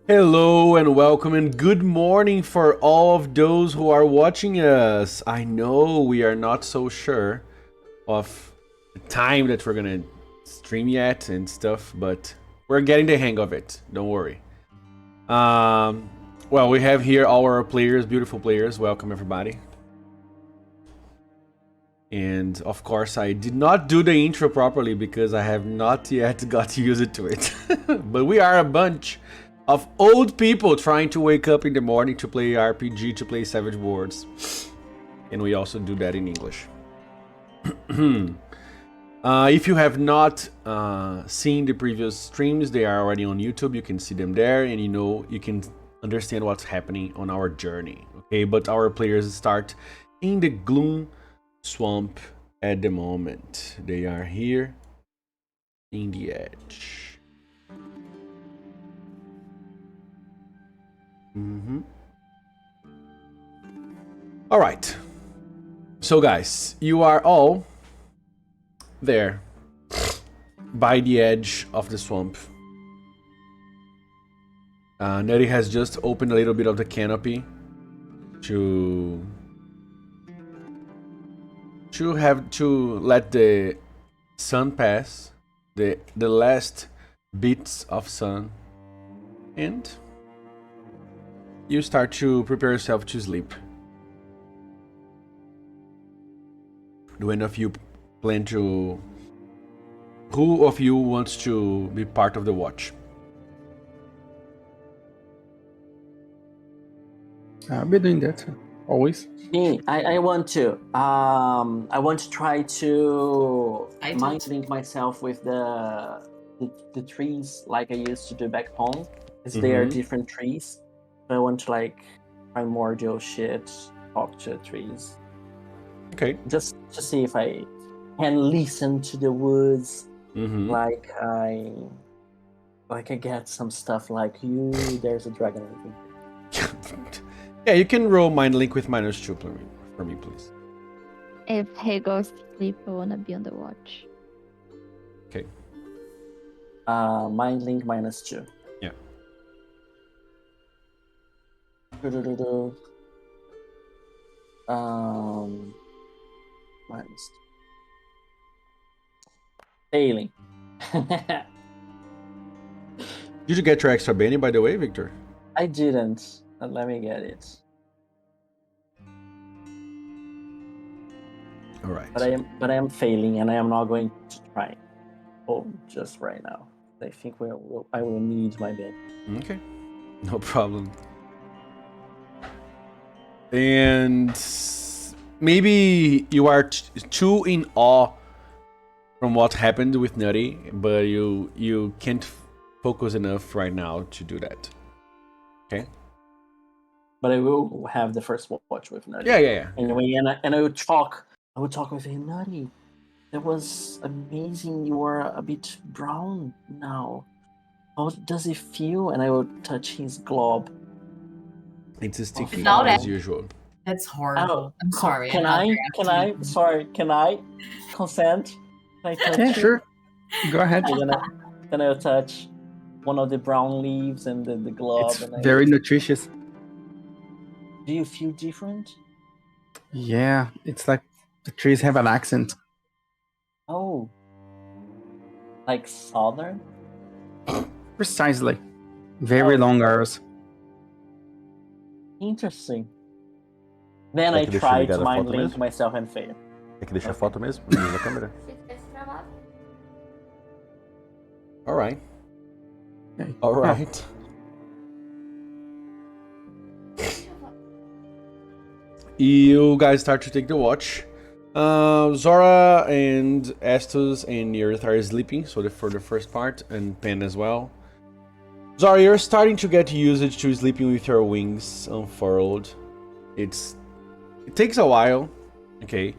Hello and welcome and good morning for all of those who are watching us. I know we are not so sure of the time that we're gonna stream yet and stuff, but we're getting the hang of it. Don't worry. Well, we have here all our players, beautiful players. Welcome everybody. And of course, I did not do the intro properly because I have not yet got used to it. But we are a bunch of old people trying to wake up in the morning to play RPG, to play Savage Worlds. And we also do that in English. If you have not seen the previous streams, they are already on YouTube. You can see them there and you can understand what's happening on our journey. Okay, but our players start in the Gloom Swamp at the moment. They are here in the edge. All right. So guys, you are all there by the edge of the swamp. Nutty has just opened a little bit of the canopy to let the sun pass, the last bits of sun, and you start to prepare yourself to sleep. Do any of you plan to... Who of you wants to be part of the watch? I'll be doing that always. Me, I want to. I want to try to mind link myself with the trees like I used to do back home, because they are different trees. I want to like primordial shit, talk to trees. Okay. Just to see if I can listen to the woods, like I get some stuff like you. There's a dragon. Yeah, you can roll mind link with -2 for me, please. If he goes to sleep, I wanna be on the watch. Okay. Mind link -2. Yeah. Minus. Failing. Did you get your extra Benny, by the way, Victor? I didn't. Let me get it. All right. But I am failing, and I am not going to try. Just right now. I think I will need my bed. Okay. No problem. And maybe you are too in awe from what happened with Nutty, but you can't focus enough right now to do that. Okay. But I will have the first watch with Nutty. Yeah. Anyway, and I will talk. I will talk with him, Nutty. That was amazing. You are a bit brown now. How does it feel? And I will touch his glob. It's sticky Without as it. usual. That's horrible. I'm sorry. Can I'm I consent? Can I touch Yeah, it? sure. Go ahead. Then I'll touch one of the brown leaves and the glob. It's very nutritious. Do you feel different? Yeah, it's like the trees have an accent. Oh. Like southern? Precisely. Very long arrows. Interesting. Then Quer I que deixe try ligada to a mind foto link mesmo? myself and fail. Tem que deixar a foto mesmo? Não usa a câmera? All right. Okay. All right. You guys start to take the watch. Zora and Estus and Nirith are sleeping, so for the first part, and Pen as well. Zora, you're starting to get used to sleeping with your wings unfurled. It takes a while, okay?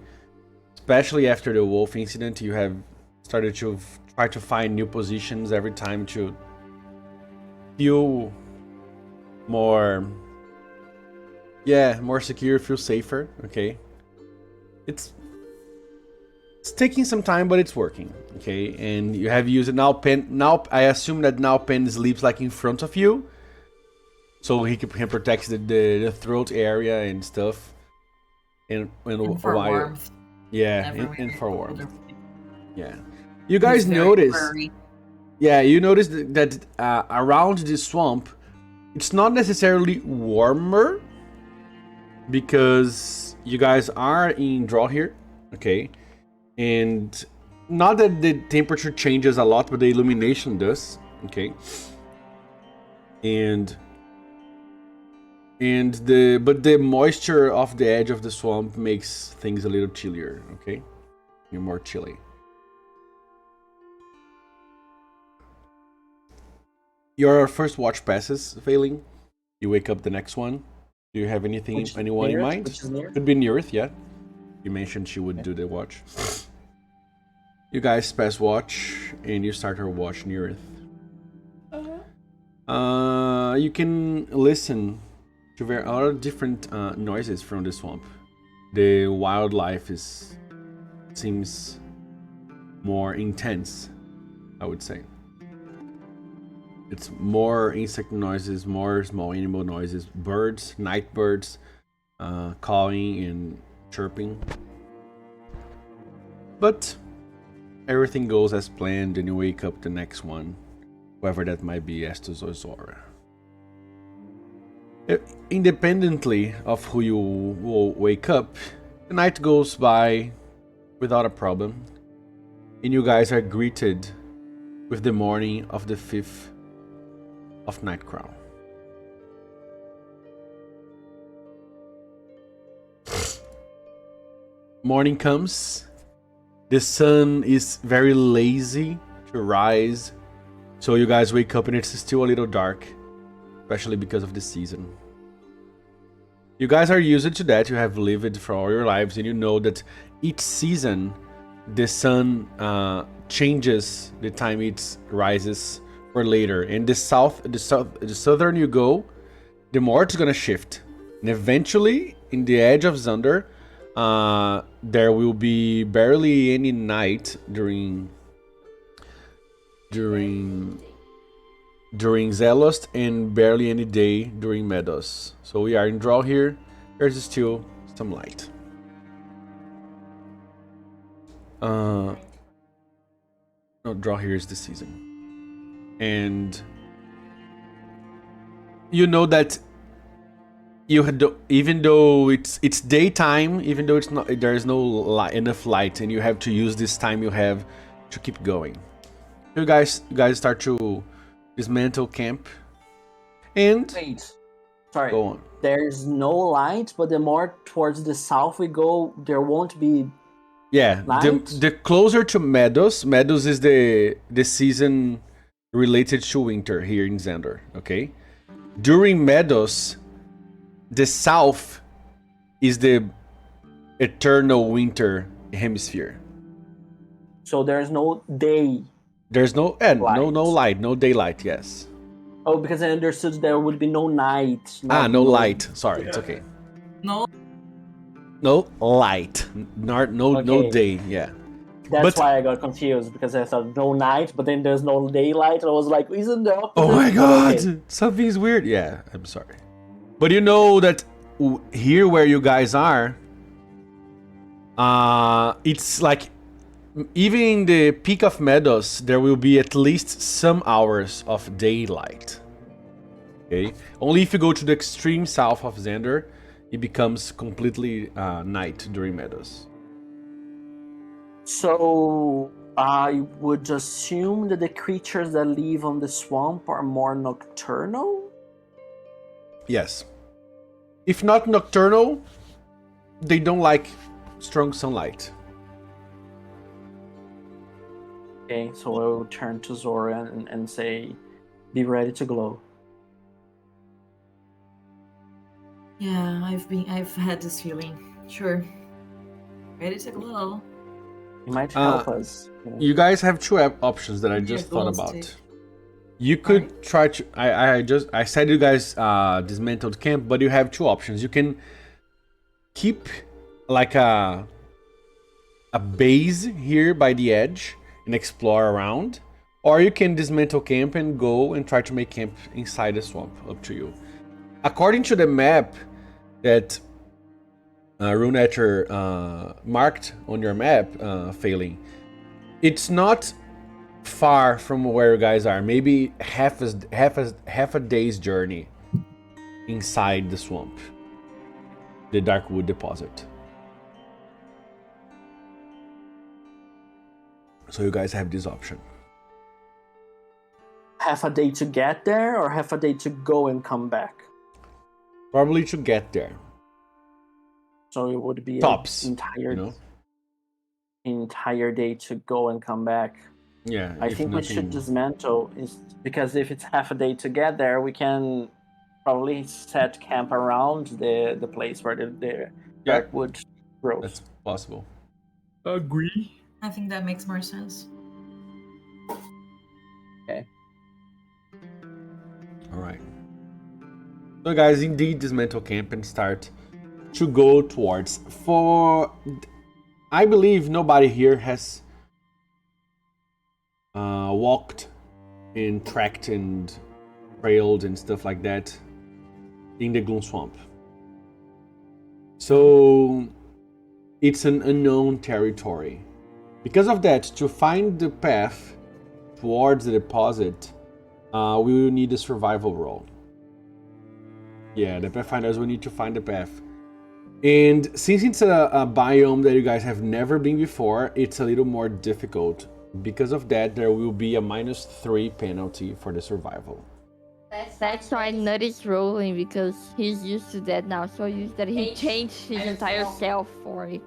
Especially after the wolf incident, you have started to try to find new positions every time to feel more secure, feel safer, okay? It's taking some time, but it's working, okay? And you have used it now. Pen, now I assume that now Pen sleeps like in front of you, so he protects the throat area and stuff. And for while, warmth. yeah, Everywhere and for it's warmth. colder. Yeah, you guys He's very notice. furry. Yeah, you notice that around the swamp, it's not necessarily warmer because you guys are in draw here, okay? And not that the temperature changes a lot, but the illumination does, okay? But the moisture off the edge of the swamp makes things a little chillier, okay? You're more chilly. Your first watch passes, failing. You wake up the next one. Do you have anyone in mind? Which is near? Could be Nearth, yeah. You mentioned she would do the watch. You guys pass watch, and you start her watch Nearth. You can listen to a lot of different noises from the swamp. The wildlife seems more intense, I would say. It's more insect noises, more small animal noises, birds, night birds, cawing and chirping. But everything goes as planned, and you wake up the next one, whoever that might be, Estus or Zora. Independently of who you will wake up, the night goes by without a problem, and you guys are greeted with the morning of the 5th of Night Crown. Morning comes. The sun is very lazy to rise, so you guys wake up and it's still a little dark, especially because of the season. You guys are used to that. You have lived for all your lives, and you know that each season the sun changes the time it rises for later. And the southern you go, the more it's gonna shift. And eventually, in the edge of Zandor, there will be barely any night during Zelost, and barely any day during Meadows. So we are in draw here. There's still some light. No, draw here is the season. And you know that you had, even though it's daytime, even though it's not, there is no enough light, and you have to use this time you have to keep going. You guys start to dismantle camp, and Wait, sorry. go on. There's no light, but the more towards the south we go, there won't be. Yeah, light? the closer to Meadows is the season related to winter here in Zandor, okay? During Meadows, the south is the eternal winter hemisphere. So there's no day. There's no light, no daylight, yes. Oh, because I understood there would be no night. No light. Sorry, it's okay. No, No light. No day, yeah. That's why I got confused, because I thought no night, but then there's no daylight. I was like, isn't the opposite? Oh my god, Okay. something's weird. Yeah, I'm sorry. But you know that here where you guys are, it's like, even in the peak of Meadows, there will be at least some hours of daylight. Okay? Only if you go to the extreme south of Zandor, it becomes completely night during Meadows. So I would assume that the creatures that live on the swamp are more nocturnal? Yes. If not nocturnal, they don't like strong sunlight. Okay, so I will turn to Zora and say, be ready to glow. yeah, I've had this feeling. Sure, ready to glow. You might help us. You guys have two options that I Yeah, just glow thought about. stick. You could try to. I said you guys dismantled camp, but you have two options. You can keep like a base here by the edge and explore around, or you can dismantle camp and go and try to make camp inside the swamp. Up to you. according to the map that Runetter marked on your map, Failing, it's not far from where you guys are. Maybe half a day's journey inside the swamp, the Darkwood deposit. So you guys have this option. Half a day to get there, or half a day to go and come back? Probably to get there. So it would be Tops, an entire day to go and come back. Yeah, I think we should dismantle, because if it's half a day to get there, we can probably set camp around the place where the Darkwood grows. That's possible. Agree. I think that makes more sense. Okay. All right. So guys, indeed dismantle camp and start to go towards. I believe nobody here has walked and tracked and trailed and stuff like that in the Gloom Swamp. So it's an unknown territory. Because of that, to find the path towards the deposit, we will need a survival roll. Yeah, the Pathfinders will need to find the path. And since it's a biome that you guys have never been before, it's a little more difficult. Because of that, there will be a -3 penalty for the survival. That's why Nut is rolling, because he's used to that now. So used that he changed his entire self for it.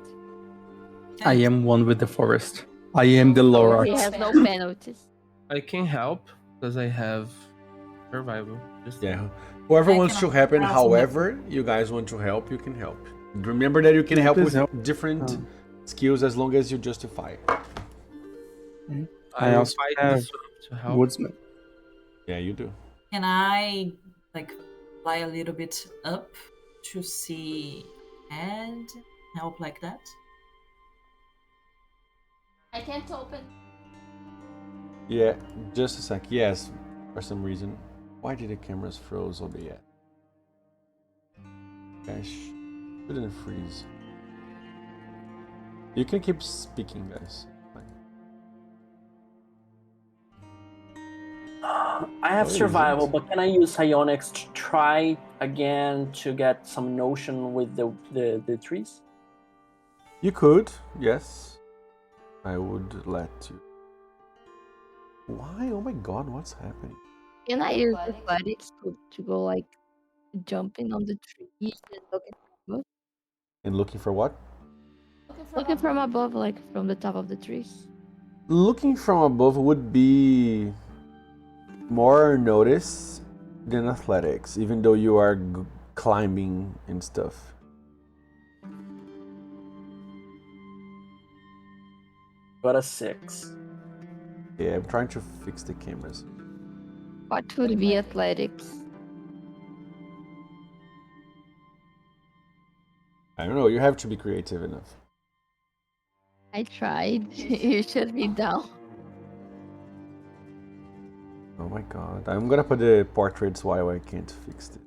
I am one with the forest. I am the So Lorax. he has no penalties. I can help because I have survival. Just Yeah. Whoever I wants to can help, and also however you guys want to help, you can help. Remember that you can help with different skills as long as you justify. I will also fight the have swamp to help. Woodsman. Yeah, you do. Can I fly a little bit up to see and help like that? I can't open. Yeah, just a sec. Yes, for some reason. Why did the cameras froze over yet? Gosh, shouldn't freeze. You can keep speaking, guys. I have survival, but can I use psionics to try again to get some notion with the trees? You could, yes. I would let you. Why? Oh my god, what's happening? Can I use athletics to go like jumping on the trees and looking from above? And looking for what? Looking from above, like from the top of the trees. Looking from above would be more notice than athletics, even though you are climbing and stuff. Got a 6. Yeah, I'm trying to fix the cameras. What would be athletics? I don't know, you have to be creative enough. I tried. You should be down. Oh my god, I'm gonna put the portraits while I can't fix it.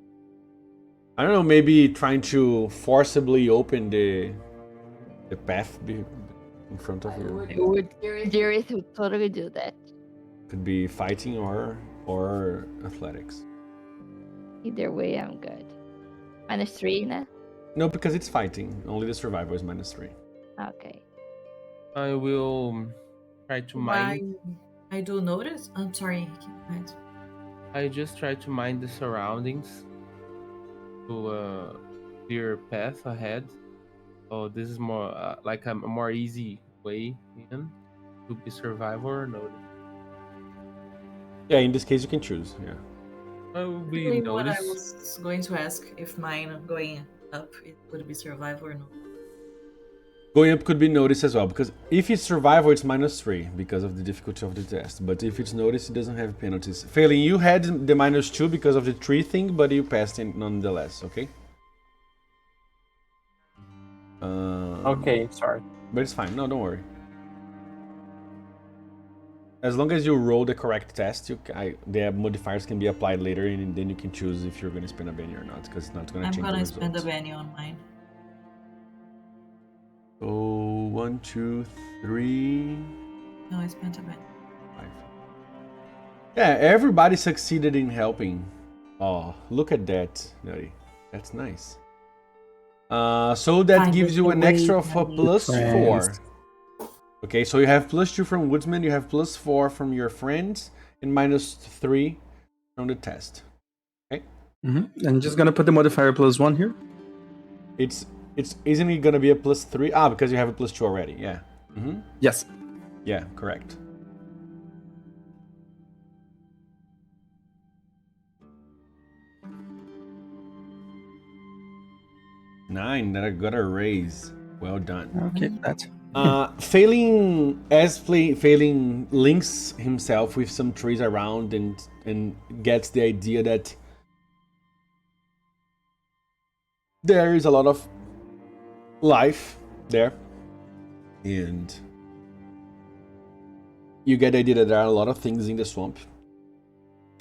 I don't know, maybe trying to forcibly open the path in front of you. Darius would totally do that. Could be fighting or athletics. Either way, I'm good. -3, nah? No, because it's fighting. Only the survival is -3. Okay. I will try to mine. I do notice. I'm sorry. I just try to mind the surroundings to clear path ahead. So this is more like a more easy way in to be survival or notice. Yeah, in this case you can choose. Yeah. I will be Really what I notice. was going to ask if mine going up it would be survival or not. Going up could be noticed as well, because if it's survival, it's -3 because of the difficulty of the test. But if it's noticed, it doesn't have penalties. Failing, you had the -2 because of the tree thing, but you passed it nonetheless, okay? Okay, sorry. But it's fine. No, don't worry. as long as you roll the correct test, the modifiers can be applied later, and then you can choose if you're going to spend a Benny or not, because it's not going to change the I'm results. gonna spend a Benny on mine. Oh, 1, 2, 3, No, I spent a Benny. 5. Yeah, everybody succeeded in helping. Oh, look at that, Nutty. That's nice. So that gives you an extra of a +4. Okay, so you have +2 from Woodsman, you have +4 from your friends, and -3 from the test. Okay. I'm just gonna put the modifier +1 here. Isn't it gonna be a +3? Ah, because you have a +2 already. Yeah. Yes. Yeah, correct. Nine, that I got a raise. Well done. Okay, that's Failing links himself with some trees around and gets the idea that there is a lot of life there, and you get the idea that there are a lot of things in the swamp.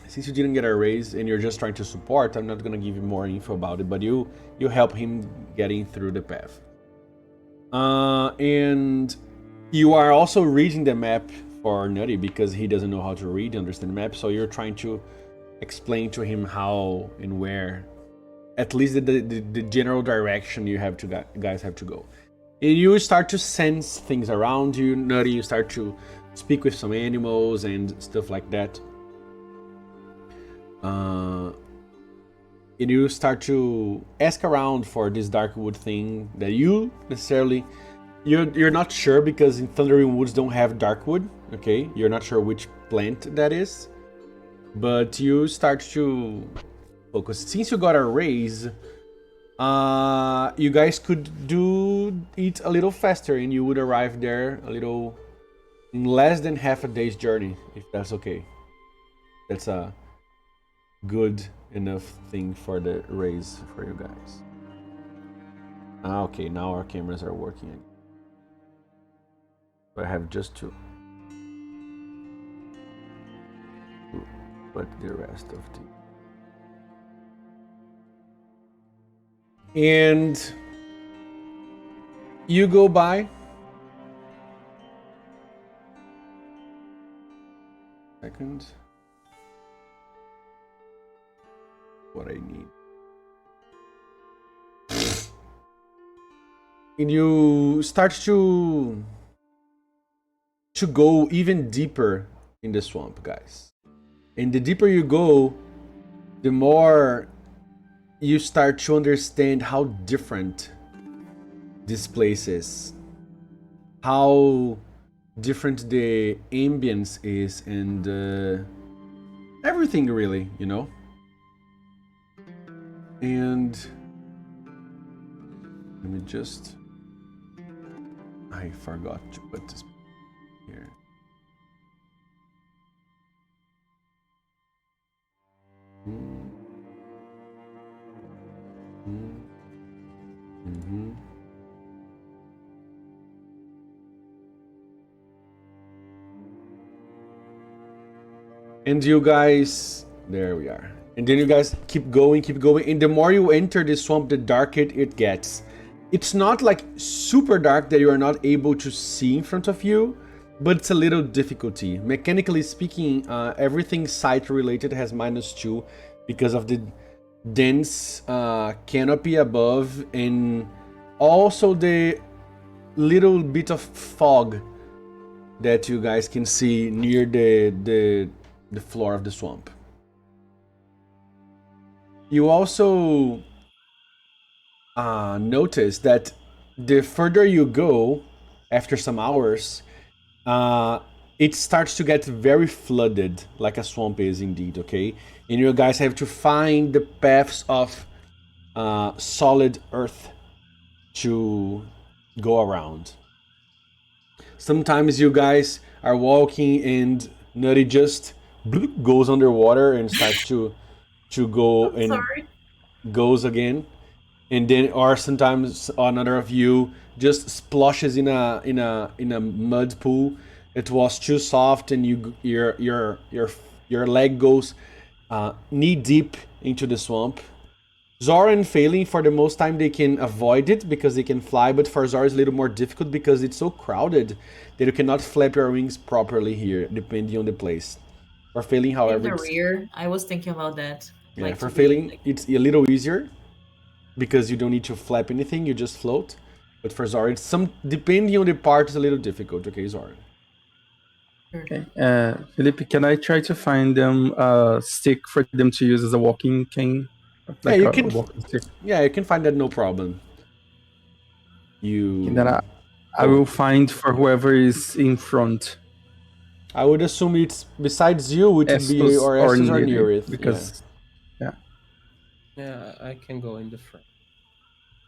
Since you didn't get a raise and you're just trying to support, I'm not gonna give you more info about it, but you help him getting through the path. And you are also reading the map for Nutty because he doesn't know how to read and understand the map, so you're trying to explain to him how and where, at least the general direction you have to guys have to go. And you start to sense things around you, Nutty. You start to speak with some animals and stuff like that. And you start to ask around for this darkwood thing that you necessarily you're not sure, because in Thundering Woods don't have darkwood. Okay, you're not sure which plant that is, but you start to focus. Since you got a raise, you guys could do it a little faster, and you would arrive there in less than half a day's journey, if that's okay. That's a good enough thing for the raise for you guys. Okay, now our cameras are working again. I have just to put the rest of the... And you go by. Second. What I need. And you start to go even deeper in the swamp, guys. And the deeper you go, the more you start to understand how different this place is. How different the ambience is, and everything really, you know? And let me just... I forgot to put this here. And you guys... There we are. And then you guys keep going, and the more you enter the swamp, the darker it gets. It's not like super dark that you are not able to see in front of you, but it's a little difficulty. Mechanically speaking, everything sight related has -2 because of the dense canopy above, and also the little bit of fog that you guys can see near the floor of the swamp. You also notice that the further you go, after some hours, it starts to get very flooded, like a swamp is indeed, okay? And you guys have to find the paths of solid earth to go around. Sometimes you guys are walking and Nutty just goes underwater and starts to go and goes again, and then, or sometimes another of you just splashes in a mud pool it was too soft, and your leg goes knee deep into the swamp. Zora and Phelan, for the most time, they can avoid it because they can fly, but for Zora it's a little more difficult because it's so crowded that you cannot flap your wings properly here, depending on the place. For Phelan, In however, the rear, I was thinking about that. yeah, Like for to be, Phelan, like, it's a little easier because you don't need to flap anything, you just float. But for Zora, it's depending on the part, it's a little difficult. Okay, Zora. Okay. Felipe, can I try to find them a stick for them to use as a walking cane? Like you a can. walking stick. Yeah, you can find that no problem. And then I will find for whoever is in front. I would assume it's besides you, it would be or Estes or Nearith. Because Yeah, I can go in the front.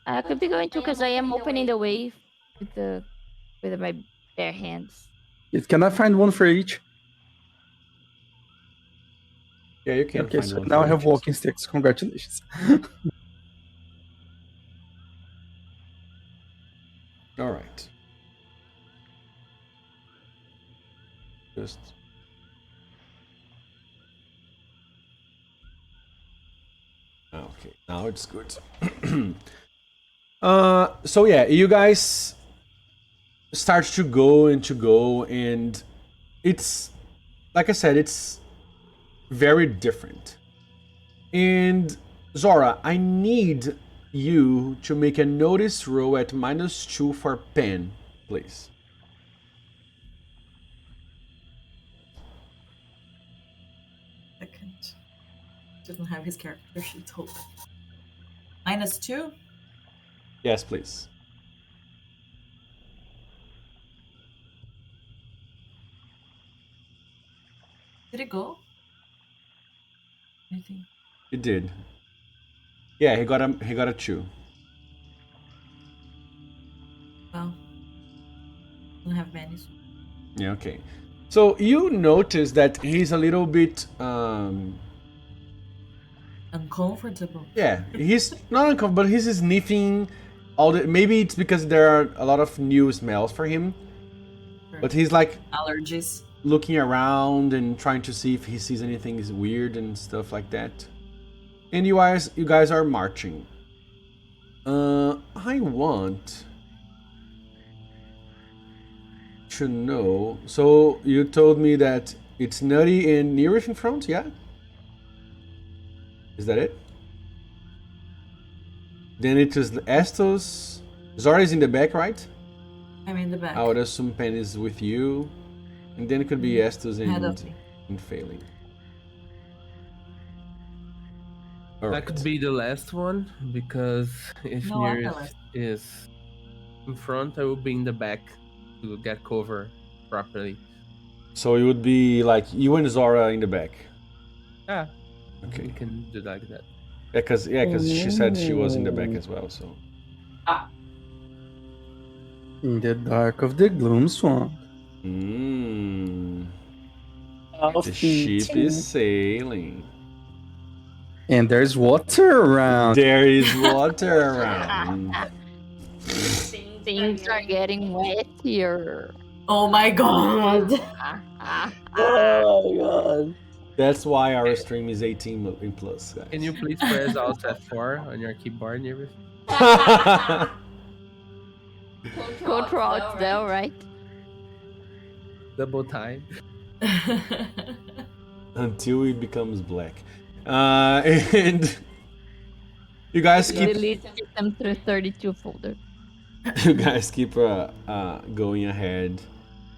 I could be going to because I am opening the way with my bare hands. Can I find one for each? Yeah, you can. Okay, find so one now for I have each. walking sticks. Congratulations. All right. Just. Okay, now it's good. So yeah, you guys start to go, and it's like I said, it's very different. And Zora, I need you to make a notice roll at -2 for pen, please. second. Didn't have his character sheet open. -2? Yes, please. Did it go? Anything? It did. Yeah, he got a 2. Well, don't have many. Yeah, okay. So you notice that he's a little bit Uncomfortable. yeah, he's not uncomfortable, but he's sniffing all the. Maybe it's because there are a lot of new smells for him, but he's like Allergies. looking around and trying to see if he sees anything is weird and stuff like that. And you guys are marching. I want to know. So you told me that it's Nutty and Nearest in front, yeah? Is that it? Then it is Estos. Zora is in the back, right? I'm in the back. I would assume Pen is with you. And then it could be Estos Ahead of me. and Failing. That could be the last one, because if No, I'm the Nearest last. is in front, I will be in the back to get cover properly. So it would be like you and Zora in the back. Yeah, Okay. we can do like that. Because she said she was in the back as well, so. In the dark of the gloom swamp. The Of ship is sailing. And there's water around. There is water around. Things are getting wet here. Oh my god! Oh my god. That's why our stream is 18 in plus, guys. Can you please press Alt F4 on your keyboard, Nearest? Control Alt though, right? Double time. Until it becomes black. And you guys keep Delete them through 32 folder. you guys keep going ahead.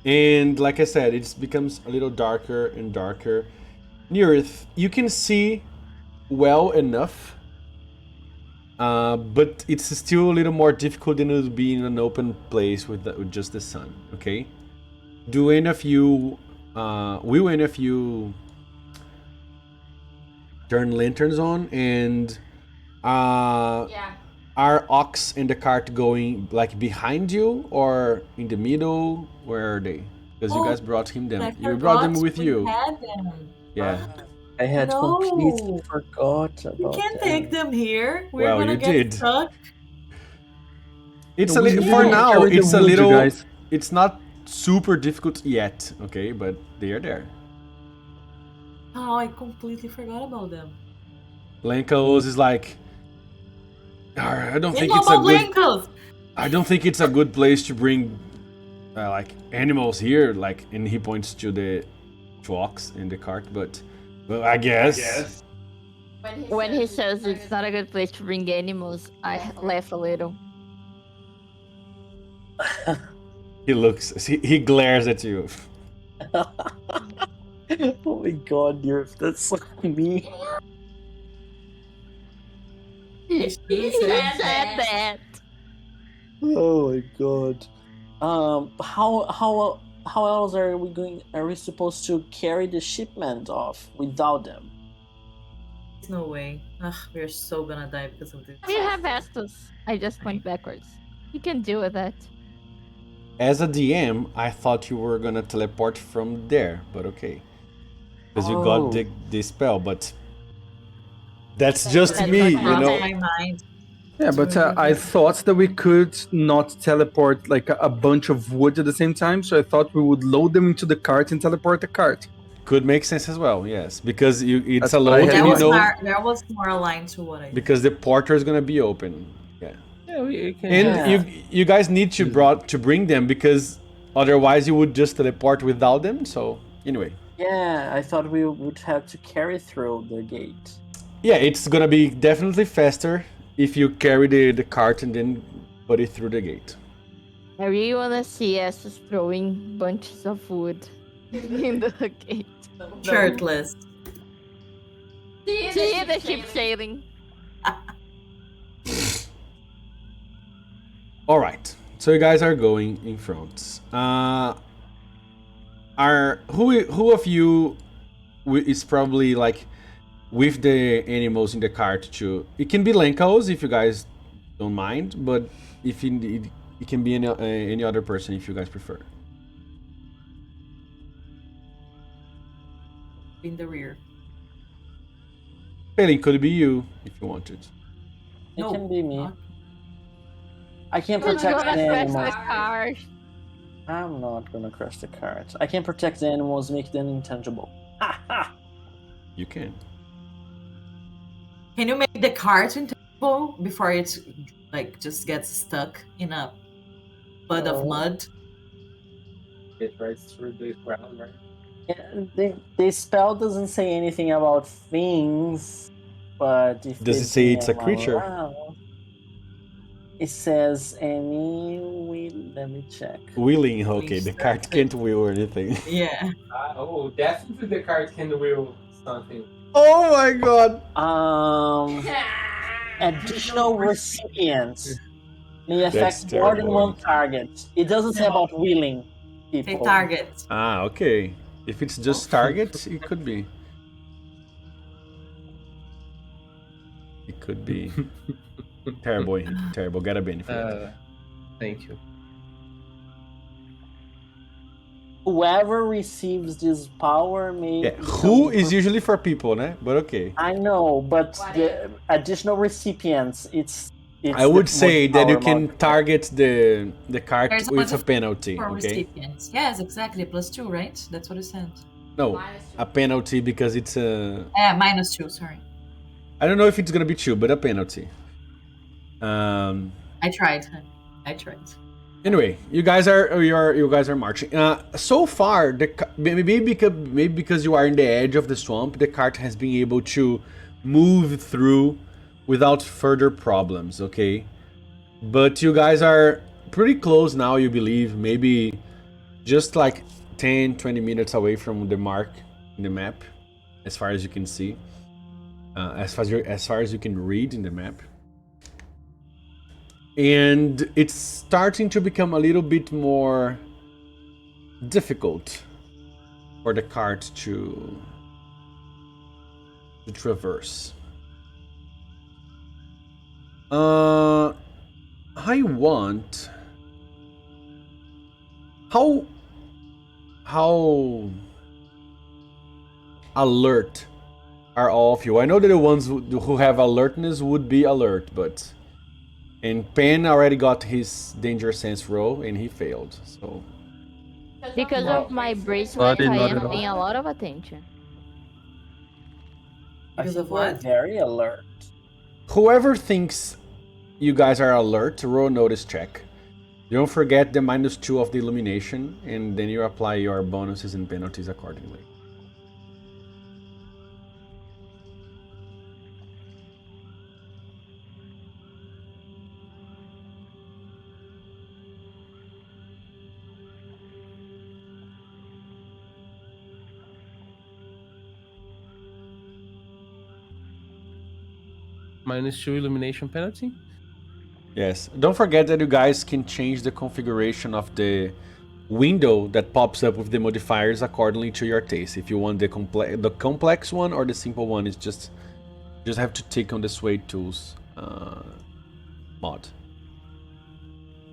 And like I said, it becomes a little darker and darker. Neareth, you can see well enough, but it's still a little more difficult than it would be in an open place with just the sun. Okay. Will any of you turn lanterns on? And are Ox and the cart going like behind you or in the middle? Where are they? Because you guys brought them. You brought them with you. Had them. Yeah. I had No. completely forgot about We can't that. take them here. We're Well, gonna you get did. stuck. It's We for now. carry the It's a wood, you little. guys. It's not super difficult yet, okay? But they are there. Oh, I completely forgot about them. Lenkos is like, I don't They think know it's a about good. Lenkos. I don't think it's a good place to bring like animals here. Like, and he points to the trucks in the cart. But well, I guess. When he says it's not a good place to bring animals, I laugh a little. He looks. He glares at you. Oh my god, that's so mean. He said that. Oh my god. How else are we supposed to carry the shipment off without them? There's no way. Ugh, we're so gonna die because of this. We have Estus. I just point backwards. You can deal with that. As a DM, I thought you were gonna teleport from there, but okay. Because you got the spell, but that's just That's me, what you know. My mind. Yeah, but I thought that we could not teleport like a bunch of wood at the same time, so I thought we would load them into the cart and teleport the cart. Could make sense as well, yes. Because it's That's a what I load had and in you mind. know... That was more aligned to what I did. Because the porter is gonna be open. Yeah. Yeah, we can. And you guys need to bring them because otherwise you would just teleport without them. So anyway, Yeah, I thought we would have to carry through the gate. yeah, it's gonna be definitely faster if you carry the cart and then put it through the gate. I really wanna see us throwing bunches of wood in the gate. Shirtless. See the ship sailing. All right, so you guys are going in front. Who of you is probably like with the animals in the cart too? It can be Lenkos if you guys don't mind, but if you need, it can be any other person if you guys prefer. In the rear. Failing could be you if you wanted. It No, can be me. not- I can Who's protect gonna the crash animals. the car? I'm not gonna crash the cart. I can protect the animals, make them intangible. Ha ha! You can. Can you make the cart intangible before it like just gets stuck in a bud of mud? It right through the ground, right? Yeah, the spell doesn't say anything about things, but if Does they it say it's a jam creature? around, it says any. Let me check. Wheeling, okay, the cart can't wheel or anything. Yeah. Oh, definitely the card can wheel something. Oh my god! Additional recipients may affect That's more than terrible. one target. It doesn't say about wheeling Say people. target. Ah, okay. If it's just target, it could be. It could be. Terrible, terrible. Gotta benefit. Thank you. Whoever receives this power may. Yeah, become who the is usually for people, né? But okay. I know, but the additional recipients, it's I would the say most that you power can multiplier. target the cart There's with a one penalty, For okay? recipients. Yes, exactly. +2, right? That's what it said. No, a penalty because it's a... -2, sorry. I don't know if it's gonna be 2, but a penalty. I tried. Anyway, you guys are marching. So far, maybe because you are in the edge of the swamp, the cart has been able to move through without further problems. Okay, but you guys are pretty close now. You believe maybe just like 10-20 minutes away from the mark in the map, as far as you can see, as far as you can read in the map. And it's starting to become a little bit more difficult for the cart to traverse. I want... How alert are all of you? I know that the ones who have alertness would be alert, but... And Pen already got his danger sense roll and he failed, so... Because of my bracelet, Bloody I not am at all. paying a lot of attention. Because I of think we're what? very alert. Whoever thinks you guys are alert, roll a notice check. Don't forget the -2 of the illumination, and then you apply your bonuses and penalties accordingly. -2 illumination penalty. Yes. Don't forget that you guys can change the configuration of the window that pops up with the modifiers accordingly to your taste. If you want the complex one or the simple one, it's just have to tick on the Sway Tools mod.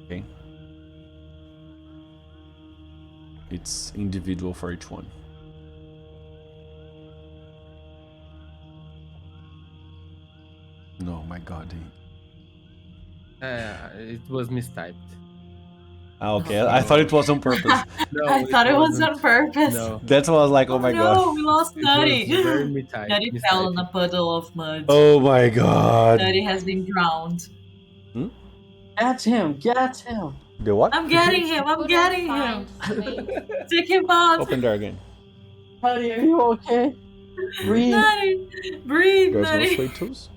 Okay. It's individual for each one. No, my God. It was mistyped. Okay, I thought it was on purpose. No, I thought it was wasn't. on purpose. No, That was like, oh my no, God. we lost it Nutty. was very mistyped. Nutty fell in a puddle of mud. Oh my God. Nutty has been drowned. Get him! Get him! The what? I'm getting him! I'm getting him! Take him out! Open there again. Buddy, are you okay? Breathe. Nutty! Breathe, There's no Nutty! Sway Tools.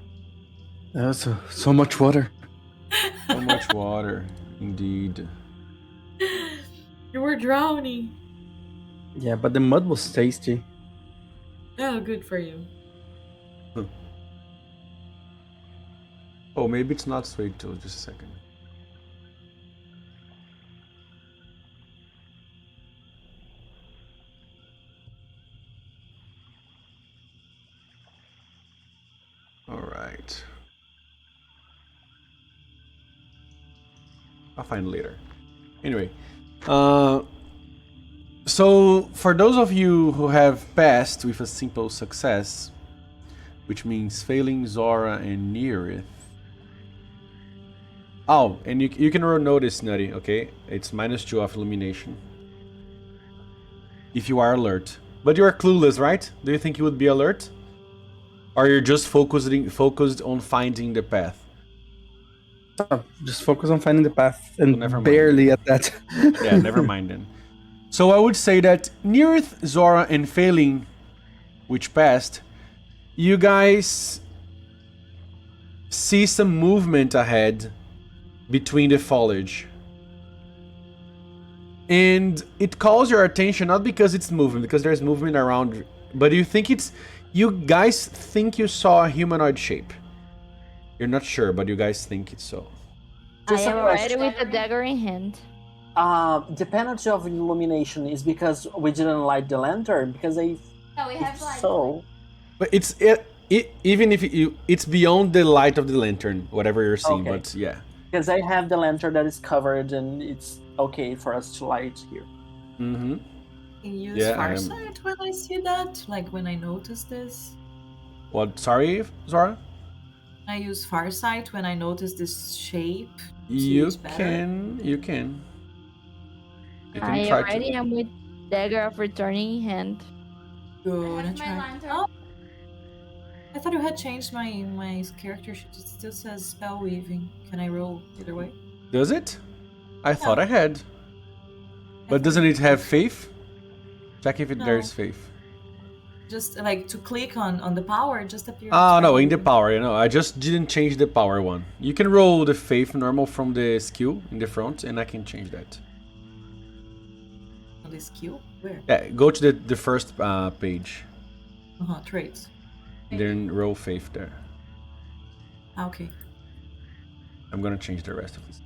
That's so much water. So much water, indeed. You were drowning. Yeah, but the mud was tasty. Oh, good for you. Oh, maybe it's not Sway Tools. Just a second. All right. I'll find it later. Anyway, so for those of you who have passed with a simple success, which means failing Zora and Nearith. Oh, and you can roll notice, Nutty, okay? It's -2 of illumination. If you are alert. But you are clueless, right? Do you think you would be alert? Or you're just focused on finding the path? Just focus on finding the path, and never mind. barely at that. Yeah, never mind then. So I would say that Nearith, Zora, and Failing, which passed, you guys see some movement ahead between the foliage. And it calls your attention not because it's moving, because there's movement around, but you guys think you saw a humanoid shape. You're not sure, but you guys think it's so. I Just a am already question. with the dagger in hand. The penalty of illumination is because we didn't light the lantern? Because so... But even if it's beyond the light of the lantern, whatever you're seeing, Okay. but yeah. Because I have the lantern that is covered and it's okay for us to light here. Mm-hmm. Can you use Yeah, Farsight when I see that? Like when I notice this? What? Sorry, Zora? I use Farsight when I notice this shape. You it's better. can. You can I try already to. am with dagger of returning in hand. Gonna try. Oh, I thought you had changed my character sheet. It still says spell weaving. Can I roll either way? Does it? I thought I had. But doesn't it have faith? Check if No. there's faith. Just like to click on the power, it just appears. Oh no, spell in the weaving. power, I just didn't change the power one. You can roll the faith normal from the skill in the front, and I can change that. On the skill? Where? Yeah, go to the first page, Traits. then roll faith there. Okay. I'm gonna change the rest of this.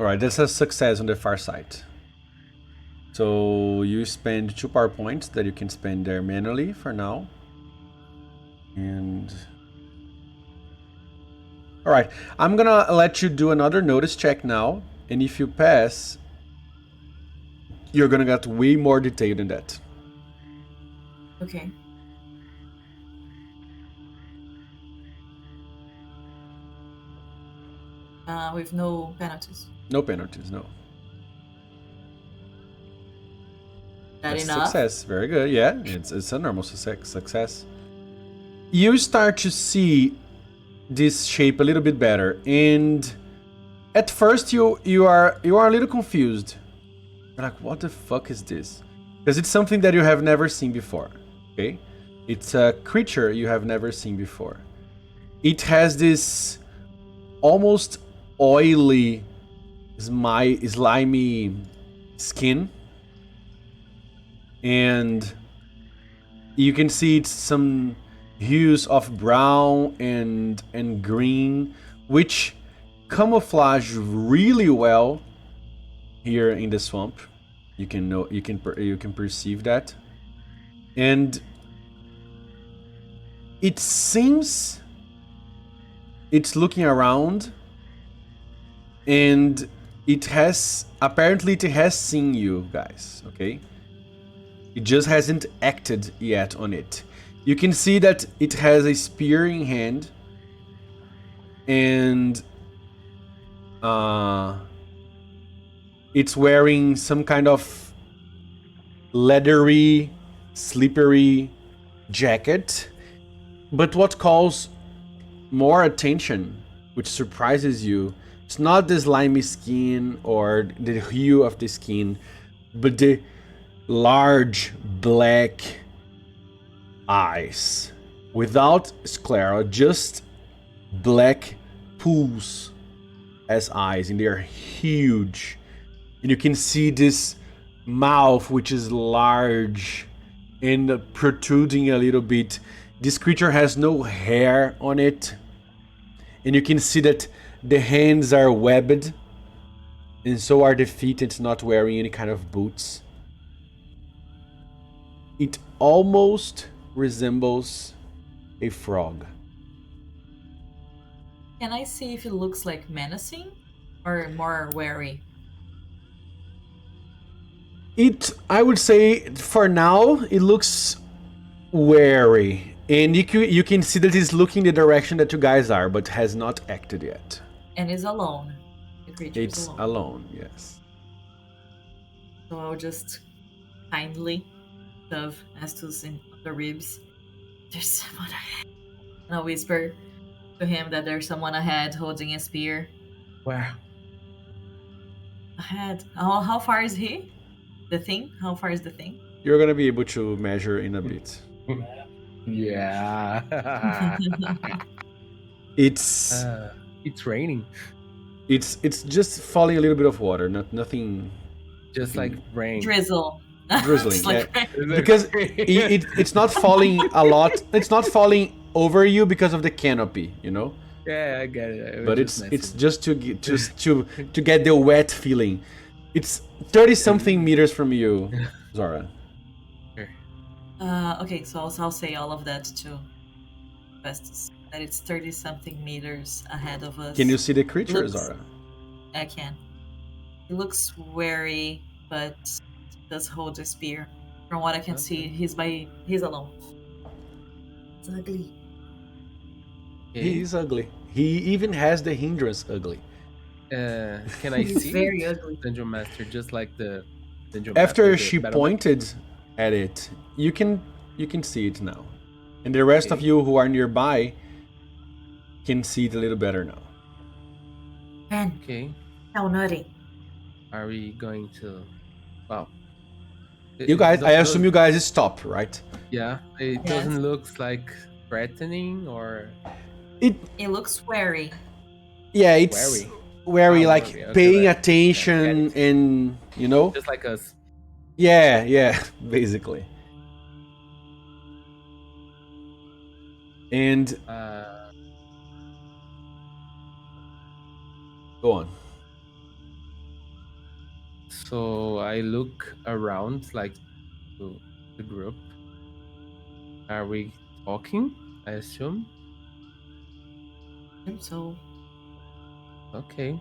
Alright, this is success on the far side. So you spend 2 power points that you can spend there manually for now. And alright, I'm gonna let you do another notice check now, and if you pass, you're gonna get way more detail than that. Okay. with no penalties. No penalties, no. That That's enough? success. Very good. Yeah, it's a normal success. You start to see this shape a little bit better, and at first you are a little confused. You're like, what the fuck is this? Because it's something that you have never seen before. Okay, it's a creature you have never seen before. It has this almost oily, slimy skin, and you can see it's some hues of brown and green, which camouflage really well here in the swamp. You can perceive that, and it seems it's looking around, and it has seen you guys. Okay. It just hasn't acted yet on it. You can see that it has a spear in hand, and it's wearing some kind of leathery, slippery jacket. But what calls more attention, which surprises you, it's not the slimy skin or the hue of the skin, but the large black eyes without sclera, just black pools as eyes, and they are huge. And you can see this mouth, which is large and protruding a little bit. This creature has no hair on it, and you can see that the hands are webbed, and so are the feet. It's not wearing any kind of boots. It almost resembles a frog. Can I see if it looks like menacing or more wary? I would say, for now, it looks wary. And you can see that it's looking the direction that you guys are, but has not acted yet. And is alone. The creature It's is alone. alone, yes. So I'll just kindly shove Estus in the ribs. There's someone ahead. And I'll whisper to him that there's someone ahead holding a spear. Where? Ahead. Oh, how far is he? The thing? How far is the thing? You're gonna be able to measure in a bit. Yeah. It's It's raining. it's just falling a little bit of water, nothing Just like rain. Drizzle. drizzling. It's like Yeah. Because it's not falling a lot. It's not falling over you because of the canopy, you know. Yeah, I get it. I was But just it's messing. just to get the wet feeling. It's 30 something meters from you, Zora. okay, so I'll say all of that to Festus. That it's 30 something meters ahead of us. Can you see the creature, Looks- Zora? I can. He looks wary, but does hold a spear. From what I can see, he's alone. It's ugly. Okay. He is ugly. He even has the hindrance ugly. Can I He's see very it, ugly. Dungeon Master? Just like the Dungeon After Master, the she battle pointed at it, you can see it now. And the rest of Okay. you who are nearby can see it a little better now. Ben, map? Okay. how nutty. Are we going to? Wow. You guys, I assume you guys stop, right? Yeah. It Yes. doesn't look like threatening or It It looks wary. yeah, it's wary. wary, Oh, like wary, okay, paying right. attention Yeah, and you know. just like us. Yeah, basically. And go on. So I look around, like, to the group. Are we talking? I assume. So Okay.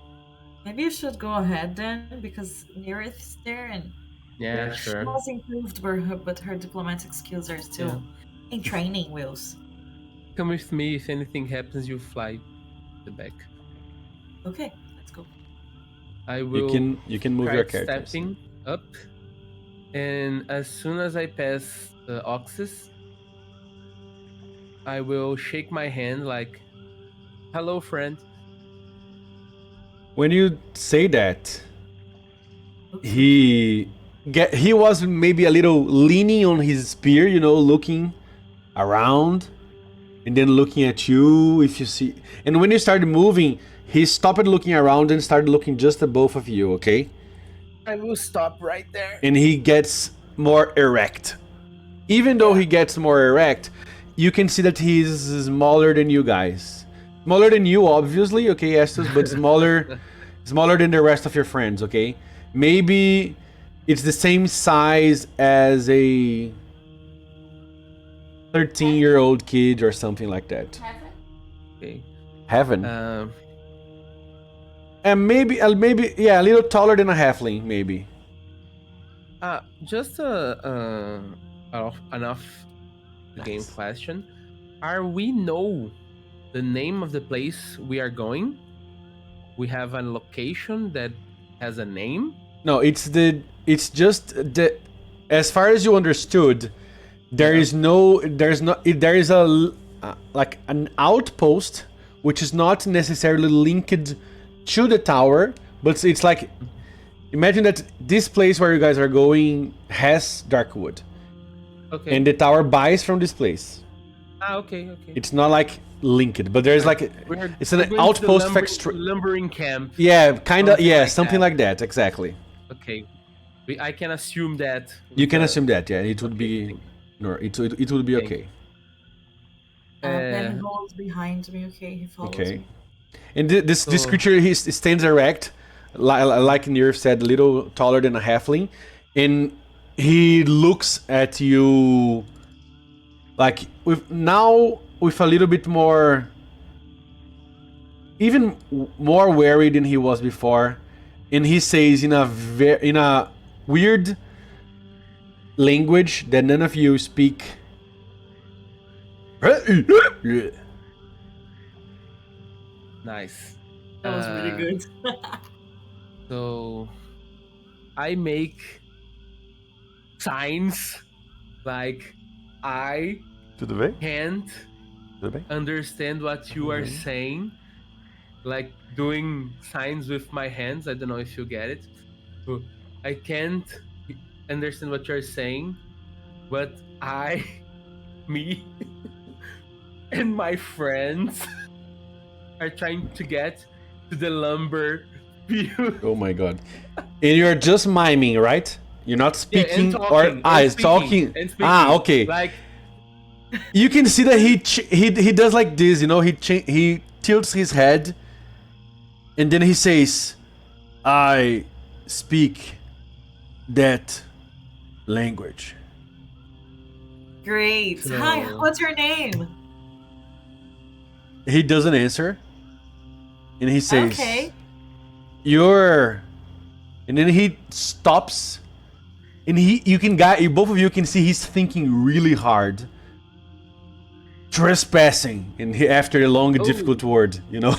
maybe you should go ahead then, because Nearith's there and Yeah, she sure. has improved, but her diplomatic skills are still in training wheels. Come with me. If anything happens, you fly the back. Okay, let's go. I will You can move your start characters. stepping up, and as soon as I pass the oxes, I will shake my hand like, "Hello, friend." When you say that, Okay. he was maybe a little leaning on his spear, you know, looking around and then looking at you if you see. And when you started moving, he stopped looking around and started looking just at both of you, okay? I will stop right there. And he gets more erect. Even though he gets more erect, you can see that he's smaller than you guys. Smaller than you, obviously, okay, Estus, but smaller than the rest of your friends, okay? Maybe it's the same size as a 13-year-old kid or something like that. Okay. Heaven. Um, And maybe, yeah, a little taller than a halfling, maybe. just enough the game Nice. question. Are we know the name of the place we are going? We have a location that has a name. No, it's just the, as far as you understood, there is a like an outpost which is not necessarily linked to the tower, but it's like, imagine that this place where you guys are going has Darkwood, Okay. and the tower buys from this place. Okay. It's not like linked, but there's like it's an we're going to outpost the lumbering camp. Yeah, kind of. Something Yeah, like something that. like that. Exactly. Okay. I can assume that. You can assume that. Yeah, it would be. No, it would be okay. Ben goes behind me. Okay, he follows Okay. me. And this creature, he stands erect, like Nir said, a little taller than a halfling, and he looks at you like with a little bit more, even more wary than he was before, and he says in a weird language that none of you speak. Nice. That was really good. So I make signs like I Tudo bem? can't Tudo bem? understand what you are saying, like doing signs with my hands. I don't know if you get it. So I can't understand what you're saying, but me, and my friends are trying to get to the lumber field. Oh my god. And you're just miming, right? You're not speaking talking, it's talking. and speaking. Ah, okay. Like, You can see that he does like this, you know, he tilts his head and then he says, "I speak that language." Great. So- Hi, what's your name? He doesn't answer. And he says, Okay. "You're..." And then he stops. And both of you can see he's thinking really hard. "Trespassing." And after a long, difficult word, you know.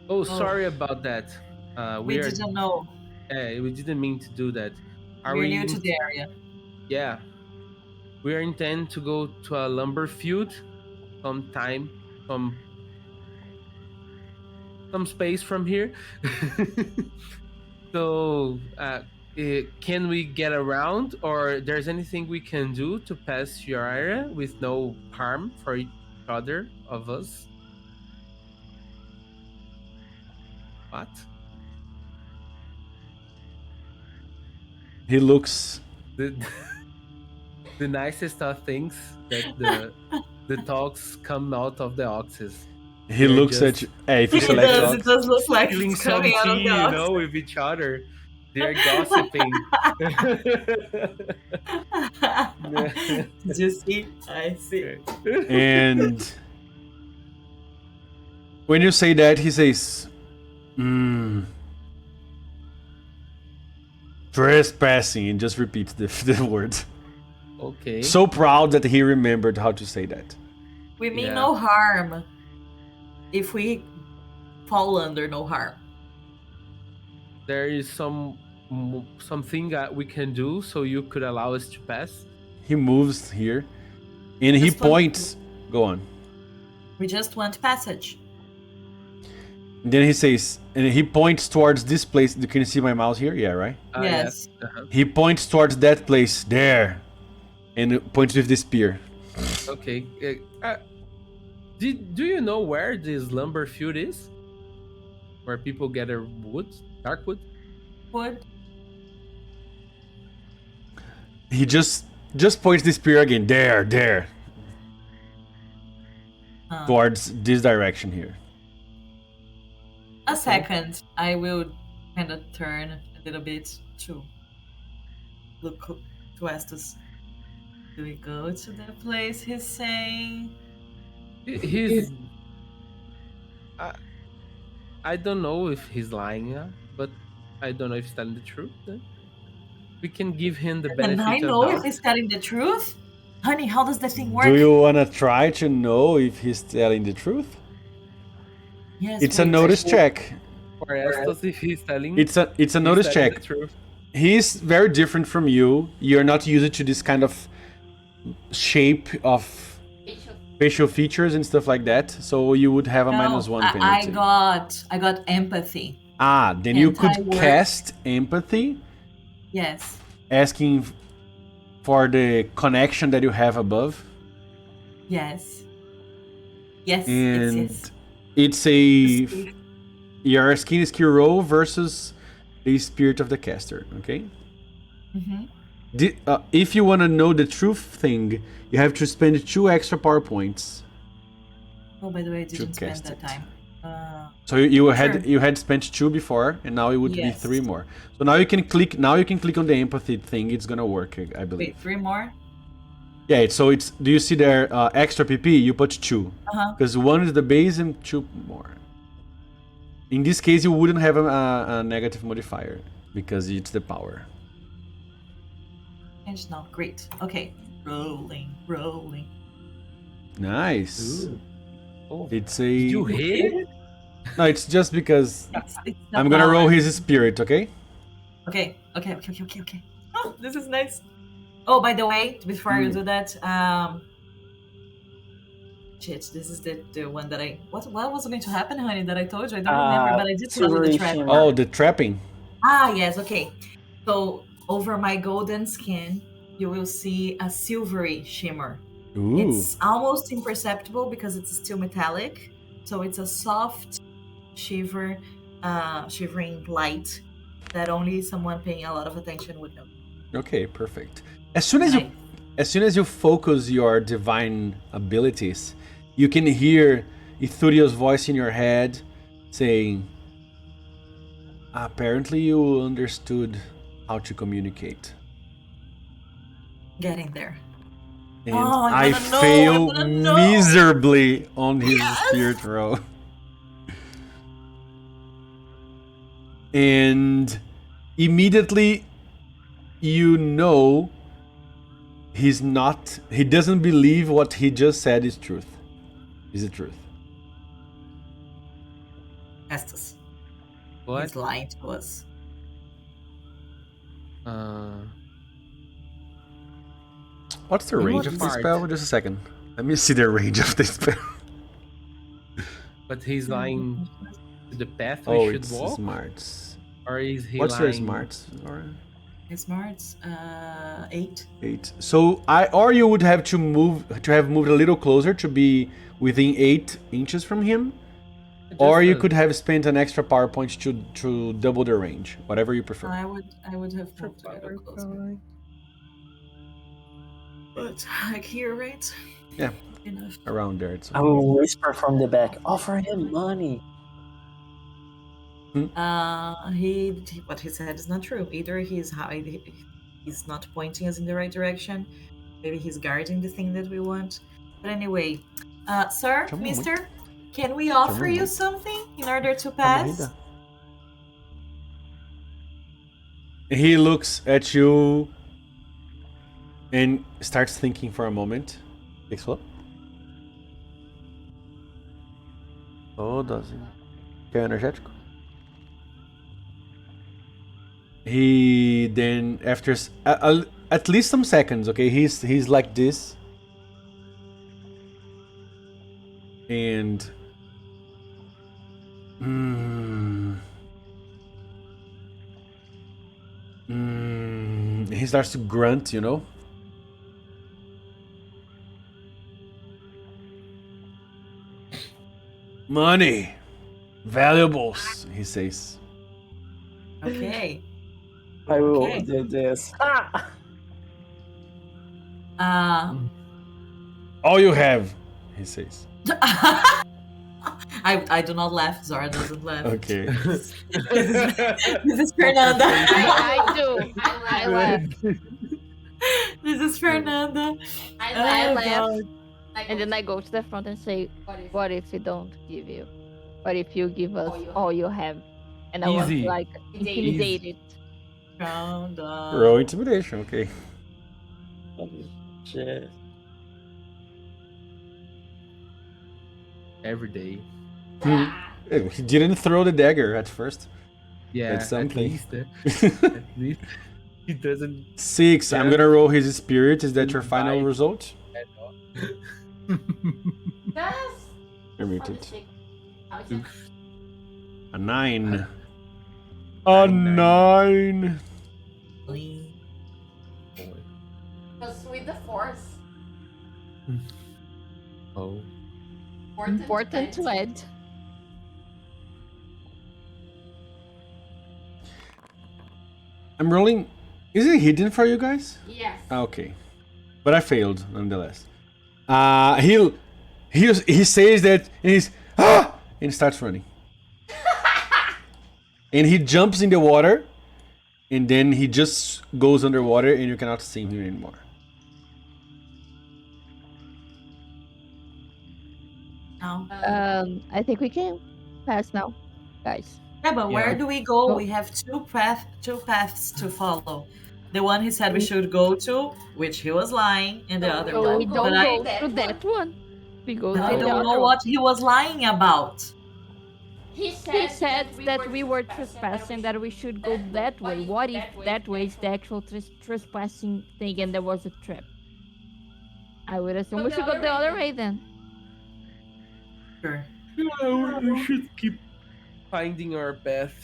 oh, sorry about that. We didn't know. We didn't mean to do that. We're new to the area. Yeah. We are intend to go to a lumber field sometime, some space from here. So, can we get around, or there's anything we can do to pass your area with no harm for each other of us? What? He looks... The nicest of things that the talks come out of the oxes. He They're looks at just you. Hey, if you It select does. dogs. It does look like feeling it's some coming out of tea, the you ox. know, with each other. They're gossiping. Did you see? I see. And when you say that, he says, trespassing, and just repeats the word. Okay. So proud that he remembered how to say that. We mean Yeah. no harm. If we fall under no harm. There is something that we can do so you could allow us to pass. He moves here, and he Just one- points. Go on. We just want passage. And then he says, and he points towards this place. You can see my mouse here? Yeah, right? Yes. He points towards that place there, and points with the spear. Okay. Do you know where this lumber field is? Where people gather wood, dark wood? Wood. He just points the spear again. There. Towards this direction here. A second. I will kind of turn a little bit to look to Estes. Do we go to the place he's saying? He's. I don't know if he's lying, but I don't know if he's telling the truth. We can give him the benefit And I of know if doubt. he's telling the truth. Honey, how does the thing work? Do you want to try to know if he's telling the truth? Yes, It's a wait. notice check. For Estos, if he's telling. It's a notice he's telling check. the truth. He's very different from you. You're not used to this kind of shape of facial features and stuff like that. So you would have a -1 penalty. I got empathy. Then you could Anti-work. cast empathy, Yes. asking for the connection that you have above. Yes. Yes. And yes. it's a your skin skill roll versus the spirit of the caster, okay? Mm-hmm. If you want to know the truth thing, you have to spend 2 extra power points. Oh, by the way, I didn't spend cast that it. time. So you Sure. had spent 2 before, and now it would be Yes. 3 more. So now you can click. Now you can click on the empathy thing. It's gonna work, I believe. Wait, 3 more? Yeah. So it's. Do you see there extra PP? You put 2 because 1 is the base and 2 more. In this case, you wouldn't have a negative modifier because it's the power. And now, great. Okay. Rolling. Nice. Ooh. Oh. It's a. Did you hit? No, it's just because It's I'm gonna roll his spirit, okay? Okay. Oh, this is nice. Oh, by the way, before you do that, shit, this is the one that I. What was going to happen, honey? That I told you. I don't remember, but I did tell you the Silvery trap. shimmer. Oh, the trapping. Yes. Okay. So over my golden skin, you will see a silvery shimmer. Ooh. It's almost imperceptible because it's still metallic. So it's a soft shivering light that only someone paying a lot of attention would know. Okay, perfect. As soon as you focus your divine abilities, you can hear Ithurio's voice in your head saying, "Apparently you understood how to communicate." Getting there. And Oh, I I'm gonna know, fail I'm gonna know. miserably on his spirit roll. And immediately you know he doesn't believe what he just said is the truth. Estes. What? He's lying to us. What's the range of the part? spell? Just a second. Let me see the range of the spell. But he's lying to the path we Oh, should it's walk? smarts. Or is he What's lying? your smarts? Laura? His smarts, 8. 8. So you would have to have moved a little closer to be within 8 inches from him, or you could have spent an extra power point to double the range, whatever you prefer. I would have moved a little closer. But like here, right? Yeah, Enough. around there. It's I will whisper from the back, offer him money. What he said is not true. Either he's not pointing us in the right direction. Maybe he's guarding the thing that we want. But anyway, sir, Chama mister, can we offer you something in order to pass? He looks at you and starts thinking for a moment. Takes what? Oh, does he? Que é energético. He then, after at least some seconds, okay, he's like this, and he starts to grunt, you know. Money, valuables, he says. Okay. I will Okay. do this. All you have, he says. I do not laugh. Zora doesn't laugh. Okay. This is Fernanda. I do. I laugh. This is Fernanda. I Oh, laugh. God. And then I go to the front and say, what if we don't give you? What if you give us all you have? And I was Easy. like intimidated. Calm down. Roll intimidation, okay. Shit. Every day. He didn't throw the dagger at first. Yeah, That's something. At least he doesn't 6. I'm gonna roll his spirit. Is that your final Bye. result? at all. Permitted. Oof. A 9. A 9. Boy. Because with the force, Oh. Important to add. I'm rolling. Is it hidden for you guys? yes. Okay, but I failed nonetheless. He says that and he's and starts running. And he jumps in the water, and then he just goes underwater, and you cannot see him anymore. No. I think we can pass now, guys. Yeah, but where Yeah. do we go? Oh. We have two paths to follow. The one he said we should go to, which he was lying, and the other So one. we go don't But I, go through that one. We go I through the don't other know one. what he was lying about. He He said that we were trespassing, that we should go that way. What if that way is the actual trespassing thing and there was a trap? I would assume we should go the other way then. Sure. We should keep finding our path.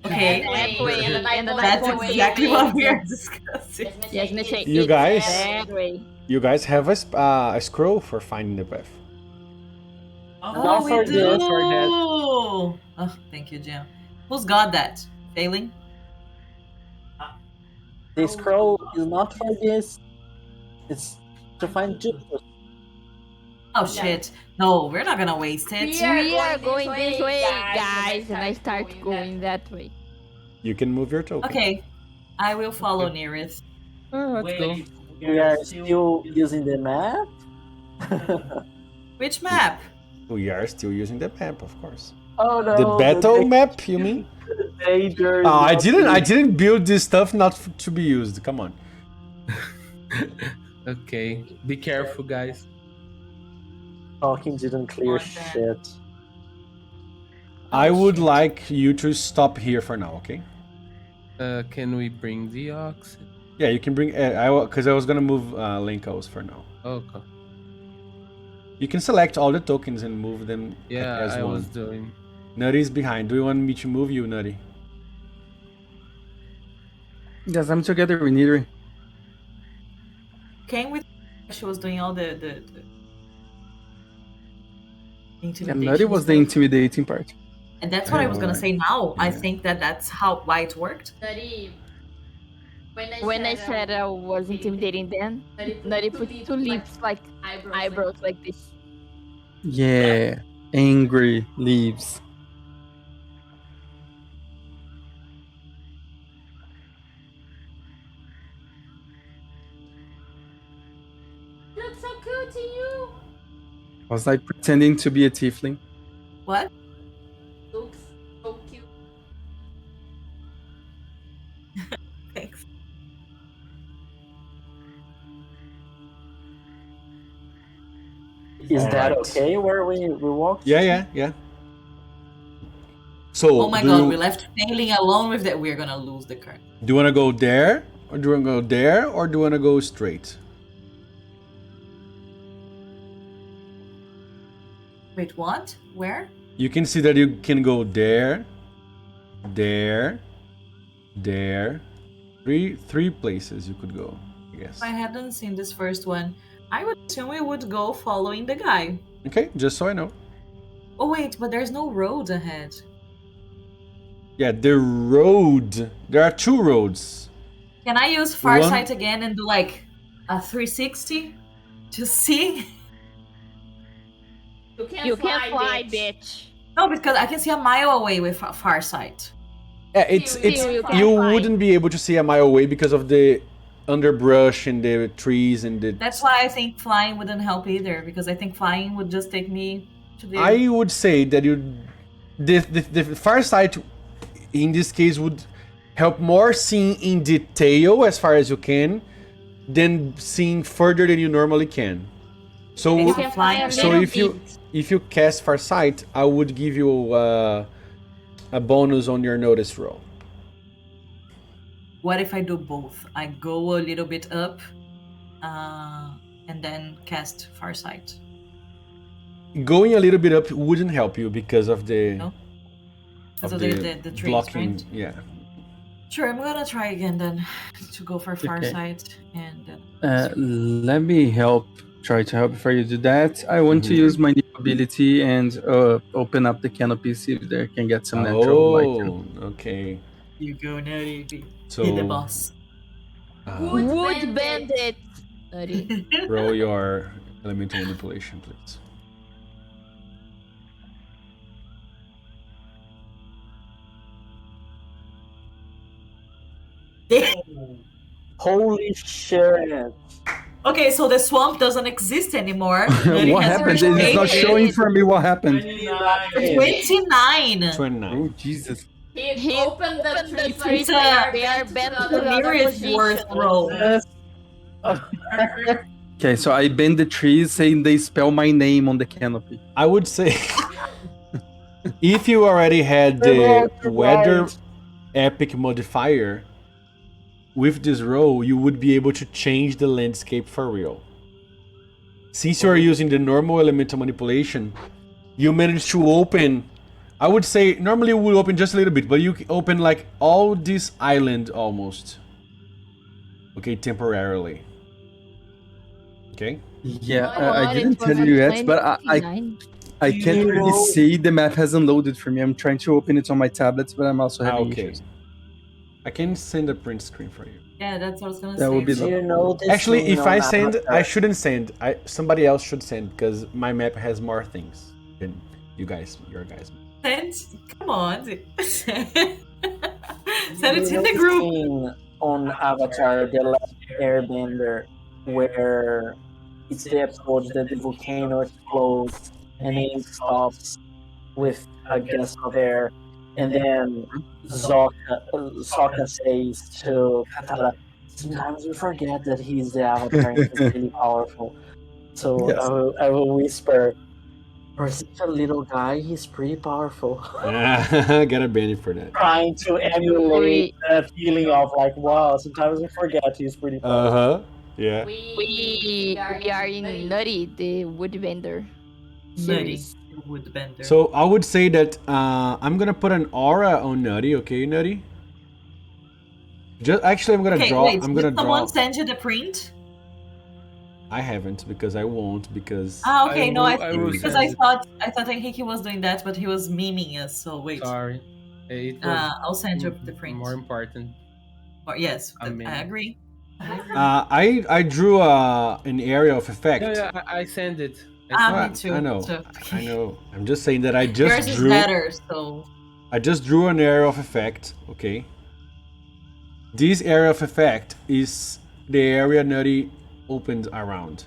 Okay. That way, and then I That's point exactly the what we way. are discussing. Yes, me say You it's guys- that way. You guys have a scroll for finding the path. Oh, Not we for do. this, for that. Oh, thank you, Jim. Who's got that? Failing? The scroll is not for this. It's to find justice. Oh shit! No, we're not gonna waste it. We are going this way, guys, and I start going that way. You can move your token. Okay, I will follow nearest. Let's go. We are still using the map. Which map? We are still using the map, of course. Oh no! The battle map, you mean? danger. Oh, I not didn't build this stuff not to be used. Come on. Okay. Be careful, guys. Talking didn't clear shit. I would like you to stop here for now, okay? Can we bring the ox? Yeah, you can bring. Because I was gonna move Lenkos for now. Okay. You can select all the tokens and move them Yeah, as I one. was doing. Nutty's behind. Do you want me to move you, Nutty? Yes, I'm together with Nidri. Came with. She was doing all the Yeah, intimidation Nutty was the stuff. intimidating part. And that's what I was gonna say. Now I Yeah. think that's why it worked. When I said I was intimidating then, Nutty put two lips like eyebrows like this. Yeah, angry leaves. Looks so cool to you. I was like pretending to be a tiefling. What? Looks so cute. Thanks. Is that Alright. okay where we walked? Yeah. So, Oh my do god, you, we left failing alone with that. We're gonna lose the card. do you want to go there, or do you want to go there, or do you want to go straight? Wait, what? Where? You can see that you can go there, there, there. Three places you could go, I guess. If I hadn't seen this first one, I would assume we would go following the guy. Okay, just so I know. Oh wait, but there's no road ahead. Yeah, the road. There are two roads. Can I use Farsight again and do like a 360 to see? You can't fly, bitch. No, because I can see a mile away with Farsight. Yeah, You can't you fly. wouldn't be able to see a mile away because of the underbrush and the trees and the. That's why I think flying wouldn't help either, because I think flying would just take me to the. I would say that the far sight in this case would help more seeing in detail as far as you can than seeing further than you normally can. So You can fly a so little if you cast far sight, I would give you a bonus on your notice roll. What if I do both? I go a little bit up, and then cast Farsight. Going a little bit up wouldn't help you because of the No? of So the trees, blocking. right? Yeah. Sure, I'm gonna try again then to go for Farsight and Let me try to help before you do that. I want to use my new ability and open up the canopy, see if there can get some natural light. Oh, okay. you go Nutty. So Be the boss. Wood bandit. Nutty. roll your elemental manipulation, please. Holy shit! Okay, so the swamp doesn't exist anymore. Nutty What has happened? It's not created showing for me what happened. 29. 29. Oh, Jesus. He opened the trees It's like a- they are bent to The the other nearest worst position. roll. Okay, so I bend the trees saying they spell my name on the canopy. I would say if you already had the weather epic modifier with this roll, you would be able to change the landscape for real. Since you are using the normal elemental manipulation, you managed to open. I would say normally you would open just a little bit, but you can open like all this island almost. Okay, temporarily. Okay. Yeah, Oh, I didn't it was tell you yet, at but I 29. can't really see. The map hasn't loaded for me. I'm trying to open it on my tablets, but I'm also having Okay. issues. I can send a print screen for you. Yeah, that's what I was gonna That say. would be Do you know this Actually, thing if on I send, Avatar? I shouldn't send. Somebody else should send because my map has more things than your guys. Come on. Send it Do you in know the this group. scene on Avatar, The Last Airbender, where it's the episode that the volcano explodes and then it stops with a gust of air, and then Sokka says to Katara, "Sometimes we forget that he's the Avatar and he's really powerful." So Yes. I will whisper, "For such a little guy, he's pretty powerful." Get a banner for that. Trying to emulate that feeling of like, wow, sometimes we forget he's pretty powerful. Yeah. We are in Nutty, the wood vendor. Nutty. series. Woodbender. So I would say that I'm gonna put an aura on Nutty. Okay, Nutty. Actually, I'm gonna okay, draw. wait, I'm did gonna someone draw. send you the print? I haven't because I won't because. Ah, okay, no, I I think will because send I it. thought Henrique was doing that, but he was miming us. So wait, Sorry. It was I'll send you the print. more important. Or, yes, I that- mean- I agree. I drew an area of effect. Yeah, I send it. Ah, me too. I know. So- I know. I'm just saying that I just Yours is drew. better, so I just drew an area of effect. Okay. This area of effect is the area Nutty opened around.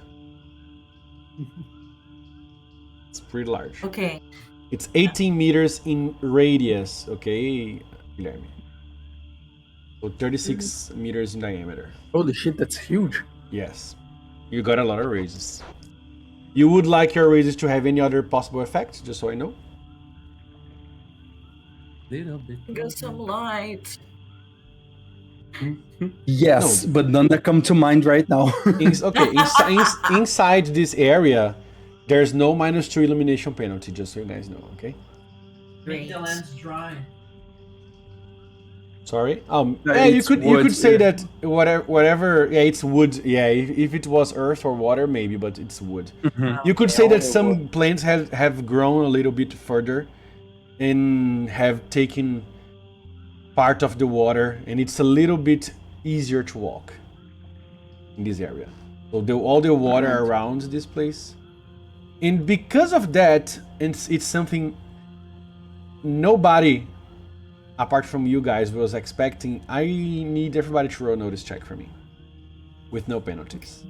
It's pretty large. okay. It's 18 meters in radius, okay, Guilherme? So 36 meters in diameter. Holy shit, that's huge. Yes. You got a lot of raises. You would like your raises to have any other possible effect, just so I know? Little bit. Get some light. Yes, No. but none that come to mind right now. Inside this area, there's no -2 illumination penalty, just so you guys know, okay? Great. The lens dry. Sorry. No, Yeah, you it's could wood, say yeah. that whatever. Yeah, it's wood. Yeah, if it was earth or water, maybe, but it's wood. You could say that some plants have grown a little bit further, and have taken part of the water, and it's a little bit easier to walk in this area. So all the water around this place, and because of that, it's something nobody apart from you guys was expecting. I need everybody to roll a notice check for me with no penalties,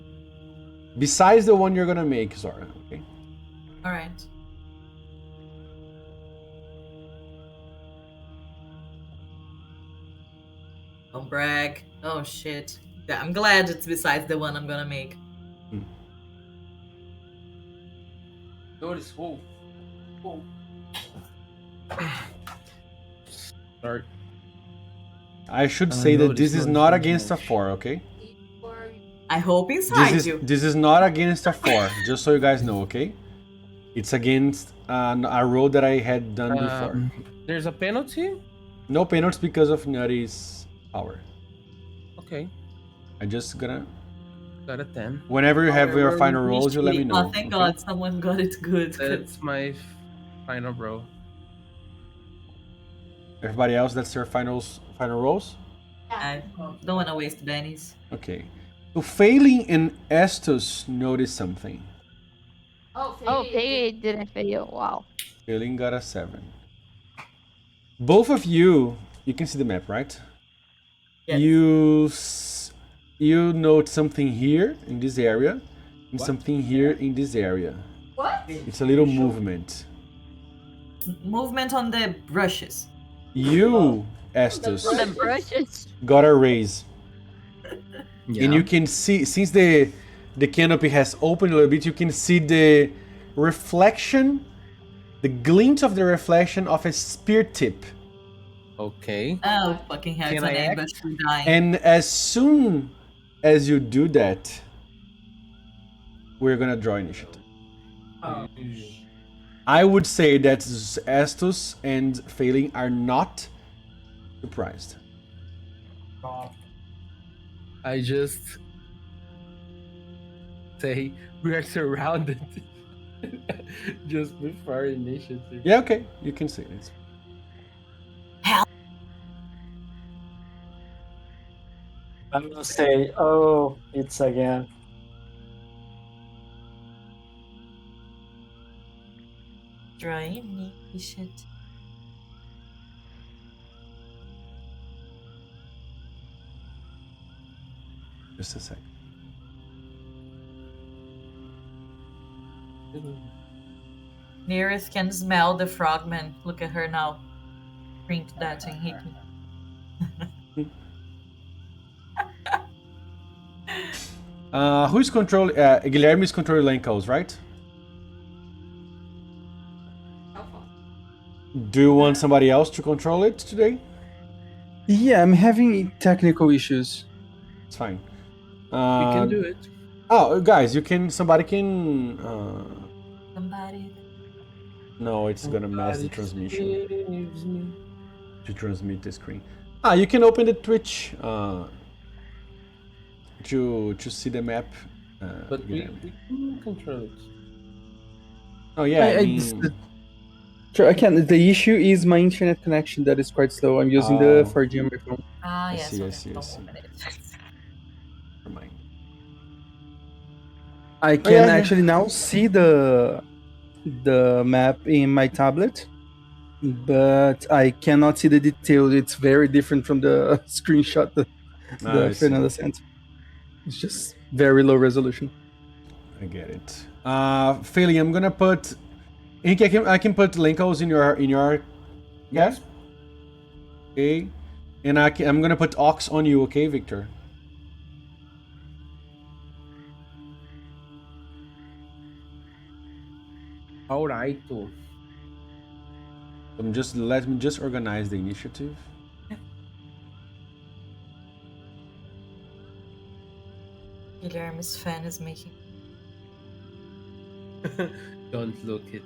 besides the one you're gonna make, Zora. Okay. All right. Don't brag. Oh shit. Yeah, I'm glad it's besides the one I'm gonna make. Notice. Whoa. Start. I should say that this is not against a 4, okay? I hope inside you. This is not against a 4, just so you guys know, okay? It's against a roll that I had done before. There's a penalty? No penalties because of Nutty's power. Okay. I just gonna... Got a 10. Whenever you have your final rolls, you let me know. Oh, thank okay? God someone got it good. That's my final roll. Everybody else, that's your final rolls? I don't want to waste Benny's. Okay. So Failing and Estus notice something. Oh, they didn't fail. Wow. Failing got a 7. Both of you can see the map, right? Yes. You note something here in this area, and something here in this area. What? It's a little movement. Movement on the brushes. You, Estus, The brushes. got a raise. Yeah. And you can see, since the canopy has opened a little bit, you can see the reflection, the glint of the reflection of a spear tip. Okay. Oh, fucking hell, it's Can an I ambush for dying. And as soon as you do that, we're gonna draw initiative. I would say that Estus and Failing are not surprised. I just say we are surrounded just before initiative. Yeah, okay, you can say it. I'm gonna say, oh, it's again. Draw initiative. Just a sec. Nearest can smell the frogman. Look at her now. Drink that and hit me. Who's controlling? Guilherme is controlling Lancos, right? Do you want somebody else to control it today? Yeah, I'm having technical issues. It's fine. We can do it. Oh, guys, you can. Somebody can. Somebody. No, it's gonna mess the transmission Saves me. to transmit the screen. You can open the Twitch to see the map. But we Guilherme. can control it. Oh yeah, I mean, Sure, I can. The issue is my internet connection that is quite slow. I'm using the 4G on my phone. Ah, I yes. see, I okay. see, I Don't see. open it. never mind. I can actually now see the map in my tablet, but I cannot see the detail. It's very different from the screenshot that I see. Fernanda sent. It's just very low resolution. I get it. Philly, I'm gonna put. I can put Linkos in your. Yes. Okay. And I'm gonna put Ox on you. Okay, Victor. Alright. Let me just organize the initiative. Guilherme's fan is making. Don't look it.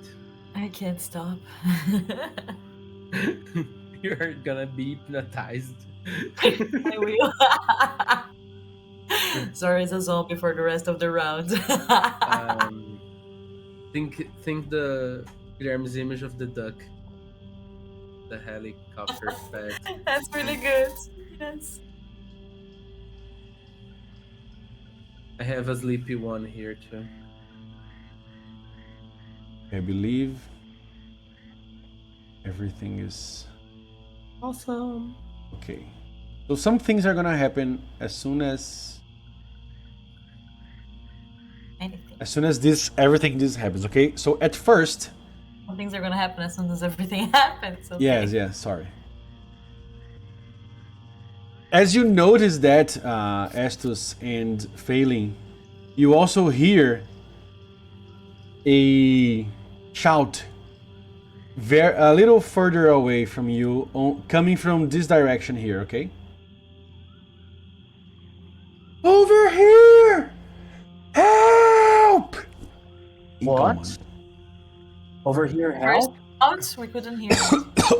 I can't stop. You're gonna be hypnotized. I will. Sorry, it's a zombie for the rest of the round. Think the Guilherme's image of the duck, the helicopter pad. That's really good. Yes. I have a sleepy one here too. I believe everything is Awesome. okay. So some things are gonna happen as soon as Anything. everything this happens. Okay. So at first, Some things are gonna happen as soon as everything happens. Okay. yes. Sorry. As you notice that Estus and Failing, you also hear a shout a little further away from you, coming from this direction here, okay? Over here! Help! What? Over here, help? First, we couldn't hear.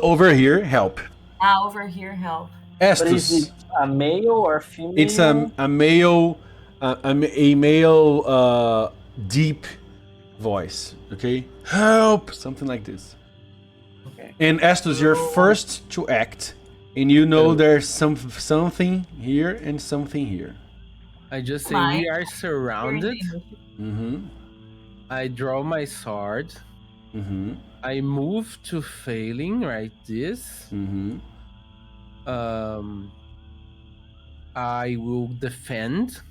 Over here, help. Over here, help. But is Estus. it a male or female? It's a male, deep voice. Okay, help, something like this. Okay. And Estus, you're first to act, and you know there's something here and something here. I just say we are surrounded. Mm-hmm. I draw my sword. Mm-hmm. I move to Failing right this. Mm-hmm. I will defend.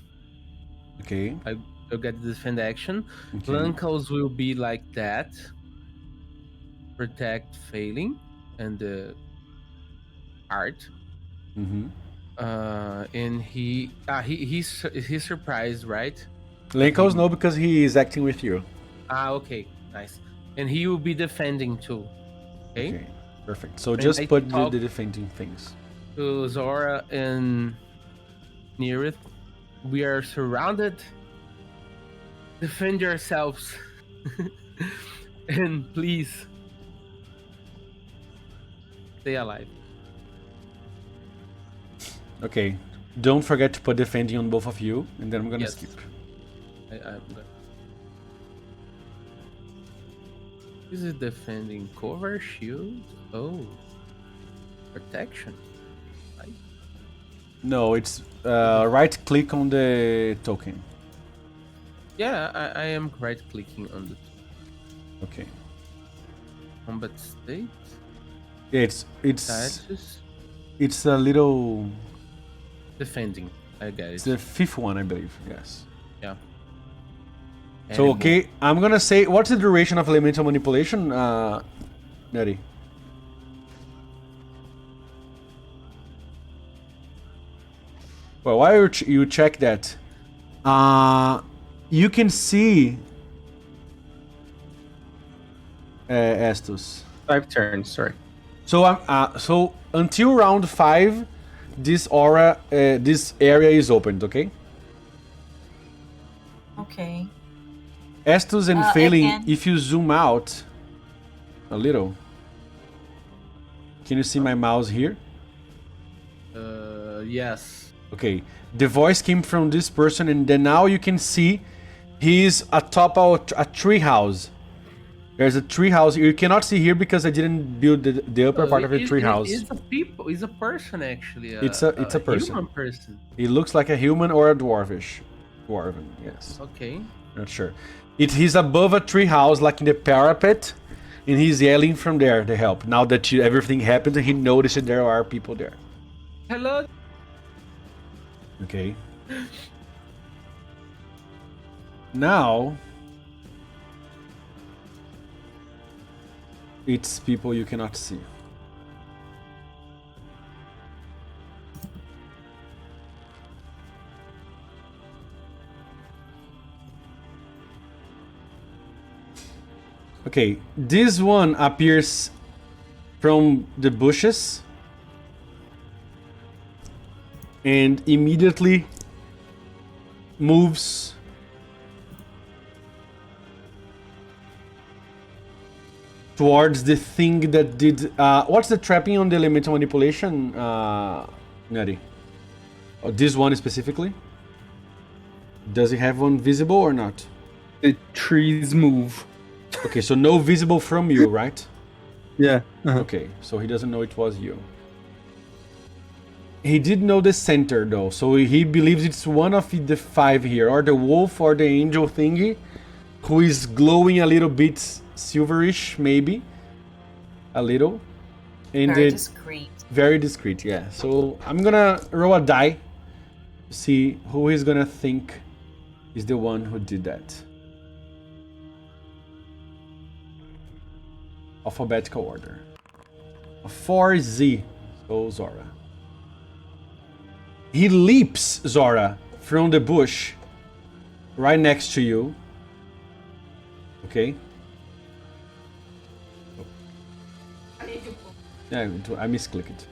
Okay. I'll get the defend action. Okay. Blancos will be like that. Protect Failing and the art. Mm-hmm. And he's surprised, right? Lenkos no, because he is acting with you. Okay, nice. And he will be defending too. Okay. Perfect. So And just I put talk- the defending things. To Zora and Neareth, we are surrounded. Defend yourselves. And please stay alive. Okay. Don't forget to put defending on both of you, and then I'm gonna Yes. skip. I'm gonna... Is it defending cover, shield? Oh, protection. Right? No, it's right click on the token. Yeah, I am right clicking on the Okay. combat state. It's Status. it's a little. Defending. I get It's it. the fifth one, I believe. Yes. Yeah. So Animal. okay, I'm gonna say, what's the duration of elemental manipulation, Neri? Well, while you check that, you can see Estus. 5 turns, sorry. So until round 5, this area is opened. Okay. Okay. Estus and Failing, again. if you zoom out a little, can you see my mouse here? Yes. Okay, the voice came from this person, and then now you can see he's atop a tree house. There's a tree house. You cannot see here because I didn't build the upper part of the tree house. It's a person actually. It's a person. Human person. It looks like a human or a dwarven. Yes. Okay. Not sure. He's above a tree house, like in the parapet, and he's yelling from there to help. Now that everything happened, he noticed there are people there. Hello. Okay. Now it's people you cannot see. Okay, this one appears from the bushes and immediately moves towards the thing that did. What's the trapping on the elemental manipulation, Nutty? Oh, this one specifically? Does it have one visible or not? The trees move. Okay, so no visible from you, right? Yeah. Okay, so he doesn't know it was you. He did know the center though, so he believes it's one of the 5 here, or the wolf or the angel thingy, who is glowing a little bit silverish, maybe. A little. And Very discreet. Very discreet, yeah. So I'm gonna roll a die to see who he's gonna think is the one who did that. Alphabetical order. A 4Z. So Zora. He leaps, Zora, from the bush right next to you. Okay. Yeah, I misclicked it.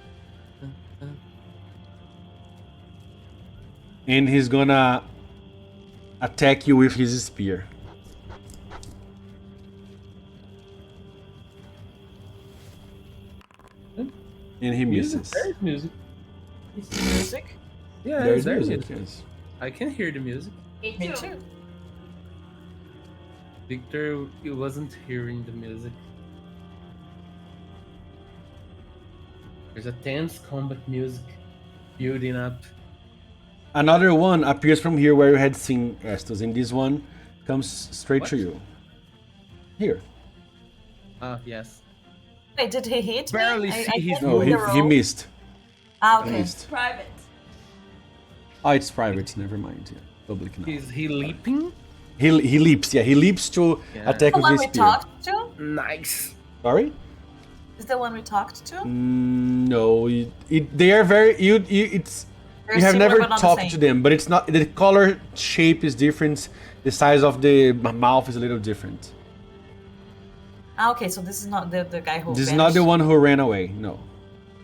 And he's gonna attack you with his spear. And he misses. There's music. Music? Yeah, There's there's music, music. yes. I can hear the music. Me too. Victor, he wasn't hearing the music. There's a tense combat music building up. Another one appears from here where you had seen Estus, and this one comes straight to What? you. Here. Ah, yes. Wait, did he hit Barely me? see his can't No, see the he roll. missed. Ah, He okay. missed. Private. Oh, it's private. Never mind. Yeah, public now. Is he leaping? He leaps. Yeah, he leaps to Yeah. attack The with one his we spear. talked to? Nice. Sorry? Is the one we talked to? No, they are very. It's They're you have similar, never but not the talked same. to them, but it's not. The color shape is different. The size of the mouth is a little different. Ah, okay, so this is not the guy who This is not the vanished. one who ran away. No.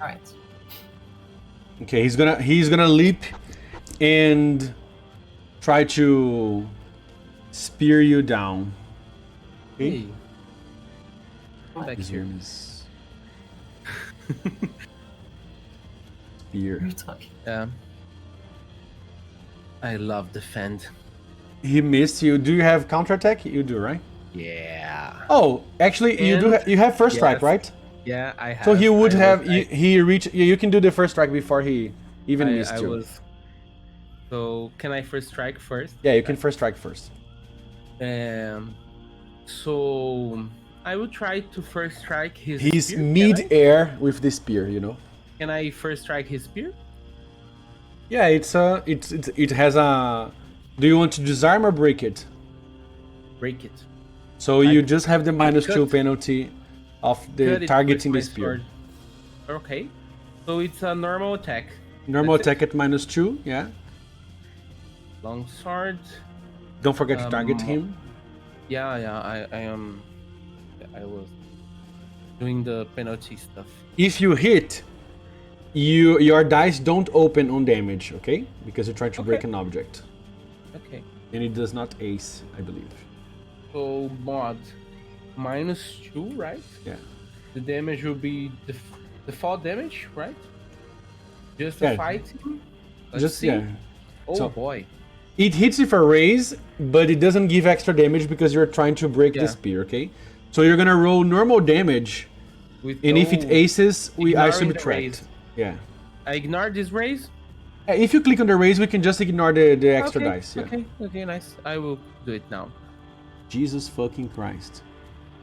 Alright. Okay, he's gonna leap and try to spear you down. Okay. Hey. Come back This here. one is spear. We're talking. Yeah. I love defend. He missed you. Do you have counterattack? You do, right? Yeah. Oh, actually, you do. And- You have first strike, Yes. right? Yeah, I have. So he would I have. was- I- He reach. You can do the first strike before he even missed I you. was. So can I first strike first? Yeah, you can first strike first. So I will try to first strike his. He's spear. Can I? mid-air with the spear. You know. Can I first strike his spear? Yeah, it has a. Do you want to disarm or break it? Break it. So you just have the -2 cut- penalty of Cut the it targeting the with my spear. sword. Okay. So it's a normal attack. Normal That's it? attack at -2. Yeah. Long sword. Don't forget to target him. Yeah. I was doing the penalty stuff. If you hit, your dice don't open on damage, okay? Because you're trying to break Okay. an object, Okay. and it does not ace, I believe. So mod -2, right? Yeah. The damage will be the fall damage, right? Just Yeah. a fighting. Let's Just see. yeah. Oh So- boy. It hits with a raise, but it doesn't give extra damage because you're trying to break the Yeah. spear, okay? So you're gonna roll normal damage, With and if it no- aces, I ignoring the subtract. raise. Yeah. I ignore this raise. If you click on the raise, we can just ignore the extra Okay, dice. Yeah. Okay, nice. I will do it now. Jesus fucking Christ.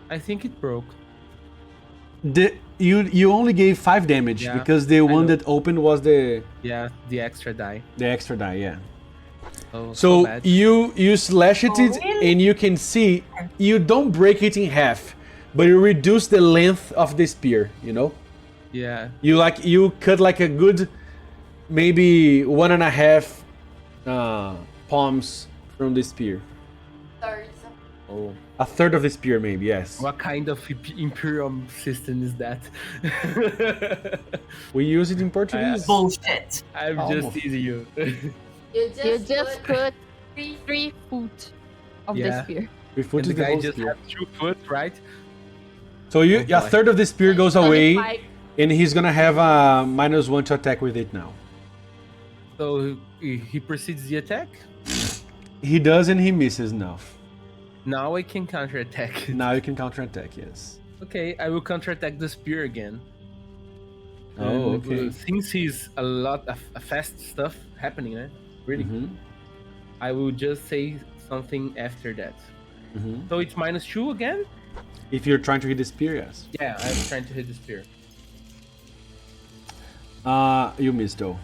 I think it broke. You only gave 5 damage Yeah, because the I one know. that opened was the Yeah, the extra die. extra die, yeah. Oh, So bad. you slash it, Oh, really? and you can see you don't break it in half, but you reduce the length of the spear. You know, Yeah. you cut like a good maybe 1.5 palms from the spear. Oh Oh, A third of the spear, maybe. Yes. what kind of imperial system is that? We use it in Portuguese. Bullshit. I'm Almost. just teasing you. You just put 3 foot of the Yeah. spear. 3 foot And is the the guy whole just spear. has 2 foot, right? So Oh a boy. third of the spear goes away, 25. and he's gonna have a -1 to attack with it now. So he proceeds the attack. He does, and he misses now. Now I can counterattack. Now you can counterattack. Yes. Okay, I will counterattack the spear again. Oh, And, okay. since he's a lot of fast stuff happening, eh? Really, Mhm. I will just say something after that. Mhm. So it's -2 again? If you're trying to hit the spear, yes. Yeah, I'm trying to hit the spear. You missed though.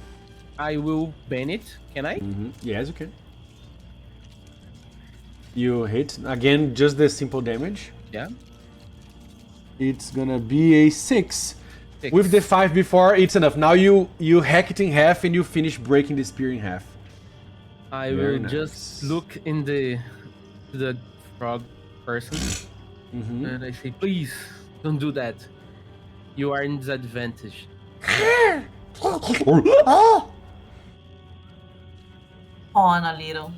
I will ban it. Can I? Yes, you can. You hit again, just the simple damage. Yeah. It's gonna be a 6. 6. With the 5 before, it's enough. Now you hack it in half and you finish breaking the spear in half. I Very will just nice. look in the frog person and I say, please don't do that. You are in disadvantage. On a little.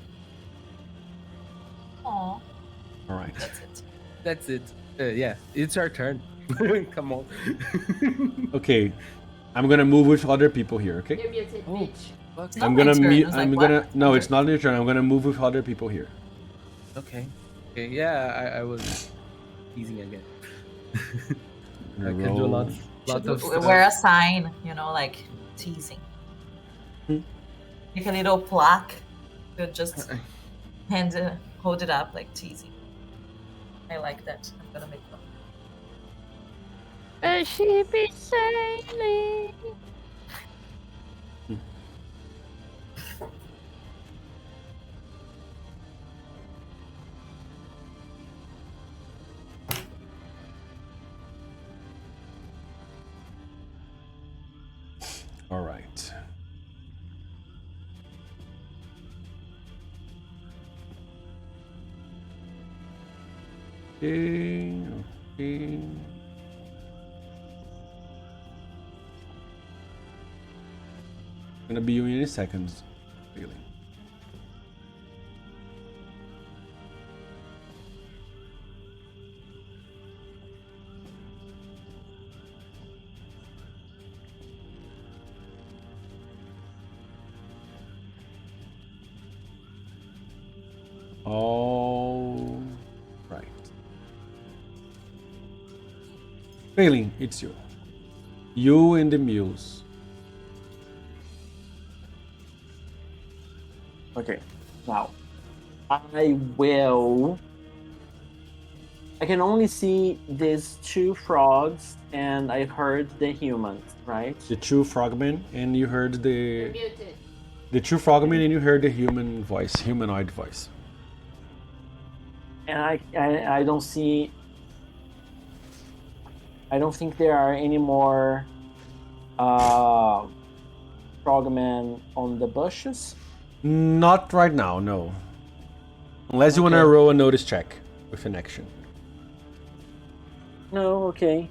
Aw. All right. That's it. That's it. Yeah, it's our turn. Come on. Okay, I'm gonna move with other people here. Okay. You're muted, Oh. bitch. It's I'm not my gonna turn. I mute. was I'm like, gonna. what? No, it's not your turn. I'm gonna move with other people here. Okay. Okay. Yeah, I was teasing again. I can do lots of stuff. Wear a sign, like teasing. Make a little plaque. You just hold it up like teasing. I like that. I'm gonna make one. A ship is sailing. All right. Okay. Okay. Gonna be you in any seconds, really. All right. Failing, it's you. You and the mules. Okay, now I will. I can only see these 2 frogs, and I heard the humans, right? The 2 frogmen, and you heard You're the muted. 2 frogmen, and you heard the human voice, humanoid voice. And I don't see. I don't think there are any more frogmen on the bushes. Not right now, no. Unless you want to Okay. roll a notice check with an action. No, okay.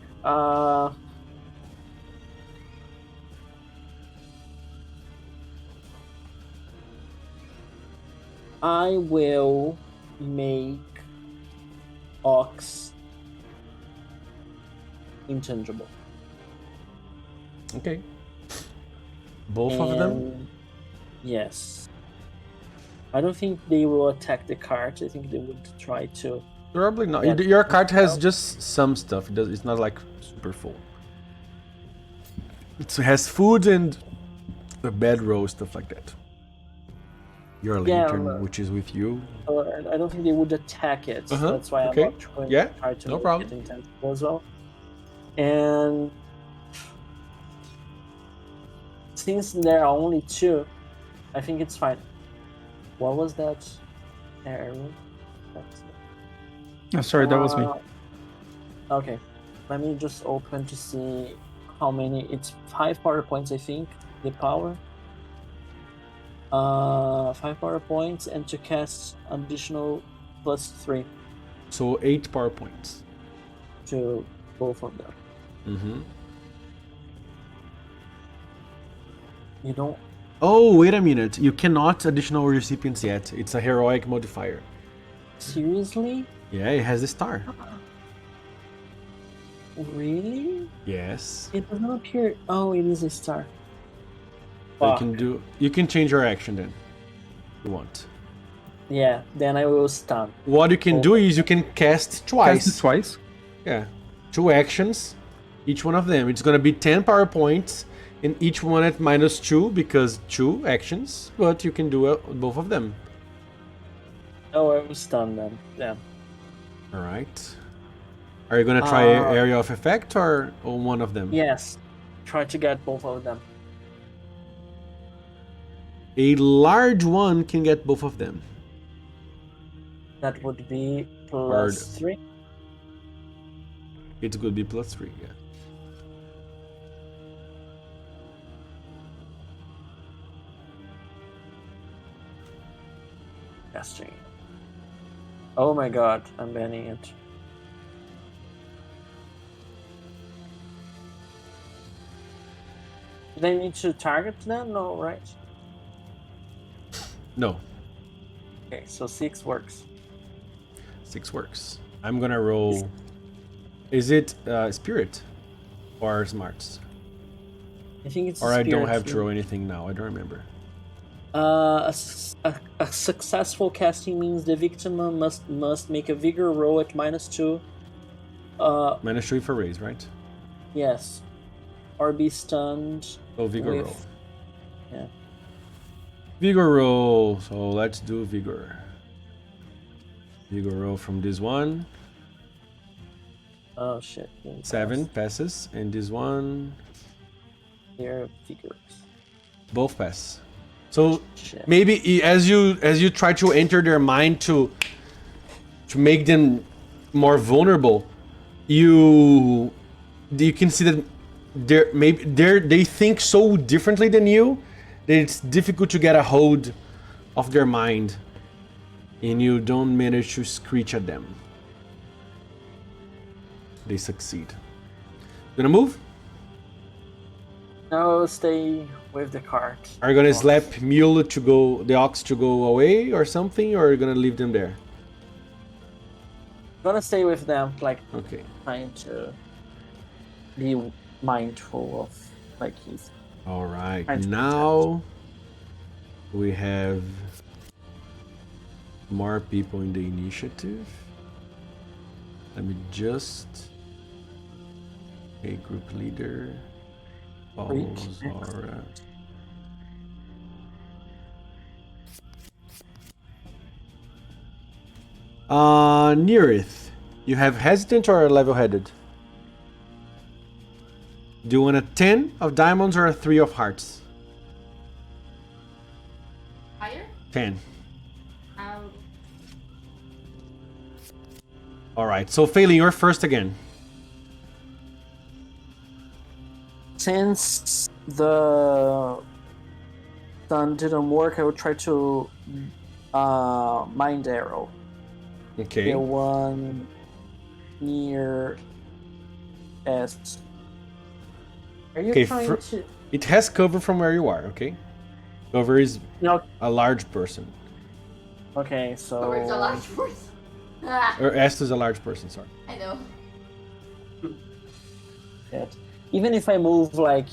I will make Ox intangible. Okay. Both of them? And- Yes. I don't think they will attack the cart. I think they would try to. Probably not. Yeah. Your cart has just some stuff. It's not like super full. It has food and a bedroll, stuff like that. Your Yeah, lantern, which is with you. I don't think they would attack it. Uh-huh, That's why okay. I'm not going Yeah, to try to no make problem. it intangible as well. And since there are only 2, I think it's fine. What was that? Arrow? Oh, sorry, that was me. Okay, let me just open to see how many. It's 5 power points, I think. The power. 5 power points, and to cast additional +3. So 8 power points. to both of them. Mm-hmm. You don't. Oh, wait a minute. You cannot additional recipients yet. It's a heroic modifier. Seriously? Yeah, it has a star. Really? Yes. It does not appear. Oh, it is a star. So Fuck. you can change your action then. If you want. Yeah, then I will stun. What you can do is you can cast twice. Cast it twice. Yeah. 2 actions. Each one of them. It's gonna be 10 power points. And each one at -2 because 2 actions. But you can do both of them. Oh, I will stun them. Yeah. Alright. Are you gonna try area of effect or one of them? Yes. Try to get both of them. A large one can get both of them. That would be +3. It could be +3, yeah. Casting. Oh my god, I'm banning it. Do they need to target them? No, right? No. Okay, so 6 works. 6 works. I'm gonna roll. Is it spirit or smarts? I think it's Or I don't have to spirit. roll anything now. I don't remember. A successful casting means the victim must make a vigor roll at -2. -3 for raise, right? Yes. Or be stunned. Oh, vigor with- roll. Yeah. Vigor roll. So let's do vigor. Vigor roll from this one. Oh shit. 7 passes, and this one They're vigorous. both pass. So Shit. maybe as you try to enter their mind to make them more vulnerable, you can see that they think so differently than you that it's difficult to get a hold of their mind, and you don't manage to screech at them. They succeed. Gonna move? No, stay with the cart. Are you gonna slap the ox to go away or something, or are you gonna leave them there? Gonna stay with them, like Okay. trying to be mindful of like he's. All right. Trying to Now we have more people in the initiative. Let me just. A group leader. Follow Zara. Nearith, you have hesitant or level-headed? Do you want a 10 of diamonds or a 3 of hearts? Higher? 10. Um, Alright, so Phelan, you're first again. Since the stun didn't work, I will try to mind arrow. Okay. The one near S. Are you Okay, trying to? It has cover from where you are, okay? Cover is No. a large person. Okay, so. or it's a large force. Ah, Or Est is a large person, sorry. I know. Shit. Even if I move like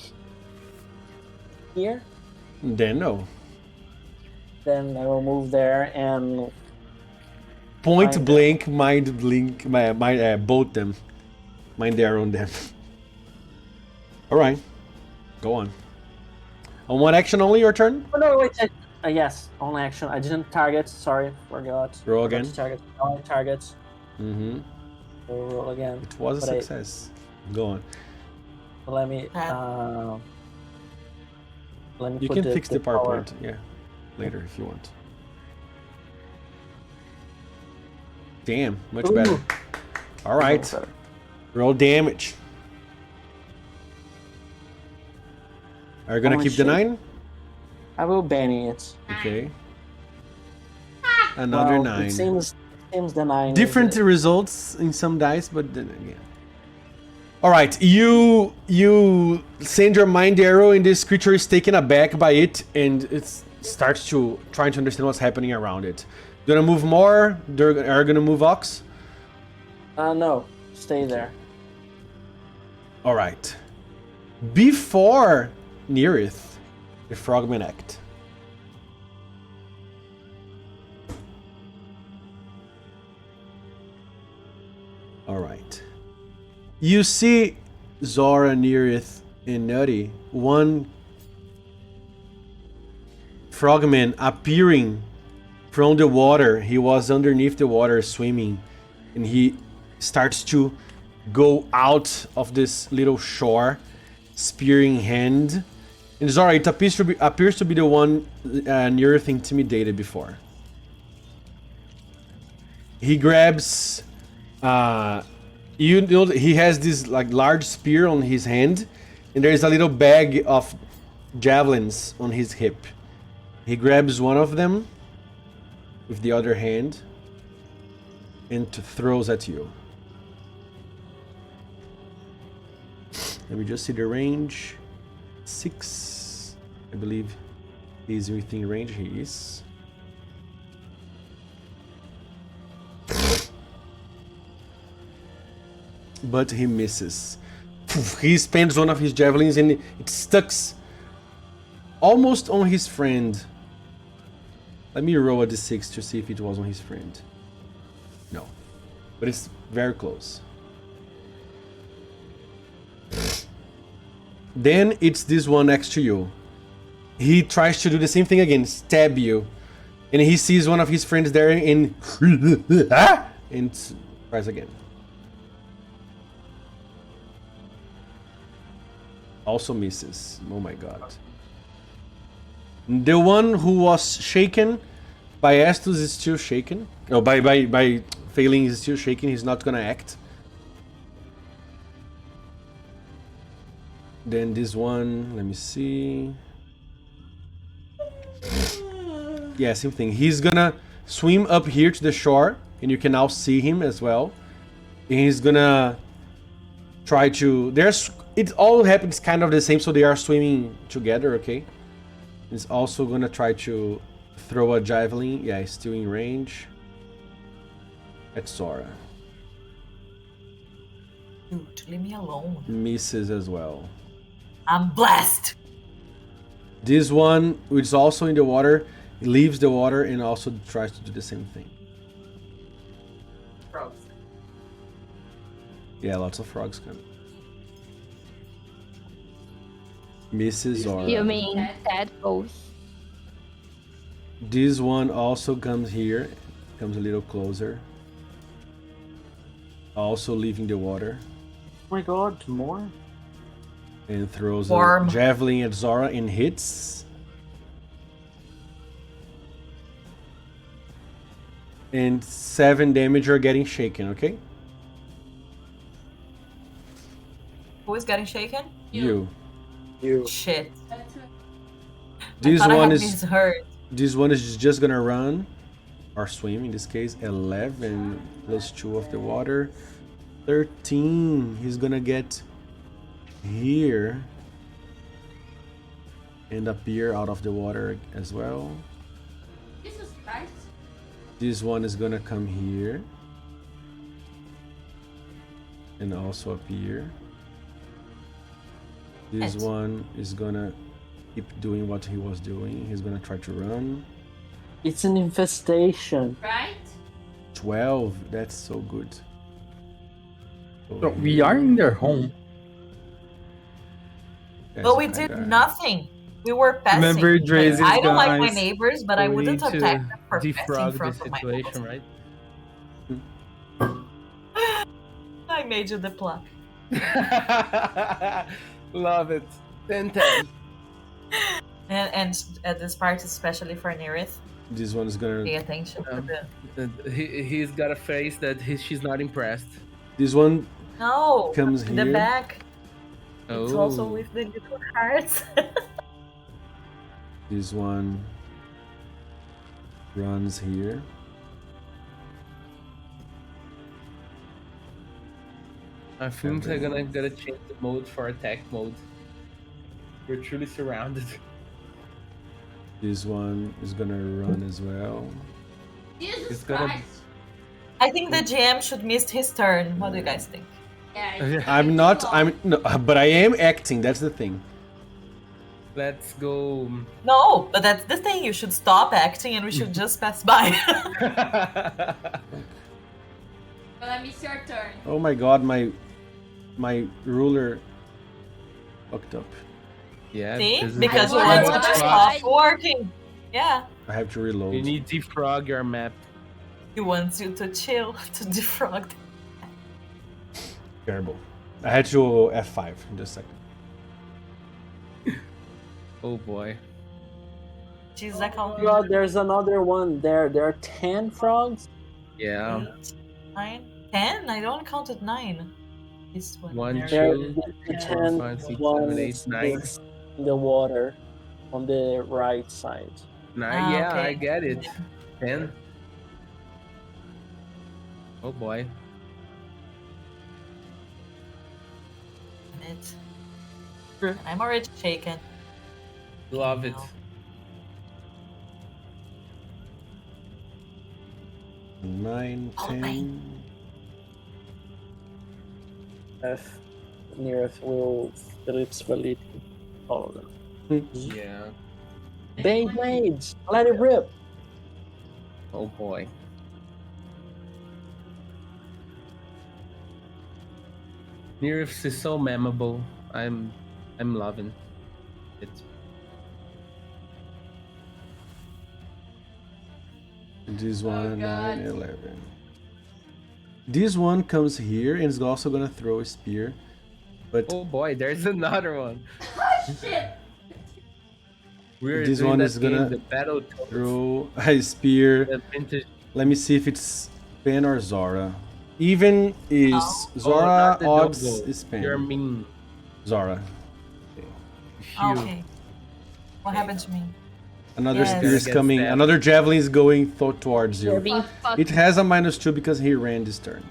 here, Then no. then I will move there and Point Mind blank, mind blink, both them. Mind arrow on them. Alright. Go on. On one action only, your turn? Oh no, wait. Yes, only action. I didn't target. Sorry, forgot. Roll Forgot again. to target. Only target. Mm-hmm. We'll roll again. It was a But success. Go on. Let me. Let me. You put can fix the power. PowerPoint, yeah. Later if you want. Damn, much Ooh. better. Alright. Much better. Roll damage. Are you gonna Holy keep the shit. 9? I will ban it. Okay. Another Well, 9. It seems Seems the 9 Different is it. results in some dice, but then again. All right, you send your mind arrow, and this creature is taken aback by it, and it starts to trying to understand what's happening around it. Gonna move more? Are gonna move Ox? No, stay there. All right. Before Nearith, the Frogman act. All right. You see Zora, Nearith, and Nutty, one frogman appearing from the water. He was underneath the water swimming, and he starts to go out of this little shore, spear in hand. And Zora, it appears to be the one Nearith intimidated before. He grabs... you know, he has this like large spear on his hand, and there is a little bag of javelins on his hip. He grabs one of them with the other hand and throws at you. Let me just see the range. 6. I believe he's within range. He is. But he misses. He spends one of his javelins and it stucks almost on his friend. Let me roll a d6 to see if it was on his friend. No. But it's very close. Then it's this one next to you. He tries to do the same thing again, stab you. And he sees one of his friends there and tries again. Also misses. Oh my god. The one who was shaken by Estus is still shaken. No, by failing is still shaken. He's not gonna act. Then this one, let me see. Yeah, same thing. He's gonna swim up here to the shore, and you can now see him as well. And he's gonna try to... It all happens kind of the same, so they are swimming together, okay? He's also gonna try to throw a javelin. Yeah, he's still in range. At Zora. Dude, leave me alone. Misses as well. I'm blessed! This one, which is also in the water, leaves the water and also tries to do the same thing. Frogs. Yeah, lots of frogs coming. Misses Zora. You mean tadpoles? This one also comes here, comes a little closer. Also leaving the water. Oh my god, more? And throws Warm. a javelin at Zora and hits. And 7 damage, you're getting shaken, okay? Who is getting shaken? You. Shit. This I one had is misheard. This one is just gonna run or swim in this case. 11 plus 2 of the water. 13. He's gonna get here and appear out of the water as well. Jesus Christ. This one is gonna come here and also appear. This one is gonna keep doing what he was doing. He's gonna try to run. It's an infestation. Right? 12. That's so good. So we are in their home. But we did nothing. We were passing. Remember Draze's I don't like my guys, neighbors, but I We wouldn't need to attack them for passing in defrog the front of my situation, right? I made you the plot. Love it. 10-10. And at this part, especially for Nearith, This one is gonna. pay attention to the... He's got a face that she's not impressed. This one No! comes The here. back. It's also Oh. with the little hearts. This one runs here. I think they're gonna change the mode for attack mode. We're truly surrounded. This one is gonna run as well. It's gonna. I think the GM should miss his turn. What do you guys think? I'm not. No, but I am acting. That's the thing. Let's go. No, but that's the thing. You should stop acting and we should just pass by. Well, I miss your turn. Oh my god, my ruler fucked up. Yeah. See? this is Because the you mode want to frog. stop working. Yeah. I have to reload. You need defrog your map. He wants you to chill, to defrog. Terrible. I had to go F5 in just a second. Oh boy. Jeez, I can't. God, there's another one there. There are 10 frogs. Yeah. 9, 10? I don't counted 9. This one. 1, There, 2, the 3, 10 4, 5, 6, ones 7, 8, 9. is in the water on the right side. 9. Yeah, okay. I get it. 10. Oh boy. I'm already shaken. Love it. 9, 10. F nearest will Phillips valid all of them. Yeah. Beyblades! Let it rip! Oh boy. Nerfs is so memorable. I'm loving it. This one, God. 9, 11. This one comes here and is also gonna throw a spear. But Oh boy, there's another one. Shit. We're This doing one that is game, gonna the battle throw a spear. the vintage. Let me see if it's Pen or Zora. Even is Zora, not the odds Dogo. is Pen. You're mean. Zora. Phew. Okay. What happened to me? Another Yes. spear is Gets coming. stabbed. Another javelin is going towards You're you. being fucked. It has a -2 because he ran this turn.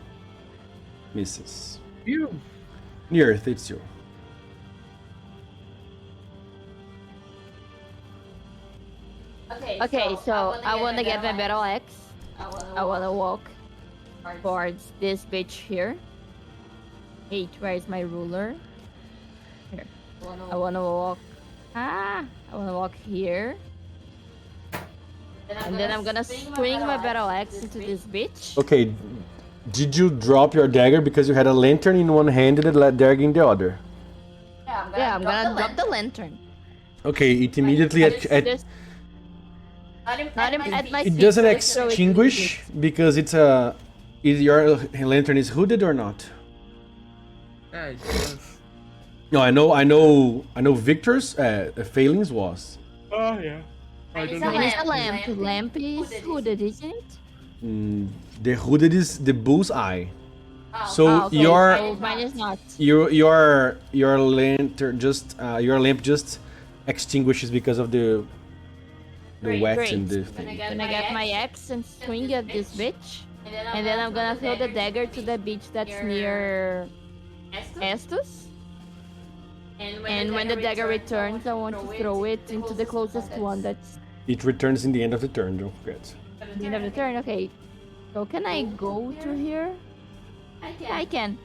Misses. Phew. Nearth, it's you. Okay, so I wanna get my battle axe. I wanna walk towards this bitch here. Wait, where's my ruler? Here. I wanna walk. I wanna walk here. And then I'm gonna swing my battle axe into this bitch. Okay, did you drop your dagger because you had a lantern in one hand and a dagger in the other? Yeah, I'm gonna drop the lantern. Okay, it immediately Just not at my it feet, doesn't just throw it to the extinguish because it's a. Is your lantern is hooded or not? Yeah, it does. No, I know. Victor's failings was. Oh yeah. I don't And know. it's a lamp. Lamp is hooded, isn't it? The hooded is the bull's eye. So Okay, your so mine is not. your lantern just your lamp just extinguishes because of the wet Great. in the thing. I'm gonna get my axe and swing at this bitch. And then I'm gonna throw the dagger to the bitch that's near Estus. And when the dagger returns, I want to throw it into the closest one that's It returns in the end of the turn. Don't forget. the end of the turn. Okay. So can I go through here? Yeah, I can.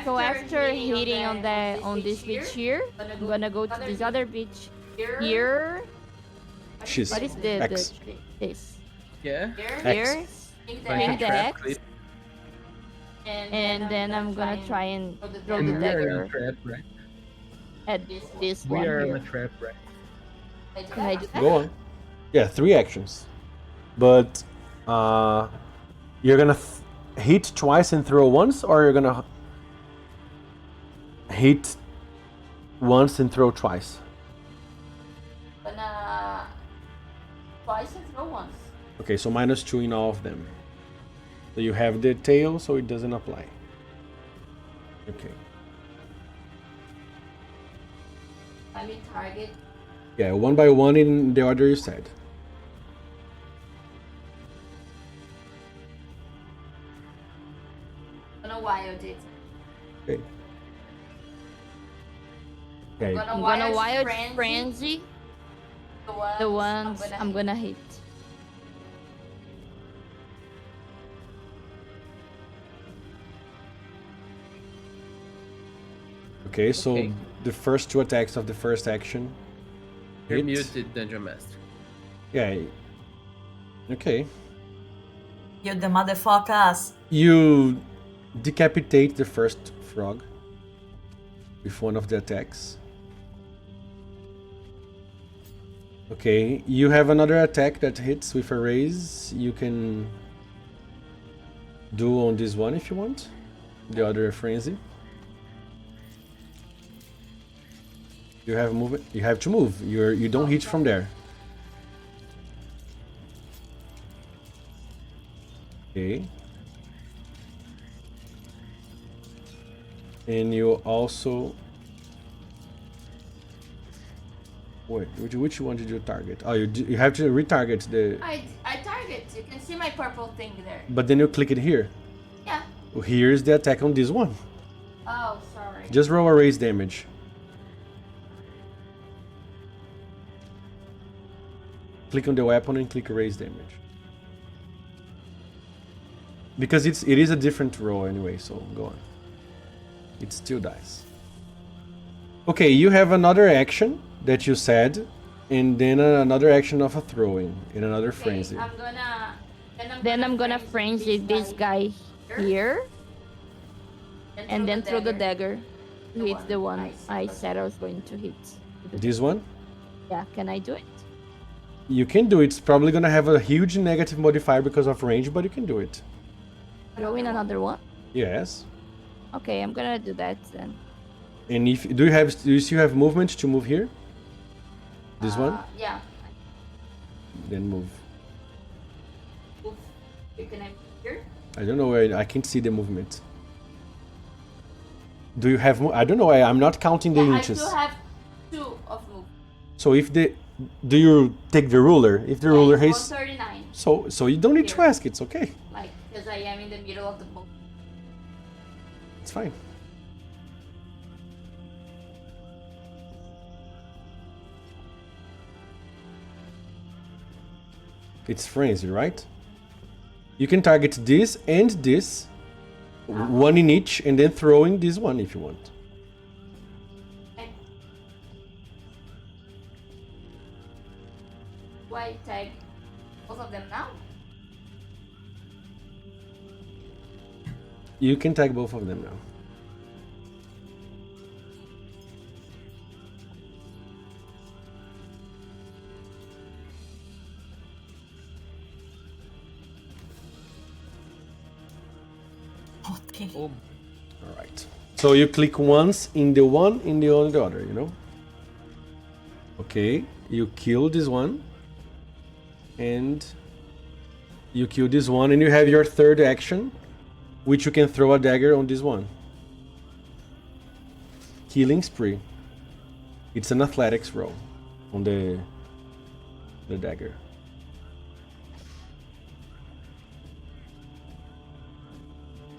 So after hitting on this bitch here, I'm gonna go to this other bitch here. She's What is the X. this? Yeah. Here. Like Swing a the trap axe. clip. And then I'm gonna try and throw And the we are in a dagger trap, right? at this We one are in a here. trap, right? Can I do that? Go on. Yeah, 3 actions. But you're gonna hit twice and throw once, or you're gonna hit once and throw twice. Gonna twice and throw once. Okay, so -2 in all of them. So you have the tail, so it doesn't apply. Okay. I mean target. Yeah, 1 by 1 in the order you said. Gonna wild it. Okay. Okay. I'm gonna wild frenzy the ones I'm gonna hit. Okay, so Okay. the first 2 attacks of the first action. You're hit. muted, Dungeon Master. Yeah. Okay. You the motherfuckers. You decapitate the first frog with one of the attacks. Okay, you have another attack that hits with a raise. You can do on this one if you want. The other frenzy. You have movement. You have to move. You don't hit from there. Okay. And you also. Wait, which one did you target? Oh, you have to retarget the. I target. You can see my purple thing there. But then you click it here. Yeah. Here's the attack on this one. Oh, sorry. Just roll a raise damage. Click on the weapon and click raise damage. Because it is a different roll anyway, so go on. It still dies. Okay, you have another action that you said, and then another action of a throwing, and another frenzy. Then I'm gonna frenzy this guy here, and then throw the dagger to hit the one I said I was going to hit. This one? Yeah, can I do it? You can do it. It's probably gonna have a huge negative modifier because of range, but you can do it. Throw in another one? Yes. Okay, I'm gonna do that then. And if do you still have movement to move here? This one? Yeah. Then move. You can have here. I don't know where I can't see the movement. Do you have? I don't know. I'm not counting the inches. I still have 2 of move. So if do you take the ruler? If the ruler has 139. so you don't need to Here. ask. It's okay. Like, because I am in the middle of the book. It's fine. It's frenzy, right? You can target this and this, one in each, and then throw in this one if you want. Do I tag both of them now? You can tag both of them now. Okay. All right. So you click once in the one, in the other, you know? Okay, you kill this one. And you kill this one, and you have your third action, which you can throw a dagger on this one. Killing spree. It's an athletics roll on the dagger.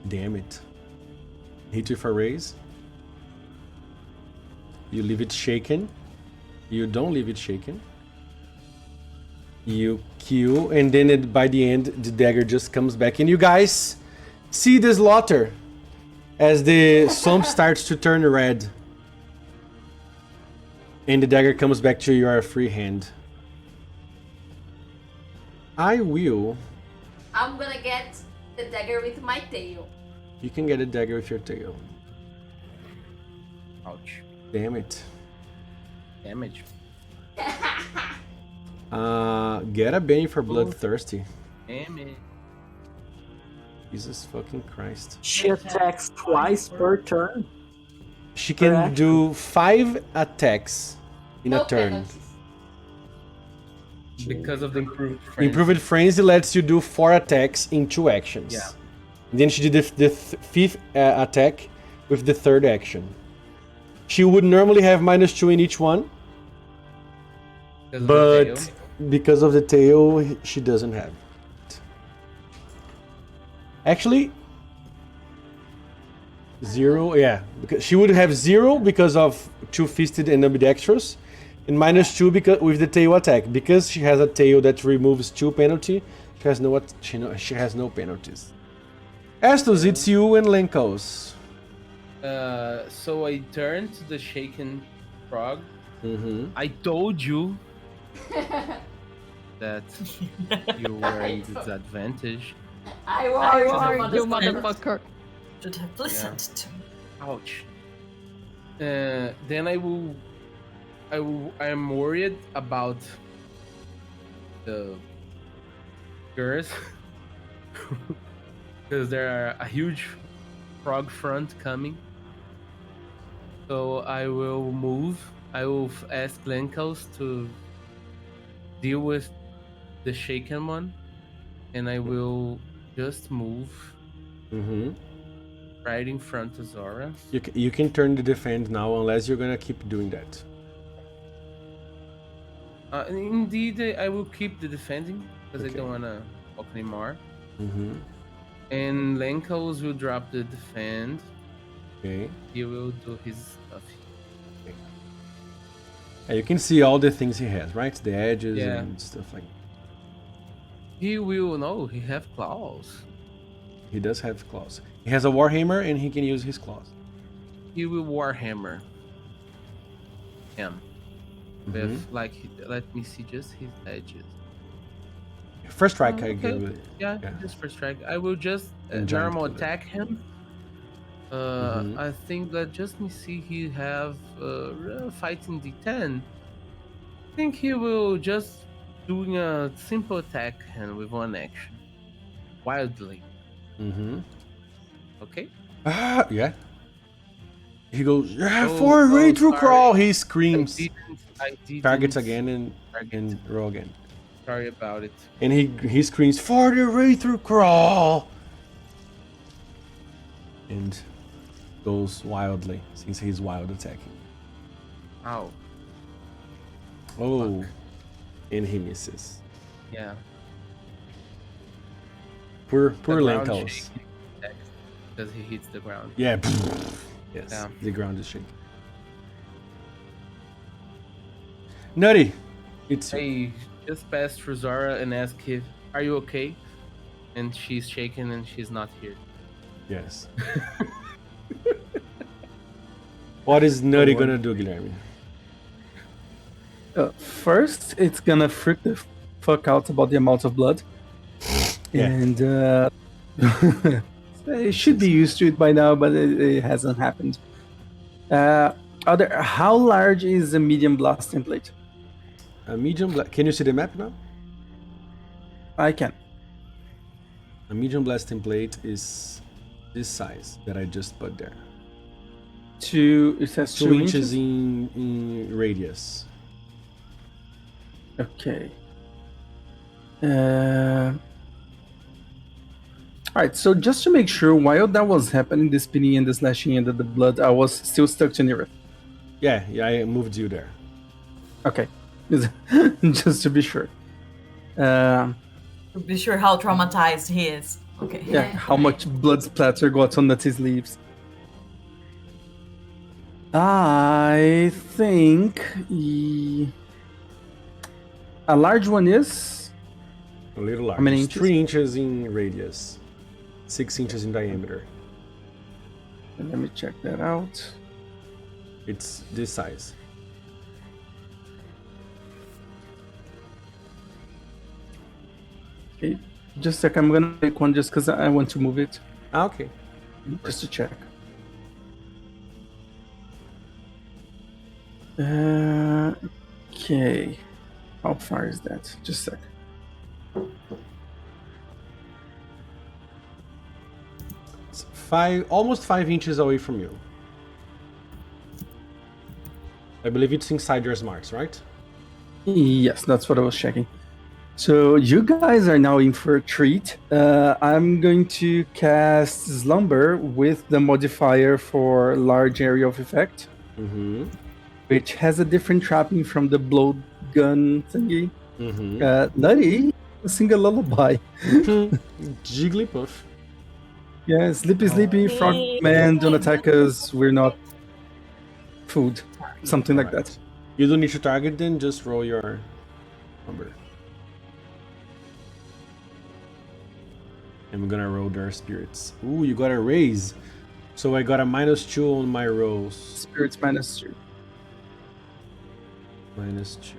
Damn it. Hit with a raise. You leave it shaken. You don't leave it shaken. You kill, and then by the end, the dagger just comes back. And you guys see the slaughter as the swamp starts to turn red. And the dagger comes back to your free hand. I'm gonna get the dagger with my tail. You can get a dagger with your tail. Ouch. Damn it. Damage. Get a bane for bloodthirsty. Damn it. Jesus fucking Christ. She attacks twice per turn. She can do 5 attacks in a No turn. penalties. Because of the improved frenzy. Improved Frenzy lets you do 4 attacks in 2 actions. Yeah. Then she did the 5th attack with the 3rd action. She would normally have -2 in each one, Because of the but tail. because of the tail, she doesn't have it. Actually, 0, yeah. Because she would have 0 because of two-fisted and ambidextrous, and -2 because with the tail attack. Because she has a tail that removes 2 penalty, she has no penalties. Estus, it's you and Lenkos. So I turn to the shaken frog. Mm-hmm. I told you that you were in disadvantage. I You you motherfucker. Should have listened to me. Ouch. Then I'm worried about the girls because there are a huge frog front coming. So I will move. I will ask Lenkos to deal with the shaken one, and I will just move Mm-hmm. right in front of Zora. You can turn to defend now unless you're gonna keep doing that. Indeed, I will keep the defending because Okay. I don't want to walk anymore. Mm-hmm. And Lenkos will drop the defend. Okay. He will do his stuff. And you can see all the things he has, right? The edges Yeah. and stuff like that. He will know. He have claws. He does have claws. He has a warhammer and he can use his claws. He will warhammer him Mm-hmm. with let me see just his edges. First strike, I Okay. give it. Yeah, Yeah. just first strike. I will just And giant normal killer. attack him. Mhm. I think that just me see he have fighting D10. I think he will just doing a simple attack and with one action, wildly. Mm-hmm. Okay. Yeah. He goes, yeah, Oh, for a oh, read through sorry. crawl. He screams. I didn't Targets again target. and roll again. Sorry about it. And he screams, for the read through crawl. And goes wildly since he's wild attacking. Ow. Oh. And he misses. Yeah. Poor The ground Lenkos. shaking because he hits the ground. Yeah. Yes. Yeah. The ground is shaking. Nutty. It's you. I just passed through Zara and asked if, are you okay? And she's shaking and she's not here. Yes. What is Nutty Go on. gonna do, Guilherme? First, it's gonna freak the fuck out about the amount of blood. Yeah. And it should be used to it by now, but it hasn't happened. How large is a medium blast template? A medium blast. Can you see the map now? I can. A medium blast template is this size that I just put there. It says 2 inches in radius. Okay. Alright, so just to make sure, while that was happening, the spinning and the slashing and the blood, I was still stuck to Nira. Yeah, I moved you there. Okay. Just to be sure. To be sure how traumatized he is. Okay. Yeah, how much blood splatter got on Nutty's leaves. I think a large one is A little large. How many It's inches? 3 inches in radius. 6 inches in diameter. let me check that out. It's this size. Okay, just a sec, I'm gonna take one just because I want to move it. Okay. Just to check. Okay. How far is that? Just a sec. It's almost 5 inches away from you. I believe it's inside your smarts, right? Yes, that's what I was checking. So you guys are now in for a treat. I'm going to cast Slumber with the modifier for large area of effect, Mm-hmm. which has a different trapping from the blow gun thingy. Mm-hmm. Nutty, sing a lullaby. Jigglypuff. Yeah, sleepy, frogman, don't attack us. We're not food. Something like that. You don't need to target then, just roll your number. I'm gonna roll their spirits. Ooh, you got a raise. So I got a -2 on my rolls. Spirits -2. -2.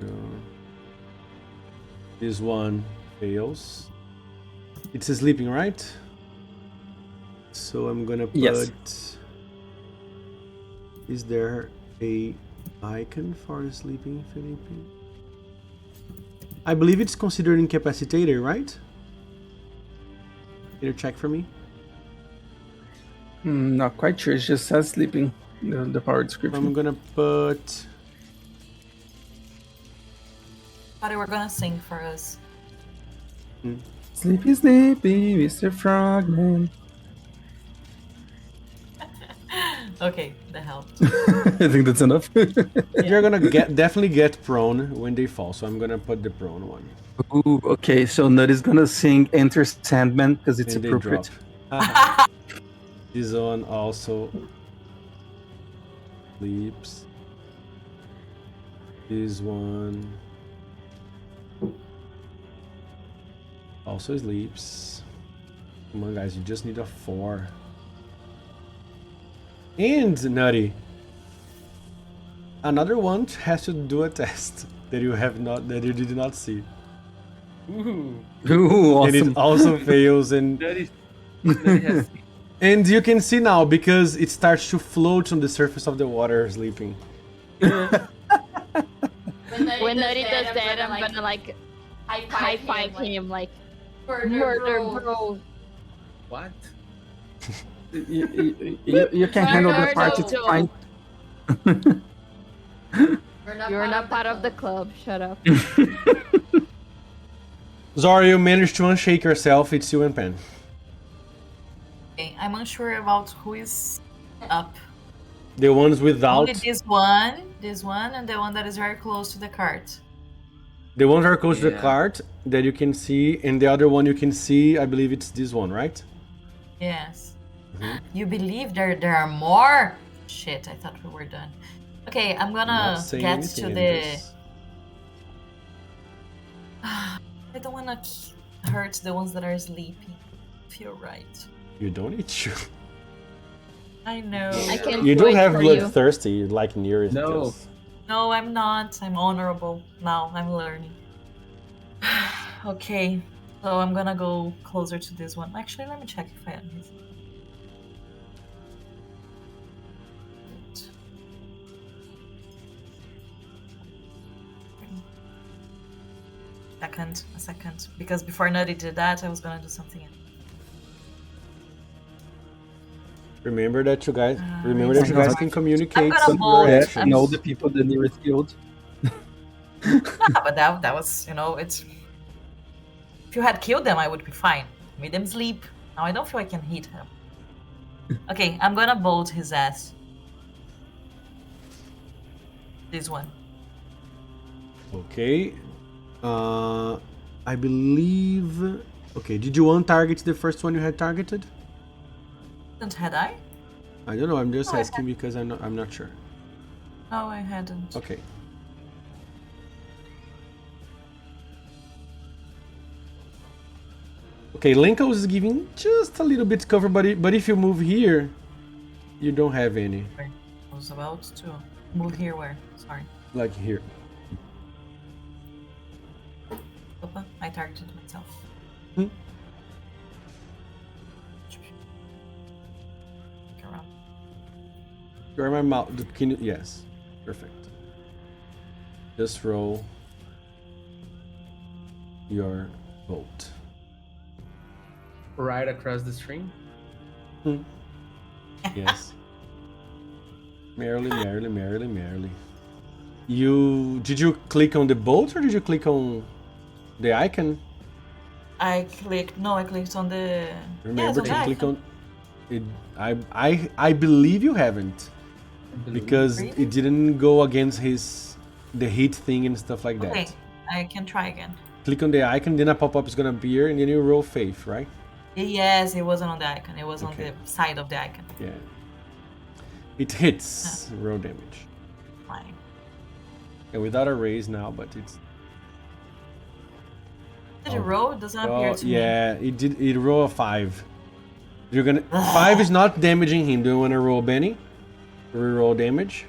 This one fails. It's sleeping, right? So I'm gonna put... Yes. Is there a icon for sleeping, Felipe? I believe it's considered incapacitated, right? Can you check for me? Not quite sure. It just says sleeping. The power description. I'm gonna put... Thought they were gonna sing for us. Sleepy, Mr. Frogman. Okay, that helped. I think that's enough. You're gonna definitely get prone when they fall, so I'm gonna put the prone one. Ooh, okay, so Nutty's gonna sing Enter Sandman because it's And they appropriate. drop. This one also sleeps. This one also sleeps. Come on, guys, you just need a 4. And Nutty, another one has to do a test that you did not see. Ooh. Ooh, awesome. And it also fails, and That has and you can see now because it starts to float on the surface of the water, sleeping. When Nutty does that, I'm gonna like high five him like murder, bro. what? You can handle the party, it's fine. You're not part of the club. Shut up. Zora, you managed to unshake yourself. It's you and Pen. Okay, I'm unsure about who is up. The ones without... Only this one, and the one that is very close to the cart. The ones that are close to the Yeah. cart that you can see, and the other one you can see, I believe it's this one, right? Yes. You believe there are more? Shit, I thought we were done. Okay, I'm I'm gonna not saying get anything to in the. this. I don't wanna hurt the ones that are sleeping. Feel right. You don't need to. I know. I can You do don't it have for bloodthirsty like Nearest No. does. No, I'm not. I'm honorable. Now I'm learning. Okay, so I'm gonna go closer to this one. Actually, let me check if I am his. A second. Because before Nutty did that, I was gonna do something else. Remember that you guys I'm can communicate gonna some hold- your Yeah, actions. know the people the nearest guild. But that was, it's. If you had killed them, I would be fine. Made them sleep. Now I don't feel I can hit him. Okay, I'm gonna bolt his ass. This one. Okay. I believe... Okay, did you untarget the first one you had targeted? Had I? I don't know, I'm just Oh, I asking because I'm not sure. No, I hadn't. Okay. Okay, Lenka was giving just a little bit cover, but if you move here, you don't have any. I was about to move here where? Sorry. Like here. Opa, I targeted myself. Hmm? Look around. You're my mouth. Can you... Yes. Perfect. Just roll your bolt. Right across the stream. Yes. Merrily. Did you click on the bolt or did you click on the icon? I clicked on the. Remember to the click icon. on it. I believe you haven't because Really? it didn't go against the heat thing and stuff like that. Okay, I can try again. Click on the icon, then a pop-up is gonna appear, and then you roll faith, right? Yes, it wasn't on the icon. It was on Okay. the side of the icon. Yeah. It hits. Roll damage. Fine. Yeah, without a raise now, but it's... Did it roll? It doesn't appear to me. Yeah, it did. It roll a 5. You're gonna... 5 is not damaging him. Do you want to roll Benny? Reroll damage?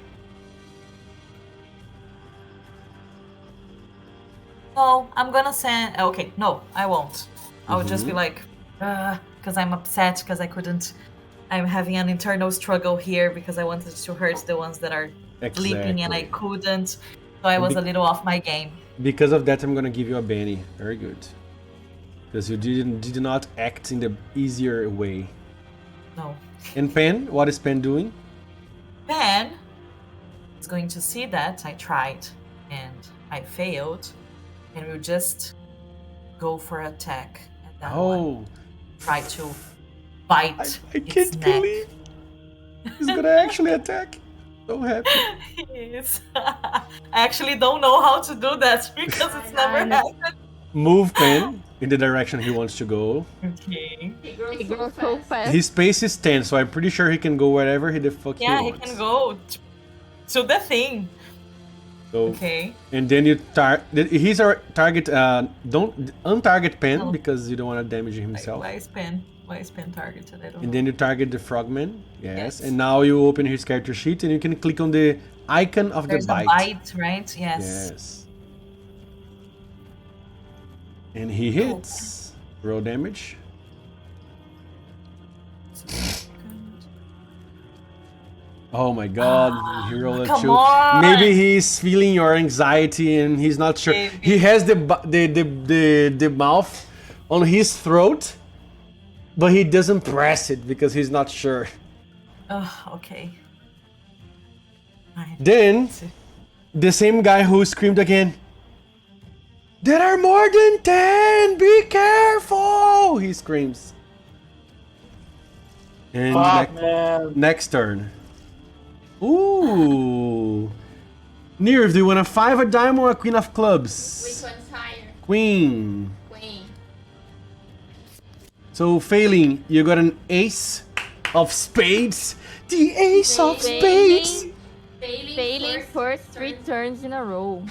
No, I'm gonna send. Okay, no, I won't. I'll just be like, because I'm upset because I couldn't. I'm having an internal struggle here because I wanted to hurt the ones that are sleeping and I couldn't. So I was a little off my game. Because of that, I'm gonna give you a Benny. Very good. Because you did not act in the easier way. No. And Pen, what is Pen doing? Pen is going to see that I tried and I failed, and we'll just go for attack at that one. Try to bite. I can't believe he's gonna actually attack. So happy. Yes. I actually don't know how to do that because it's never happened. Move Pen in the direction he wants to go. Okay. He grows so fast. His pace is 10, so I'm pretty sure he can go wherever the fuck he Yeah, wants. he can go to the thing. So, okay. And then you he's our target. Don't untarget Pen because you don't want to damage himself. Why is Pen targeted? I don't know. And then you target the frogman. Yes. And now you open his character sheet and you can click on the icon of There's the bite. a bite, right? Yes. Yes. And he hits. Roll damage. Oh my god, he rolled a 2. come on! Maybe he's feeling your anxiety and he's not sure. Maybe. He has the mouth on his throat, but he doesn't press it because he's not sure. Oh, okay. Then, the same guy who screamed again, "There are more than 10! Be careful!" He screams. And next turn. Ooh. Nirv, do you want a 5, a dime, or a queen of clubs? Which one's higher? Queen. Queen. So failing, you got an ace of spades. The ace of spades. Failing first 3 turns in a row.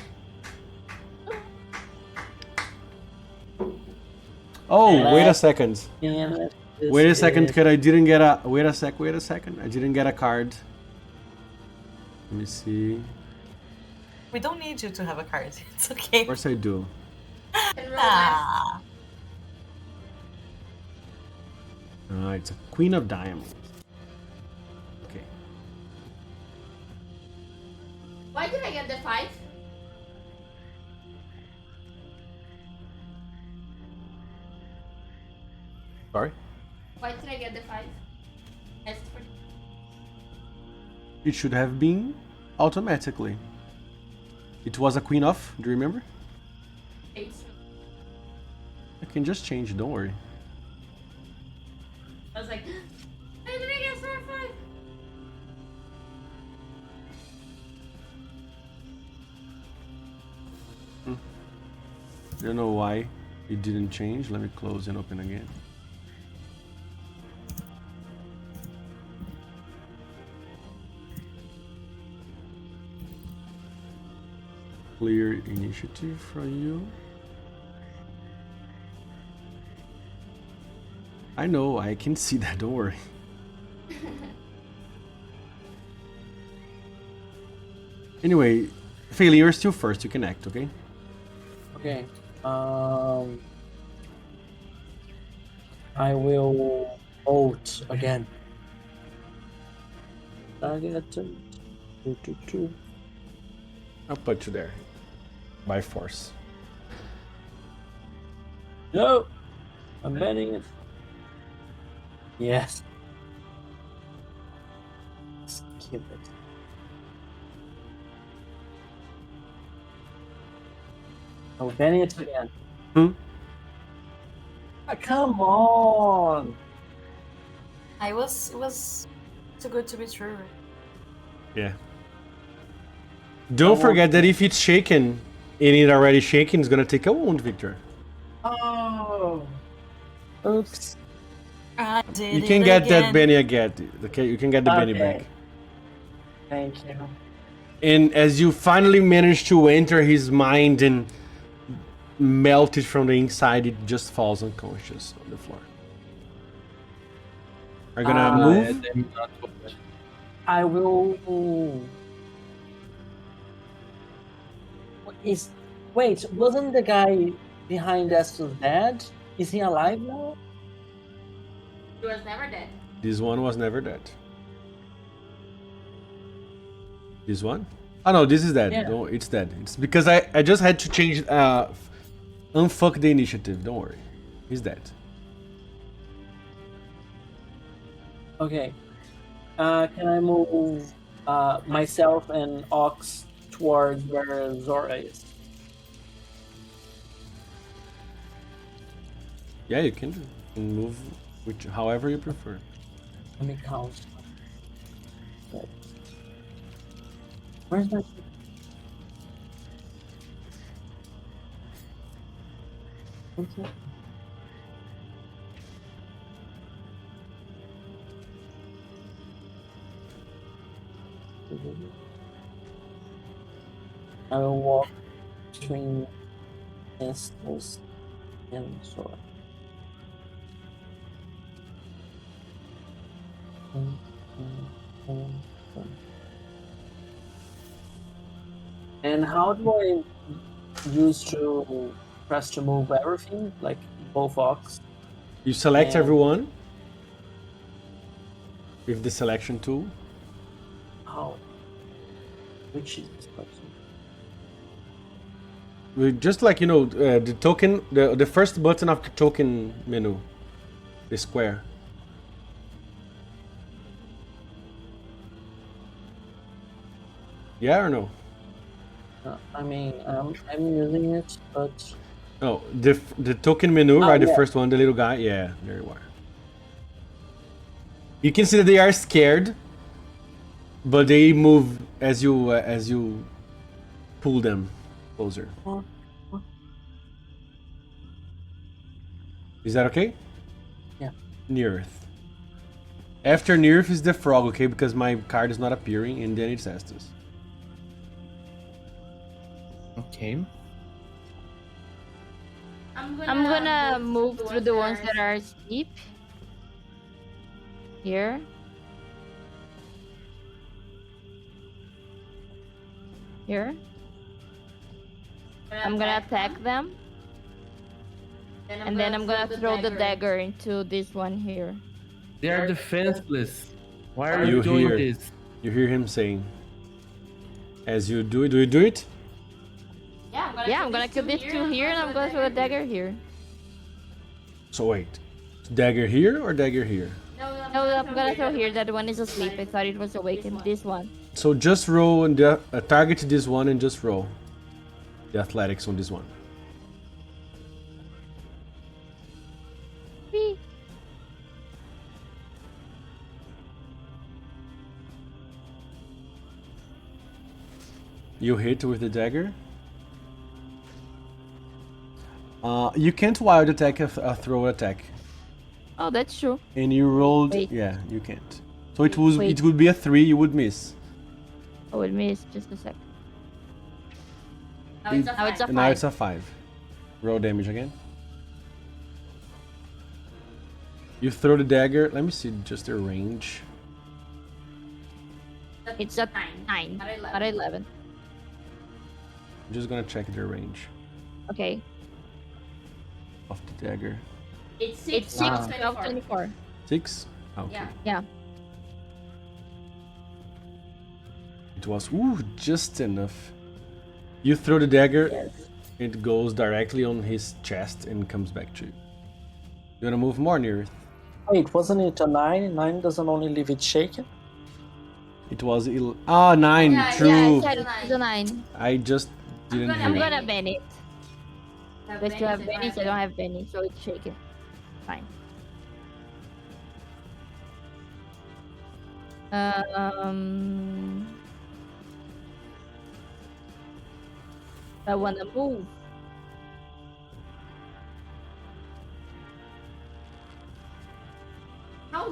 Oh, wait a second. Wait a second, because I didn't get a... Wait a second. I didn't get a card. Let me see. We don't need you to have a card. It's okay. Of course I do. Ah. It's a queen of diamonds. Okay. Why did I get the 5? Sorry? Why did I get the 5? It should have been automatically. It was a queen of, do you remember? I can just change, don't worry. I was like, why did I get 5? Don't know why it didn't change. Let me close and open again. Clear initiative from you. I know, I can see that, don't worry. Anyway, Failing, you're still first, you can act, okay? Okay. I will ult again. Target. I'll put you there. By force. No! I'm banning it. Yes. Skip it. Oh, banning it again. Come on! It was too good to be true. Yeah. Don't forget that if it's shaken, and it already shaken, it's gonna take a wound, Victor. Oh! Oops. I did You can it get again. that Benny again. Okay, you can get the Benny Okay. back. Thank you. And as you finally manage to enter his mind and melt it from the inside, it just falls unconscious on the floor. Are you gonna move? I'm not watch. I will. Wait, wasn't the guy behind Estus dead? Is he alive now? He was never dead. This one was never dead. This one? Oh no, this is dead. Yeah. Don't, it's dead. It's because I just had to change unfuck the initiative. Don't worry. He's dead. Okay. Can I move myself and Ox towards where Zora is? Yeah, you can do. You can move however you prefer. Let me count. Okay. Where's my... Okay. I will walk between Estus and Zora. And how do I use to press to move everything, like both Ox? You select And- everyone with the selection tool. How? Which is this person? Just like the token, the first button of the token menu, the square. Yeah or no? I mean, I'm using it, but No, the token menu, right? The yeah. first one, the little guy. Yeah, there you are. You can see that they are scared, but they move as you pull them closer. Is that okay? Yeah. Nearth. After Nearth is the frog, okay? Because my card is not appearing, and then it's Estus. Okay. I'm gonna move through the ones that are steep. Here. Here. I'm gonna attack them. And then I'm gonna throw the dagger into this one here. They are defenseless. Why are You you doing hear- this? You hear him saying, as you do it, do you do it? Yeah, I'm gonna kill these two here and I'm gonna throw the dagger here. So wait, dagger here or dagger here? No, I'm gonna throw here. That one is asleep. I thought it was awakened. This one. So just roll and target this one and just roll the athletics on this one. Whee! You hit with the dagger. You can't wild attack a throw attack, Oh, that's true. and you rolled. Wait. Yeah, you can't. So it was. Wait. It would be a 3. You would miss. Oh, it missed. Just a sec. Now it's a Now it's a And now 5. it's a 5. Roll damage again. You throw the dagger. Let me see just the range. It's a 9, not 11. I'm just gonna check the range Okay. of the dagger. It's 6, 12, 24. 6. Okay. Yeah. Yeah. It was just enough. You throw the dagger. It goes directly on his chest and comes back to you. You wanna move more near it? wait, wasn't it a 9? 9 doesn't only leave it shaken? It was 9. Yeah, True. yeah, I said it's a 9. I just didn't gonna hear. I'm it. gonna ban it. But you have Benny, so I don't have Benny, so it's shaken. Fine. I wanna move.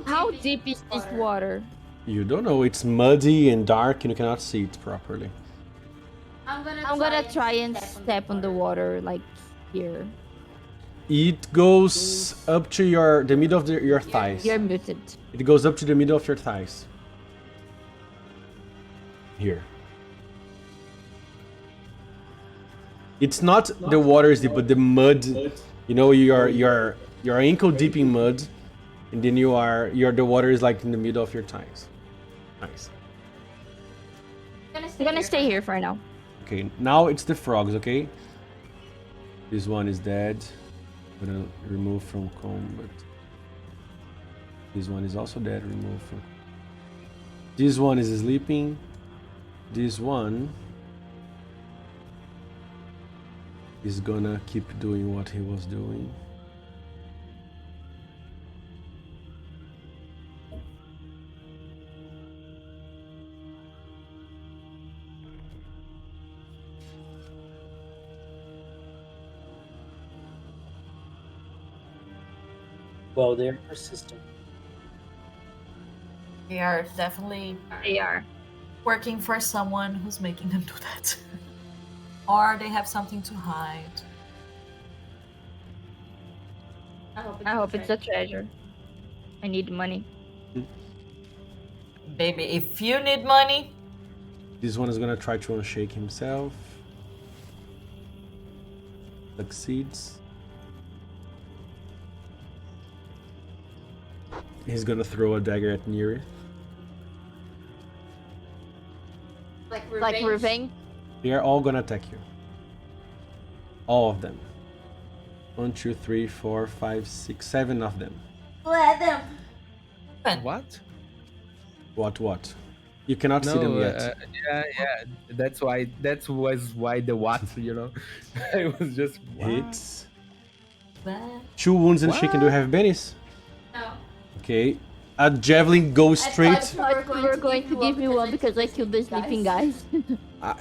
How deep is this water? You don't know. It's muddy and dark, and you cannot see it properly. I'm gonna try and step on the water, like here. It goes up to the middle of your thighs. You're muted. It goes up to the middle of your thighs. Here. It's not the water is deep, but the mud. You know, your ankle deep in mud, and then the water is like in the middle of your thighs. Nice. I'm gonna stay here for now. Okay, now it's the frogs. Okay. This one is dead. I'm gonna remove from combat. This one is also dead. Remove from. This one is sleeping. This one is gonna keep doing what he was doing. Well, they're persistent. They are definitely working for someone who's making them do that. Or they have something to hide. I hope it's a treasure. I need money. Baby, if you need money, This one is gonna try to unshake himself. Succeeds. He's gonna throw a dagger at Neri. Like revenge. They are all gonna attack you. All of them. 1, 2, 3, 4, 5, 6, 7 of them. Let them. What? What? You cannot see them yet. Yeah. That was why the what, you know? It was just Hits. what? 2 wounds and shaken. Do you have Benny's? No. Okay. A javelin goes straight. You were going to give me one because I killed the sleeping guys.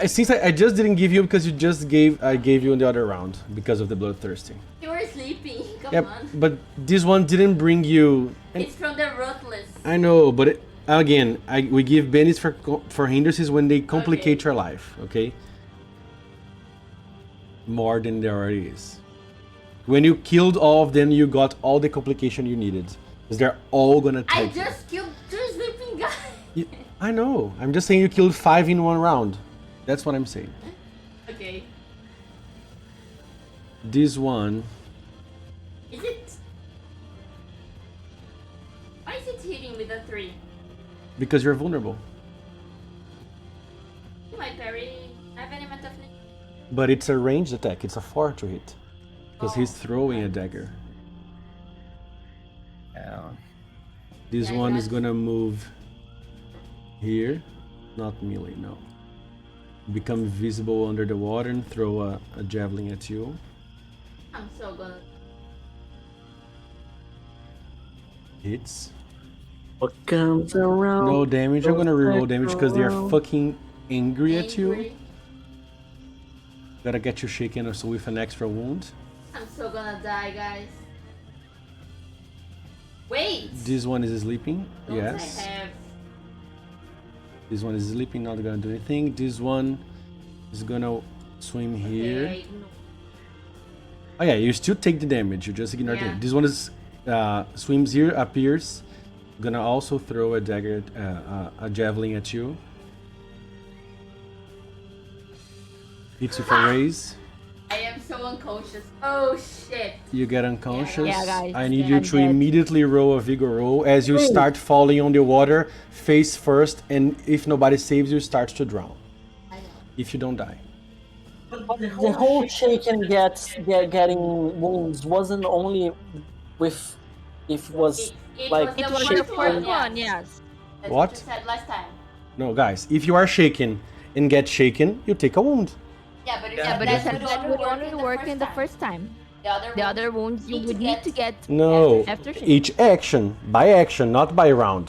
Since I just didn't give you because I gave you in the other round because of the bloodthirsty. You were sleeping. Come Yep, on. but this one didn't bring you. It's from the ruthless. I know, but again, we give bennies for hindrances when they complicate your life. Okay. More than there already is. When you killed all of them, you got all the complication you needed. Because they're all gonna I take you. just killed 2 sleeping guys. I know. I'm just saying you killed 5 in one round. That's what I'm saying. Okay. This one. Is it? Why is it hitting with a 3? Because you're vulnerable. Do I parry? I have any amount of But it's a ranged attack. It's a 4 to hit. Because he's throwing a dagger. yeah. This Yeah, one is that's- gonna move here. Not melee, no. Become visible under the water and throw a javelin at you. I'm so gonna. Hits. What comes around? No damage. I'm gonna reroll damage because they are fucking angry at you. Angry. Gotta get you shaken also with an extra wound. I'm so gonna die, guys. Wait. This one is sleeping. Don't Yes. I have? This one is sleeping, not gonna do anything. This one is gonna swim here. Okay, no. Oh yeah, you still take the damage. You just ignore Yeah. it. This one is swims here, appears. Gonna also throw a dagger, a javelin at you. Hits you for raise. I am so unconscious. Oh shit. You get unconscious. Yeah, guys, I need then you I'm to dead. immediately roll a vigor roll as you start falling on the water, face first, and if nobody saves you, starts to drown. I know. If you don't die. The whole shaken getting wounds wasn't only with if it was It like was It the was first the first yeah. one, yes. That's What? you said last time. No, guys. If you are shaken and get shaken, you take a wound. Yeah, but, Yeah, but that it said that would only work in the time. first time. The The other wounds you would need to get No, after shaking. each action, by action, not by round.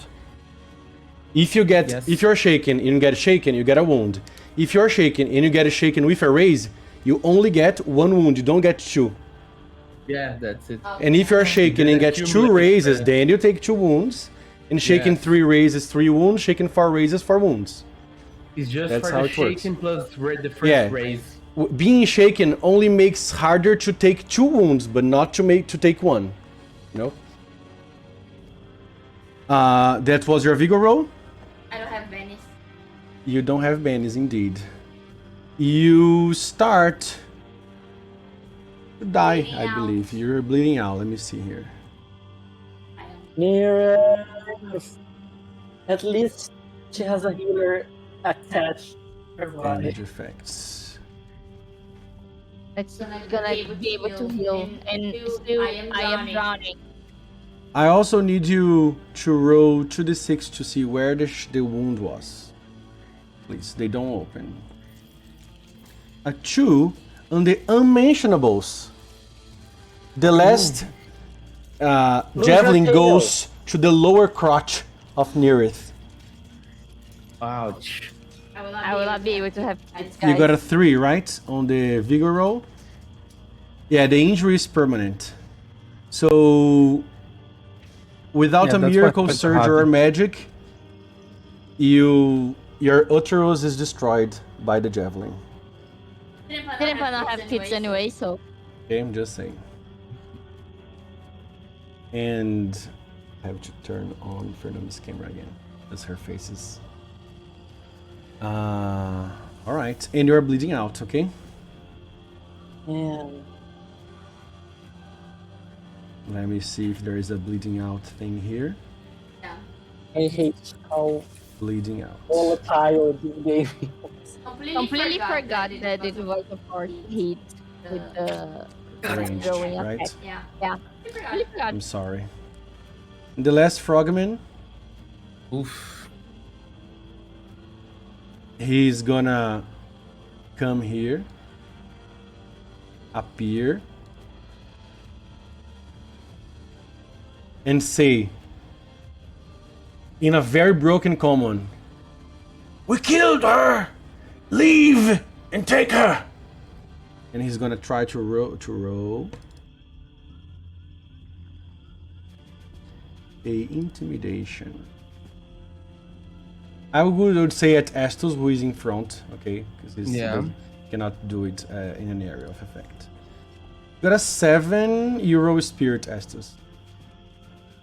If you get, Yes. if you're shaken and you get shaken, you get a wound. If you're shaken and you get shaken with a raise, you only get 1 wound. You don't get 2. Yeah, that's it. And if you're shaken and get 2 raises, then you take 2 wounds. And shaken Yeah. 3 raises, 3 wounds. Shaken 4 raises, 4 wounds. It's just That's for how the it works. shaking plus the first Yeah. raise. Being shaken only makes harder to take 2 wounds, but not to take 1. You know? That was your vigor roll? I don't have Venice. You don't have banies, indeed. You start to die, Bleeding I out. believe. You're bleeding out. Let me see here. I am. Nearest. At least she has a healer attached to her body. Damage effects. It's gonna be able to heal. And still, I am drowning. I also need you to roll 2d6 to see where the wound was. Please, they don't open. A 2 on the unmentionables. The last javelin goes to the lower crotch of Nearith. Ouch. I will not be able to have this guy. You got a 3, right? On the vigor roll? Yeah, the injury is permanent. So, without Yeah, a that's miracle what surge or magic, your Uterus is destroyed by the javelin. Didn't not have kids anyway, so Okay, I'm just saying. And I have to turn on Fernanda's camera again, as her face is. Alright, and you're bleeding out, okay? And Let me see if there is a bleeding out thing here. Yeah. I hate how Bleeding out. volatile the game is. completely forgot that it was a force hit with the Ranged, throwing right? attack. Yeah. Yeah. I forgot. Completely forgot. I'm sorry. The last frogman, Oof. he's gonna come here, appear, and say, in a very broken common, "We killed her! Leave and take her!" And he's gonna try to roll a intimidation. I would say at Estus, who is in front, okay? Because he cannot do it in an area of effect. Got a 7 Euro Spirit, Estus.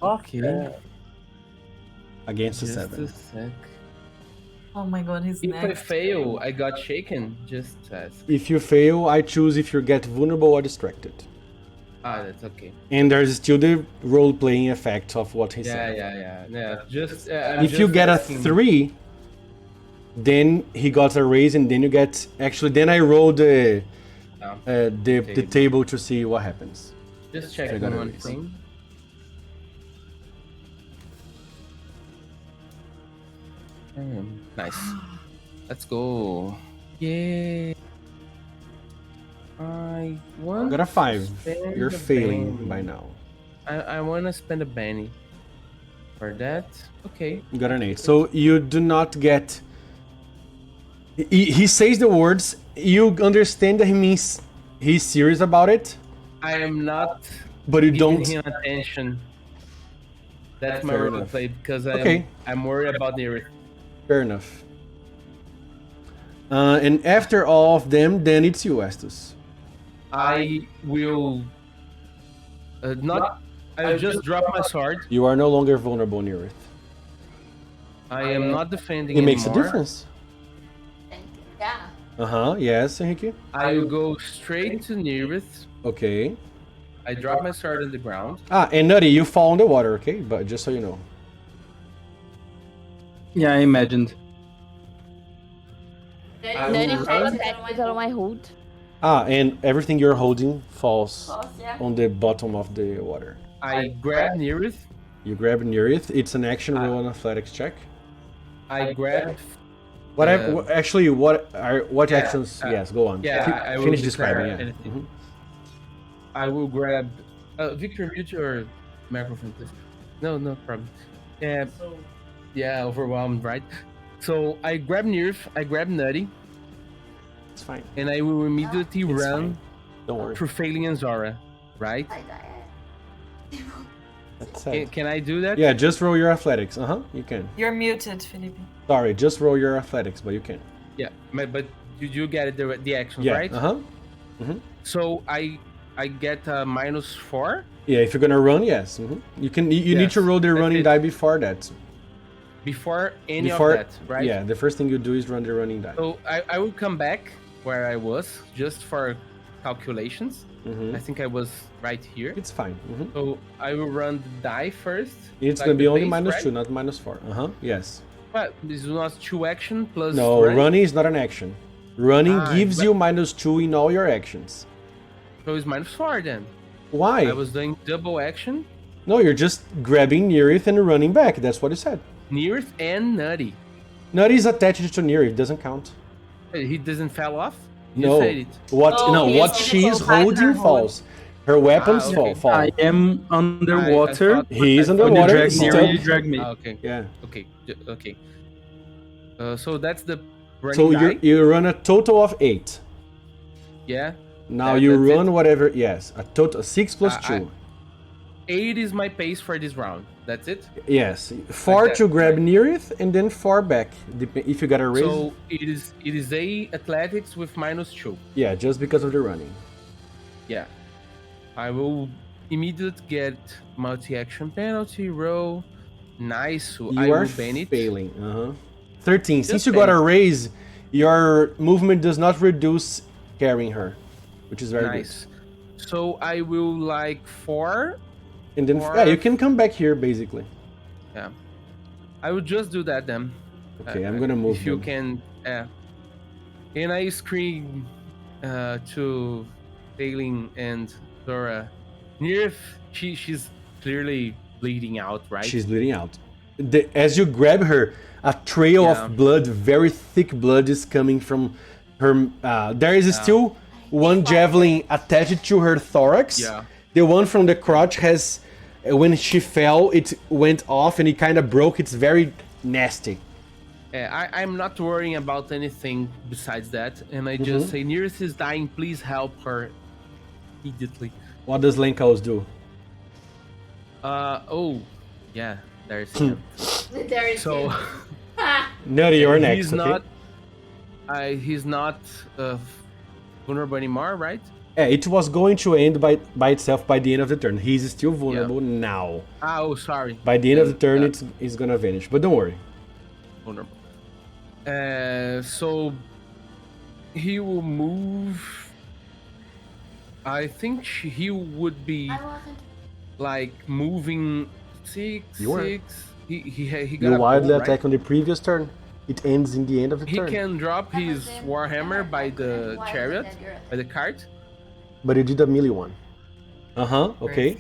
Okay. Against a Just 7. a sec. Oh my god, he's If I next. fail, I got shaken. Just ask. If you fail, I choose if you get vulnerable or distracted. Ah, that's okay. And there's still the role-playing effect of what he said. Yeah. Just I'm If you just get a asking. 3, then he got a raise, and then you get... Actually, then I roll the table to see what happens. Just check I got a one raise. thing. Nice. Let's go. Yay. I want. Got a 5. spend You're the failing Benny. by now. I want to spend a Benny. For that, okay. You got an 8. So you do not get... He says the words, you understand that he means he's serious about it, I am not but you giving don't... him attention. That's my Fair role enough. play because Okay. I'm worried about the earth. Fair enough. And after all of them, then it's you, Estus. I will not. I'll just drop my sword. You are no longer vulnerable in Earth. I am not defending It makes a anymore. difference. Yeah. Uh-huh, yes, Henrique. I will go straight to Neareth. Okay. I drop my sword on the ground. Ah, and Nutty, you fall in the water, okay? But just so you know. Yeah, I imagined. Then if I attack with all of my hold. Ah, and everything you're holding falls Yeah. on the bottom of the water. I grab Neareth. You grab Nearith. It's an action roll and athletics check. I grab. Actually, what actions? uh, Yes, go on. yeah, I will Finish describe describing. Yeah. anything. Mhm. I will grab. Victor, mute your microphone, please. No problem. Yeah, overwhelmed, right? So I grab Neareth. I grab Nutty, It's fine. and I will immediately It's run fine. Don't worry. through Failing and Zara. right? That's it. Can I do that? Yeah, just roll your athletics. You can. You're muted, Felipe. Sorry, just roll your athletics, but you can. Yeah, but you get the actions, Yeah. right? So I get -4 Yeah, if you're gonna run, yes. You can. You need Yes, to roll the that's running it. die before that. before any Before of that, right? Yeah, the first thing you do is run the running die. So I will come back where I was just for calculations. I think I was right here. It's fine. So I will run the die first. It's like gonna be the only base, -2, right? not -4. Yes. But this was 2 action plus. No, running. running is not an action. Running gives but- you -2 in all your actions. So it's -4 then. Why? I was doing double action, No, you're just grabbing Nearith and running back. That's what you said. Nearth and Nutty. Nutty is attached to Nearith. Doesn't count. He doesn't fall off. You No. said it. What? Oh, no. he What is she's Pinnacle holding Fighter falls. Her weapons Ah, okay. fall. I am underwater. thought- He is I thought When you underwater. drag He's near, stuck. you drag me. Okay. Yeah. Okay. So that's the running So die. you run a total of 8. Yeah. Now That- you that's run it? whatever. Yes, a total 6 plus 2. 8 is my pace for this round. That's it. Yes, 4 that, to grab right? Nearith and then 4 back. If you got a raise. So it is a athletics with -2. Yeah, just because of the running. Yeah. I will immediately get multi-action penalty roll. Nice. I You are will ban it. failing. 13. Since Just you got a ban raise, your movement does not reduce carrying her, which is very Nice. So I will like 4. good. And then Or- yeah, you can come back here basically. Yeah. I will just do that then. Okay, I'm gonna move If you them. can. And I scream to Failing and Dora. Near, she's clearly bleeding out, right? She's bleeding out. As you grab her, a trail Yeah. of blood, very thick blood, is coming from her. There is still one javelin attached to her thorax. Yeah. The one from the crotch has, when she fell, it went off and it kind of broke. It's very nasty. I'm not worrying about anything besides that, and I just say, Nearest is dying, please help her immediately. What does Lenkaus do? Oh, yeah, there's him. There is So, him. Nutty, you're next. he's Okay? not, he's not vulnerable anymore, right? Yeah, it was going to end by itself by the end of the turn. He's still vulnerable now. Oh, sorry. By the end of the turn, Yeah. it's gonna vanish. But don't worry. Vulnerable. So he will move. I think he would be I wasn't. like moving 6. You were. He got You a wildly bow, right? attack on the previous turn. It ends in the end of the He turn. can drop That his was him. warhammer I by the couldn't wild chariot, dagger. by the cart, But you did a melee one. Okay.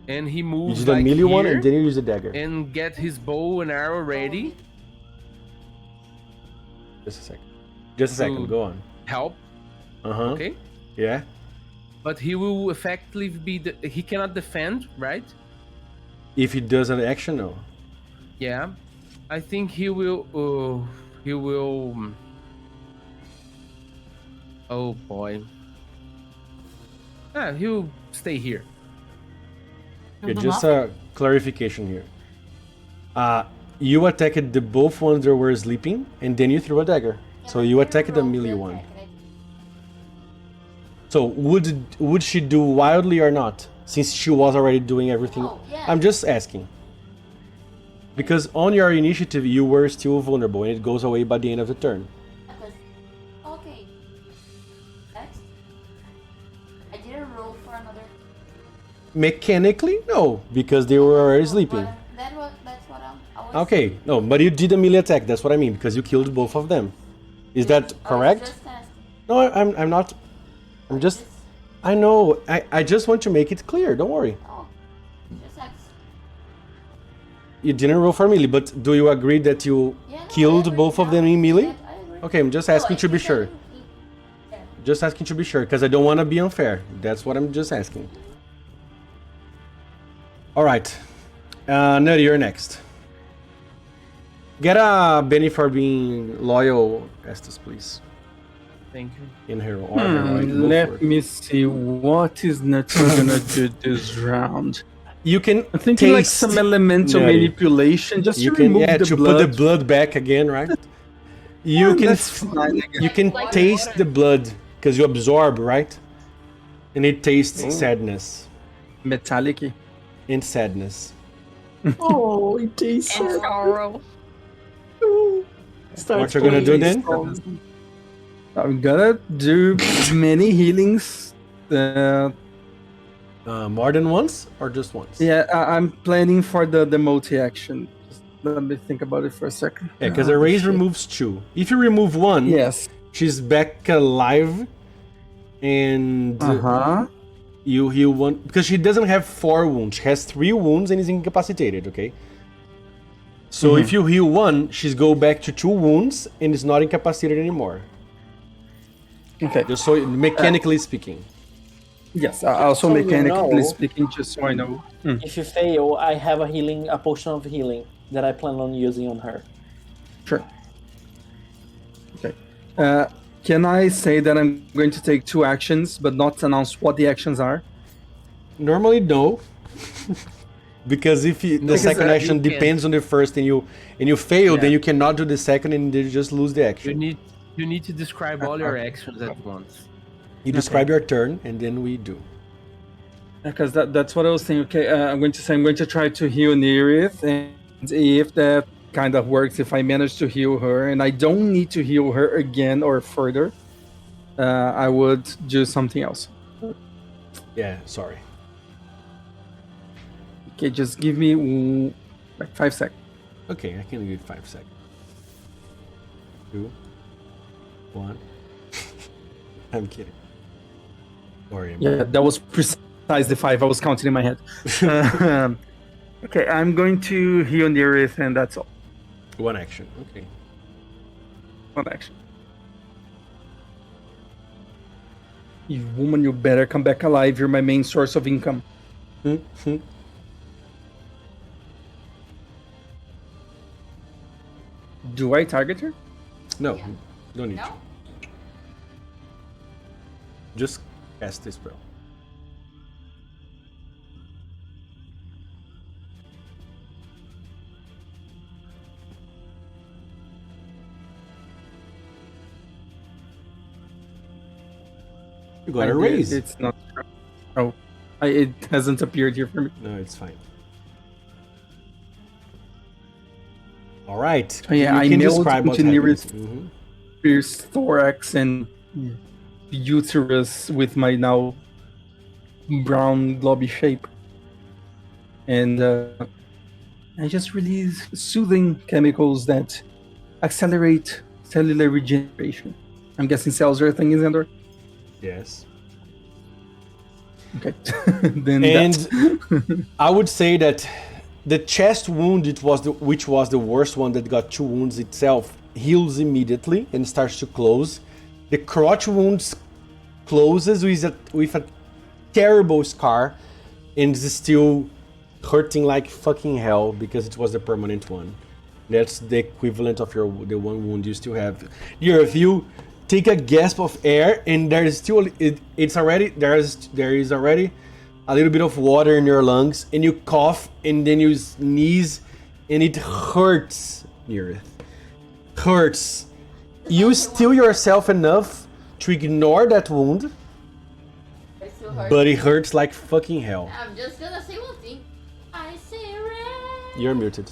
and he You moves did a like melee one here and then you use the dagger. and get his bow and arrow ready. Just a second. Just a second. to Go on. Help, okay? Yeah. But he will effectively be he cannot defend, right? If he does an action, no. Yeah, I think he will. He will. Oh boy. He'll stay here. Okay, just a clarification here. You attacked the both ones that were sleeping, and then you threw a dagger. So you attacked the melee one. So would she do wildly or not? Since she was already doing everything. Oh, yeah. I'm just asking. Because on your initiative you were still vulnerable and it goes away by the end of the turn. Okay. Next. I didn't roll for another. Mechanically, no, because they were already sleeping. That's what I was. Okay, no, but you did a melee attack, that's what I mean, because you killed both of them. Is that correct? I was just asking. No, I'm not. I'm just. I know. I just want to make it clear. Don't worry. Oh, just ask. You didn't roll for melee, but do you agree that you Yeah, no, I killed agree. both of them Yeah, in melee? yeah, I agree. Okay, I'm just No, asking I to be think sure. Yeah. Just asking to be sure, because I don't want to be unfair. That's what I'm just asking. All right, Nutty, you're next. Get a Benny for being loyal, Estes, please. Thank you. in her order. Right? Go for Let it. me see. What is Nutty gonna do this round? You can I'm thinking like taste some elemental Nutty. manipulation just You to can remove the to blood. put the blood back again, right? You can That's fine. you can taste the blood because you absorb, right? And it tastes sadness Metallic. and sadness. Oh, it tastes And sad. sorrow. What you're gonna do then? I'm gonna do many healings. More than once or just once? Yeah, I'm planning for the multi-action. Just let me think about it for a second. Yeah, because a raise removes 2. If you remove 1, Yes. she's back alive, and you heal 1 because she doesn't have 4 wounds. She has 3 wounds and is incapacitated. Okay. So if you heal 1, she's go back to 2 wounds and is not incapacitated anymore. Okay. Just so mechanically speaking. Yes. Also So you mechanically know- speaking, just so I know. If you fail, I have a potion of healing that I plan on using on her. Sure. Okay. Can I say that I'm going to take 2 actions, but not announce what the actions are? Normally, no. Because if the Because, second you action can. depends on the first and you fail, Yeah. then you cannot do the second and you just lose the You action. need to describe all your actions at once. You describe your turn and then we do. Because that's what I was thinking. Okay, I'm going to try to heal Neerith, and if that kind of works, if I manage to heal her, and I don't need to heal her again or further, I would do something else. Yeah, sorry. Okay, just give me like 5 seconds. Okay, I can give you 5 seconds. 2, 1. I'm kidding. Sorry. Yeah, that was precisely 5. I was counting in my head. Okay, I'm going to heal Neerith, and that's all. 1 action. Okay. 1 action. You woman, you better come back alive. You're my main source of income. Do I target her? No, don't need to. Just cast this spell. You got a raise. It's not. Oh, it hasn't appeared here for me. No, it's fine. All right. Oh, yeah, you I can nailed describe what into happens. nearest pierce thorax and uterus with my now brown globby shape, and I just release soothing chemicals that accelerate cellular regeneration. I'm guessing cells are a thing in Zandor. Yes. Okay. Then And I would say that the chest wound, which was the worst one that got 2 wounds itself, heals immediately and starts to close. The crotch wounds closes with a terrible scar and is still hurting like fucking hell because it was the permanent one. That's the equivalent of the 1 wound you still have. If you take a gasp of air and there is already a little bit of water in your lungs, and you cough and then you sneeze and it hurts, Neerith. Hurts. You still yourself enough to ignore that wound, but it hurts like fucking hell. I'm just gonna say one thing. I say red. You're muted.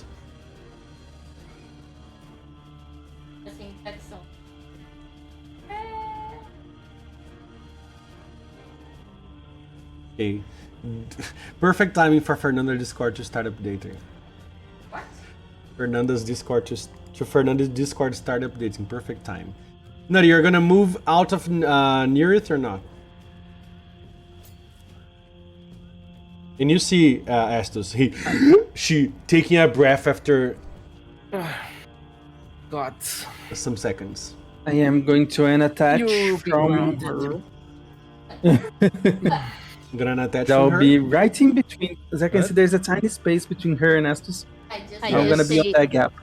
I think that's so. Okay. Perfect timing for Fernando's Discord to start updating. What? Fernando's Discord start updating. Perfect time. Nutty, you're gonna move out of Neerith or not? And you see Astos, she taking a breath after God. some seconds. I am going to unattach You'll be from grounded. her. I'm gonna attach That'll from her. be right in between. As I can What? see, there's a tiny space between her and Estus. I just. I'm gonna be on that gap.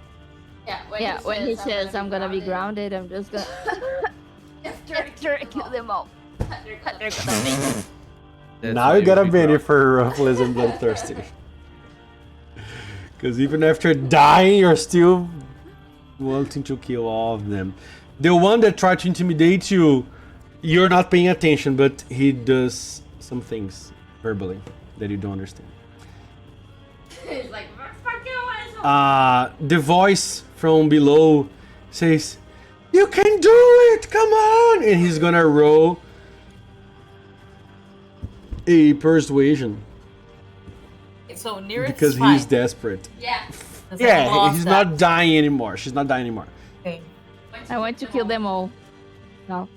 Yeah. Yeah, when he says I'm gonna be grounded, I'm just gonna. Let's try to kill them all. They're gonna make it. That's Now why you got a we Benny brought- for Ruthless and Bloodthirsty. Because even after dying, you're still wanting to kill all of them. The one that tried to intimidate you, you're not paying attention, but he does some things verbally that you don't understand. He's like, fuck you, asshole. The voice from below says, "You can do it! Come on!" And he's gonna roll a persuasion So nearest because fine. he's desperate. Yeah. Does that Yeah, lost he's that? not dying anymore. She's not dying anymore. Okay. I want to kill them all. No.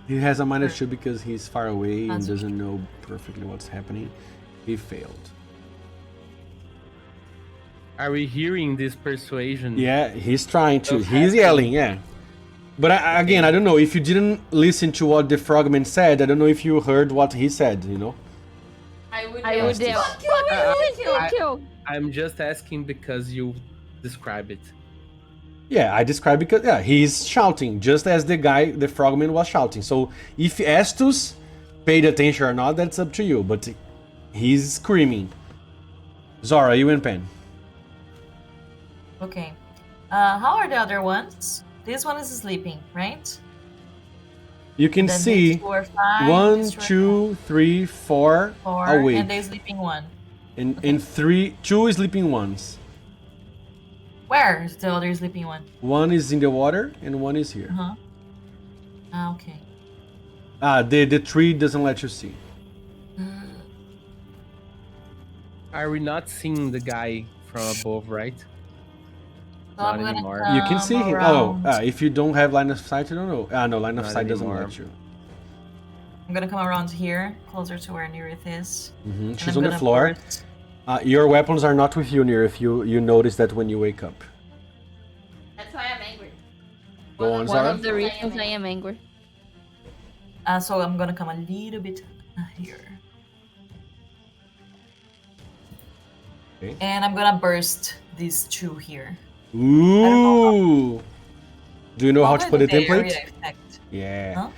He has a -2 because he's far away and That's doesn't know perfectly what's happening. He failed. Are we hearing this persuasion? Yeah, he's trying to. Of He's happening. yelling, yeah. But again, I don't know. If you didn't listen to what the frogman said, I don't know if you heard what he said, you know? I would yell. Kill. I'm just asking because you describe it. Yeah, I described because, yeah, he's shouting, just as the frogman was shouting. So if Estus paid attention or not, that's up to you. But he's screaming. Zora, you and Pen. Okay. How are the other ones? This one is sleeping, right? You can Then see these two are fine, 1, these two are 2, 3, 4 four, awake. and they sleeping one. And 2 sleeping ones. Where is the other sleeping one? One is in the water and one is here. Uh-huh. Ah, okay. The tree doesn't let you see. Are we not seeing the guy from above, right? So Not I'm gonna anymore. You can see him. Oh, around. if you don't have line of sight, you don't know. No, line of Not sight doesn't anymore. let you. I'm gonna come around here, closer to where Neerith is. and She's I'm on the gonna floor. burst- Your weapons are not with you, Near, if you notice that when you wake up. That's why I'm angry. Go on, One Zara. of the reasons I am angry. So I'm gonna come a little bit here. Okay. And I'm gonna burst these two here. Ooh! Do you know how to put Probably the the template? area effect. Yeah.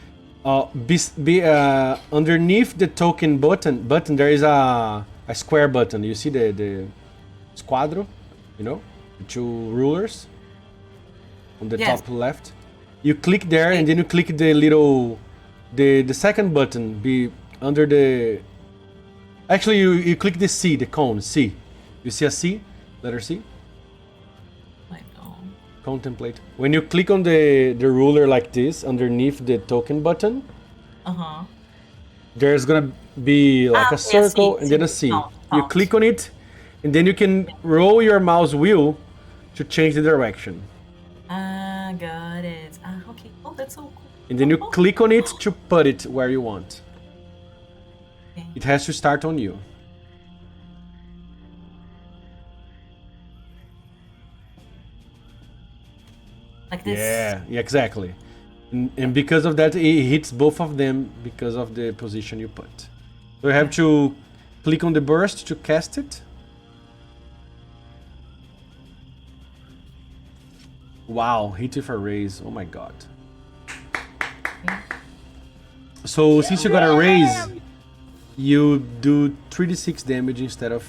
Underneath the token button, there is a square button. You see the squadro, you know, the 2 rulers on the Yes. top left. You click there, and then you click the little, the second button be under the. Actually, you click the C, the cone C. You see a C, letter C. I know. Contemplate. When you click on the ruler like this, underneath the token button, Uh-huh. there's gonna be like a okay, I see, circle and then a see. C. Count, You count. click on it, and then you can roll your mouse wheel to change the direction. Got it. Okay. Oh, that's so cool. And then you Oh, click on it to put it where you want. Okay. It has to start on you. Like this. Yeah, exactly. And because of that, it hits both of them because of the position you put. So you have to click on the burst to cast it. Wow, hit with a raise. Oh my god. So since you got a raise, you do 3d6 damage instead of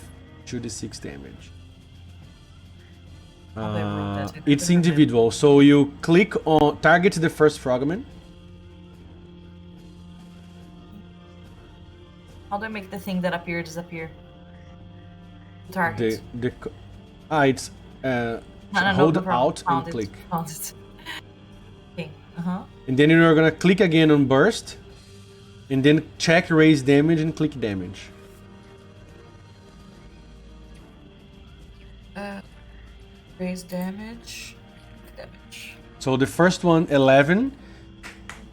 2d6 damage. It's individual, so you click on target the first frogman. How do I make the thing that appear disappear? Target. It's hold out and Found it, click. found it. Okay. Uh-huh. And then you're gonna click again on burst, and then check raise damage and click damage. Raise damage. Damage. So the first one 11,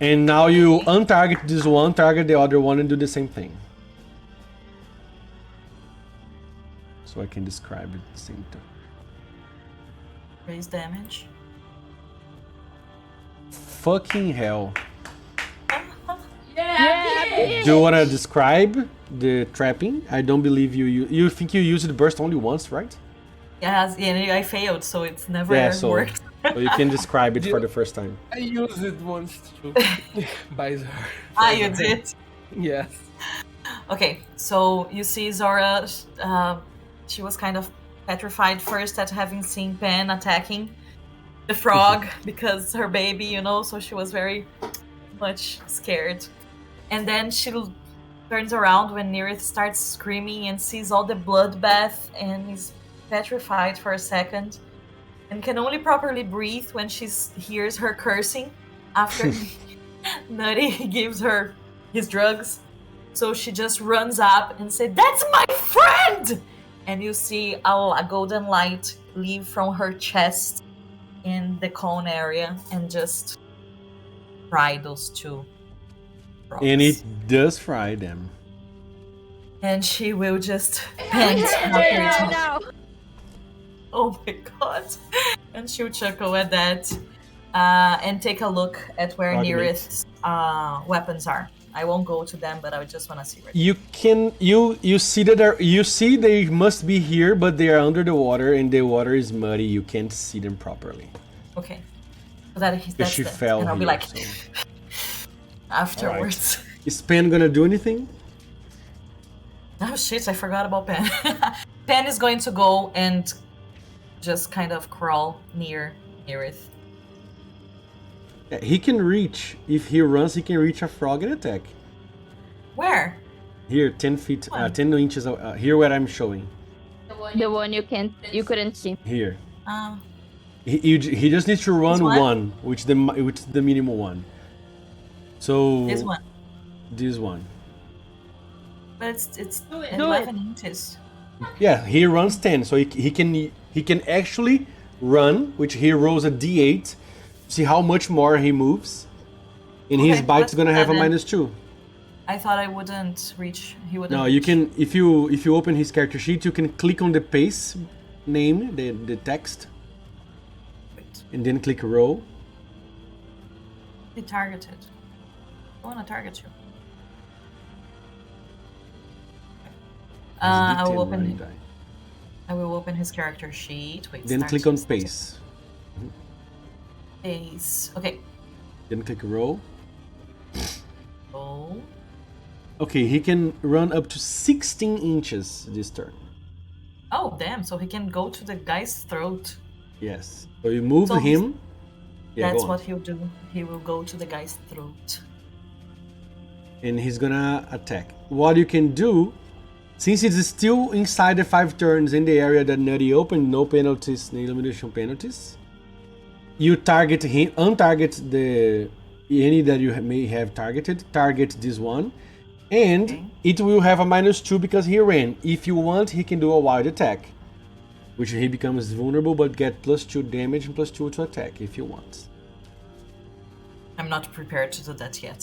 and now you untarget this one, target the other one, and do the same thing. So I can describe it at the same time. Raise damage. Fucking hell. Yeah. Do you wanna describe the trapping? I don't believe you think you used the burst only once, right? Yes, yeah, I failed, so it's never Yeah, so, worked. so you can describe it for the first time. I used it once too. By Zara. You did? Yes. Okay, so you see Zora, she was kind of petrified first at having seen Pen attacking the frog because her baby, you know, so she was very much scared. And then she turns around when Nerith starts screaming and sees all the bloodbath and is petrified for a second and can only properly breathe when she hears her cursing after Nutty gives her his drugs. So she just runs up and says, "That's my friend!" And you see a golden light leave from her chest in the cone area and just fry those two frogs. And it does fry them. And she will just pant after it. No. Oh my god. And she'll chuckle at that and take a look at where Frogmate. Nerith's weapons are. I won't go to them, but I just want to see right You can you see that you see they must be here, but they are under the water and the water is muddy. You can't see them properly. Okay. So that's She that. fell And I'll be here, like so. afterwards. Is Pen gonna do anything? Oh shit, I forgot about Pen. Pen is going to go and just kind of crawl near Nerith. Yeah, he can reach. If he runs, he can reach a frog and attack. Where? Here, 10 feet, One. 10 inches. Here, where I'm showing. The one you couldn't see. Here. Um, He just needs to run This one? one, which is the minimum one. So this one. This one. But it's Do it. 11 inches. Yeah, he runs 10, so he can actually run, which he rolls a d8. See how much more he moves, and his Okay, bite's let's gonna do have a that then. -2. I thought I wouldn't reach. He wouldn't. No, you reach. can if you open his character sheet, you can click on the pace name, the text, Wait, and then click roll. be targeted. I want to target you. I will open. I will open his character sheet. Wait. Then start click on to- pace. Pace. Okay. Then click roll. Oh. Okay, he can run up to 16 inches this turn. Oh damn! So he can go to the guy's throat. Yes. So you move So him. Yeah, That's go on. what he'll do. He will go to the guy's throat. And he's gonna attack. What you can do, since it's still inside the 5 turns in the area that Nutty opened, no penalties, no elimination penalties. You target him, untarget any that you may have targeted. Target this one, and Okay. it will have a -2 because he ran. If you want, he can do a wild attack, which he becomes vulnerable but get +2 damage and +2 to attack if you want. I'm not prepared to do that yet.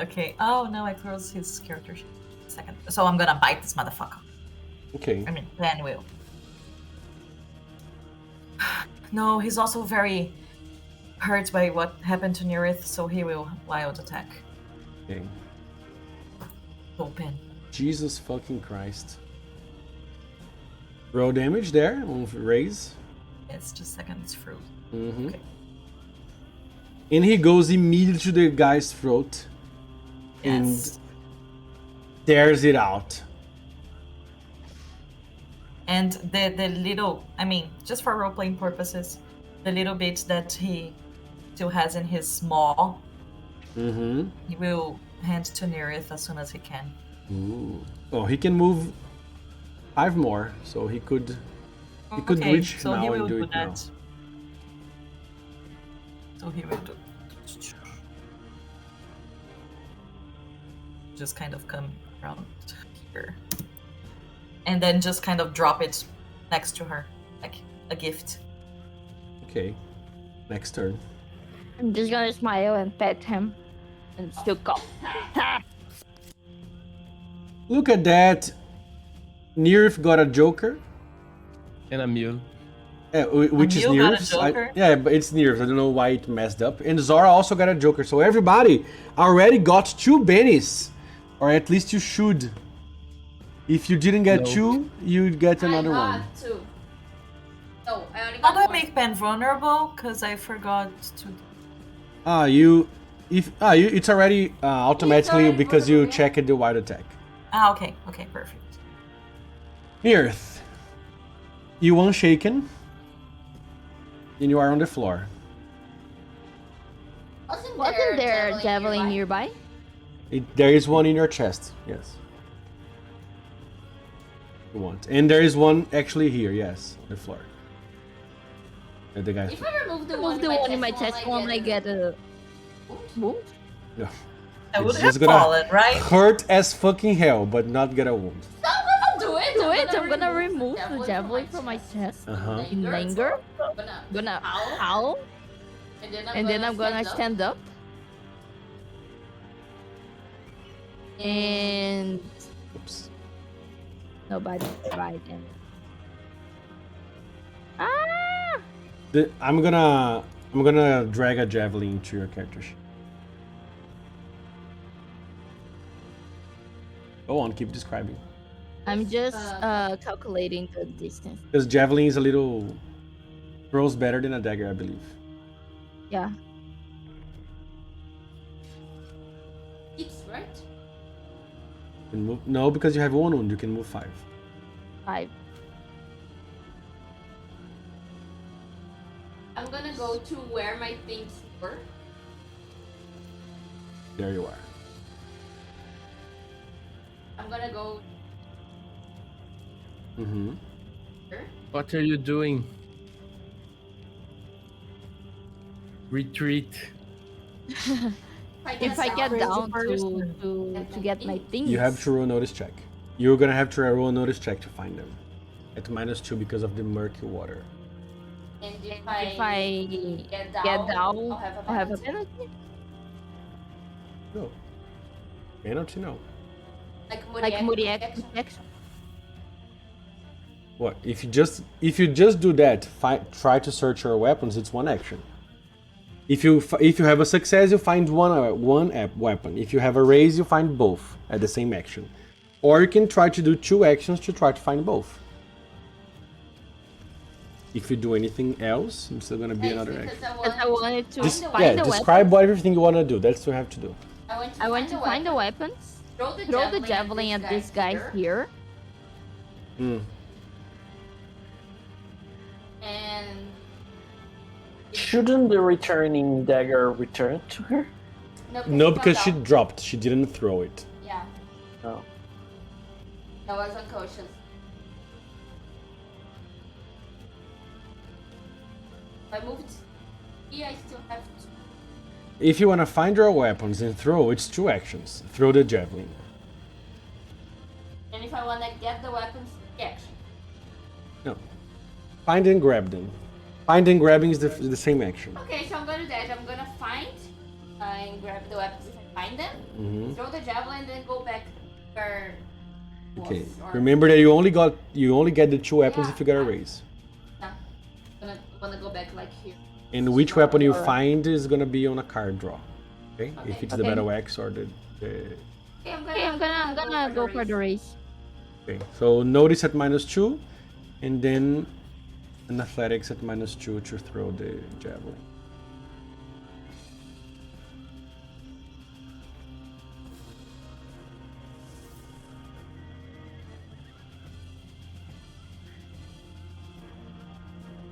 Okay. Oh no! I closed his character sheet. Second. So I'm gonna bite this motherfucker. Okay. I mean, Plan will. No, he's also very hurt by what happened to Nerith, so he will wild attack. Okay. Open. Jesus fucking Christ. Roll damage there. On raise. It's just seconds through. Mm-hmm. Okay. And he goes immediately to the guy's throat Yes. and tears it out. And the little, I mean, just for role playing purposes, the little bit that he still has in his maw, Mm-hmm. he will hand to Nerith as soon as he can. Ooh. Oh, he can move 5 more, so he could Okay, reach so now he and will do do it that. now. So he will do. Just kind of come around here. And then just kind of drop it next to her, like a gift. Okay. Next turn. I'm just gonna smile and pet him and still go. Look at that. Nerf got a Joker. And a mule. Which is mule got a Nerf's. Joker? Yeah, but it's Nerf's. I don't know why it messed up. And Zora also got a Joker. So everybody already got 2 bennies. Or at least you should. If you didn't get No. 2, you'd get another I one. got 2. No, I only How got do I 1. make Ben vulnerable? Because I forgot to. It's already automatically already because you vulnerable, yeah. checked the wild attack. Ah, okay. Okay, perfect. Earth, you unshaken, and you are on the floor. Wasn't there javelin nearby? There is one in your chest, yes. You want, and there is one actually here, yes, on the floor. The guy. If I remove the Move the one in my chest, one I get a wound. No. I It's would have just gonna fallen, right? hurt as fucking hell, but not get a wound. So I'm gonna do it. I'm gonna remove the javelin from my chest. Uh-huh. In anger, I'm gonna howl. howl, And then I'm gonna stand up. And Oops. nobody right then. Ah! I'm gonna drag a javelin into your character sheet. Go on, keep describing. I'm just calculating the distance. Because javelin is a little throws better than a dagger, I believe. Yeah. 6, right? You can move, no, because you have 1 wound, you can move 5. 5. I'm gonna go to where my things were. There you are. I'm gonna go Mm-hmm. here. What are you doing? Retreat. If I get down to get my things. You have to roll a notice check. You're gonna have to roll a notice check to find them. At -2 because of the murky water. And if If I I get get down, I'll have a penalty. No. Penalty, no. Like Muriek protection. protection. What? If you just do that, try to search your weapons, it's 1 action. If you have a success, you find one weapon. If you have a raise, you find both at the same action. Or you can try to do 2 actions to try to find both. If you do anything else, it's still gonna be another action. Because I wanted to Just, find the describe what everything you wanna do. That's what you have to do. I want to find the weapons, throw the javelin at this guy here. Mm. And Shouldn't the returning dagger return to her? No, because she fell down. dropped. She didn't throw it. Yeah, Oh. I was unconscious. If I moved here, I still have to. If you wanna find your weapons and throw, it's 2 actions. Throw the javelin. And if I wanna get the weapons, action. No. Find and grab them. Find and grabbing is the same action. Okay, so I'm gonna do that. I'm gonna find and grab the weapons if I find them. Mhm. Throw the javelin and then go back where. it Okay. was, or- Remember that you only get the 2 weapons if you get a raise. Yeah. Wanna go back like here. And which weapon you find is gonna be on a card draw. Okay? If it's the Okay. battle axe or the Okay, Okay, I'm gonna go for the race. Okay. So notice at -2, and then an athletics at -2 to throw the javelin.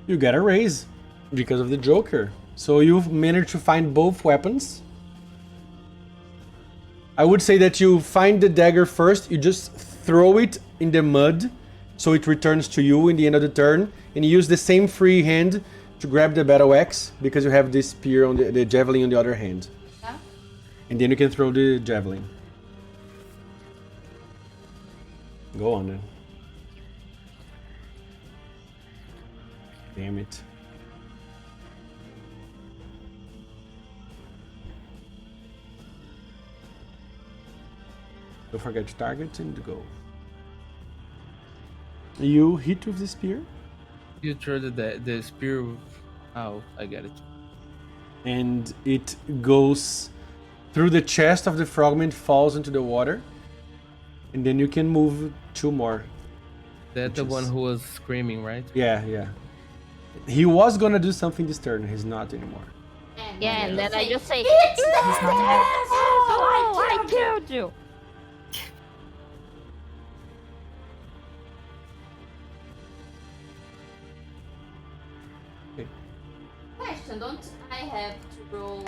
You get a raise because of the Joker. So you've managed to find both weapons. I would say that you find the dagger first, you just throw it in the mud so it returns to you in the end of the turn, and you use the same free hand to grab the battle axe because you have this spear on the javelin on the other hand. Yeah. And then you can throw the javelin. Go on then. Damn it. Don't forget to target and go. You hit with the spear, You throw the spear. Oh, I get it. and it goes through the chest of the frogman, falls into the water. And then you can move 2 more. That's the Which one is- who was screaming, right? Yeah. He was gonna do something this turn. He's not anymore. Yeah, and then I just say, It's the He's not mad. "Oh, I killed you." question. Don't I have to roll?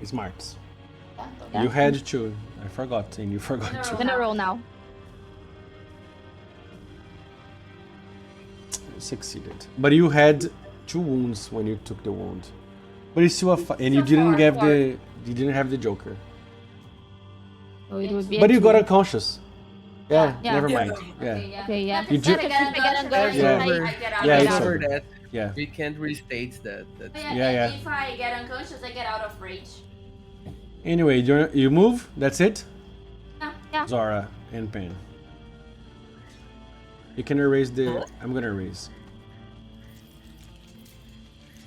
Smarts. Yeah. You had to. I forgot, and you forgot No. to. I'm gonna roll now. Succeeded. But you had 2 wounds when you took the wound. But it's still and you So didn't four, have four. you didn't have the Joker. So it would be But a you two. got unconscious. Yeah, Yeah. never Yeah. mind. Yeah. Okay, yeah. Okay, yeah. But You instead ju- I get unconscious, Yeah. I get out. Yeah, I it's get out. over. Over that, Yeah. we can't restate that. That's But Yeah. If I get unconscious, I get out of rage. Anyway, you move. That's it. Yeah. Zara and Pen. You can erase the. I'm gonna erase.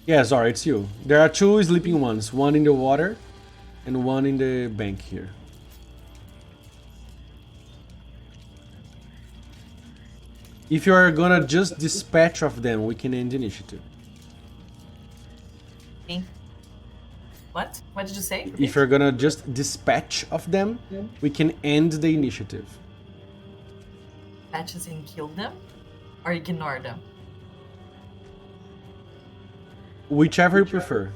Yeah, Zara, it's you. There are 2 sleeping ones. One in the water, and one in the bank here. If you are gonna just dispatch of them, we can end the initiative. Me? What? What did you say? If you're gonna just dispatch of them, we can end the initiative. Patches and kill them? Or ignore them? Whichever you prefer.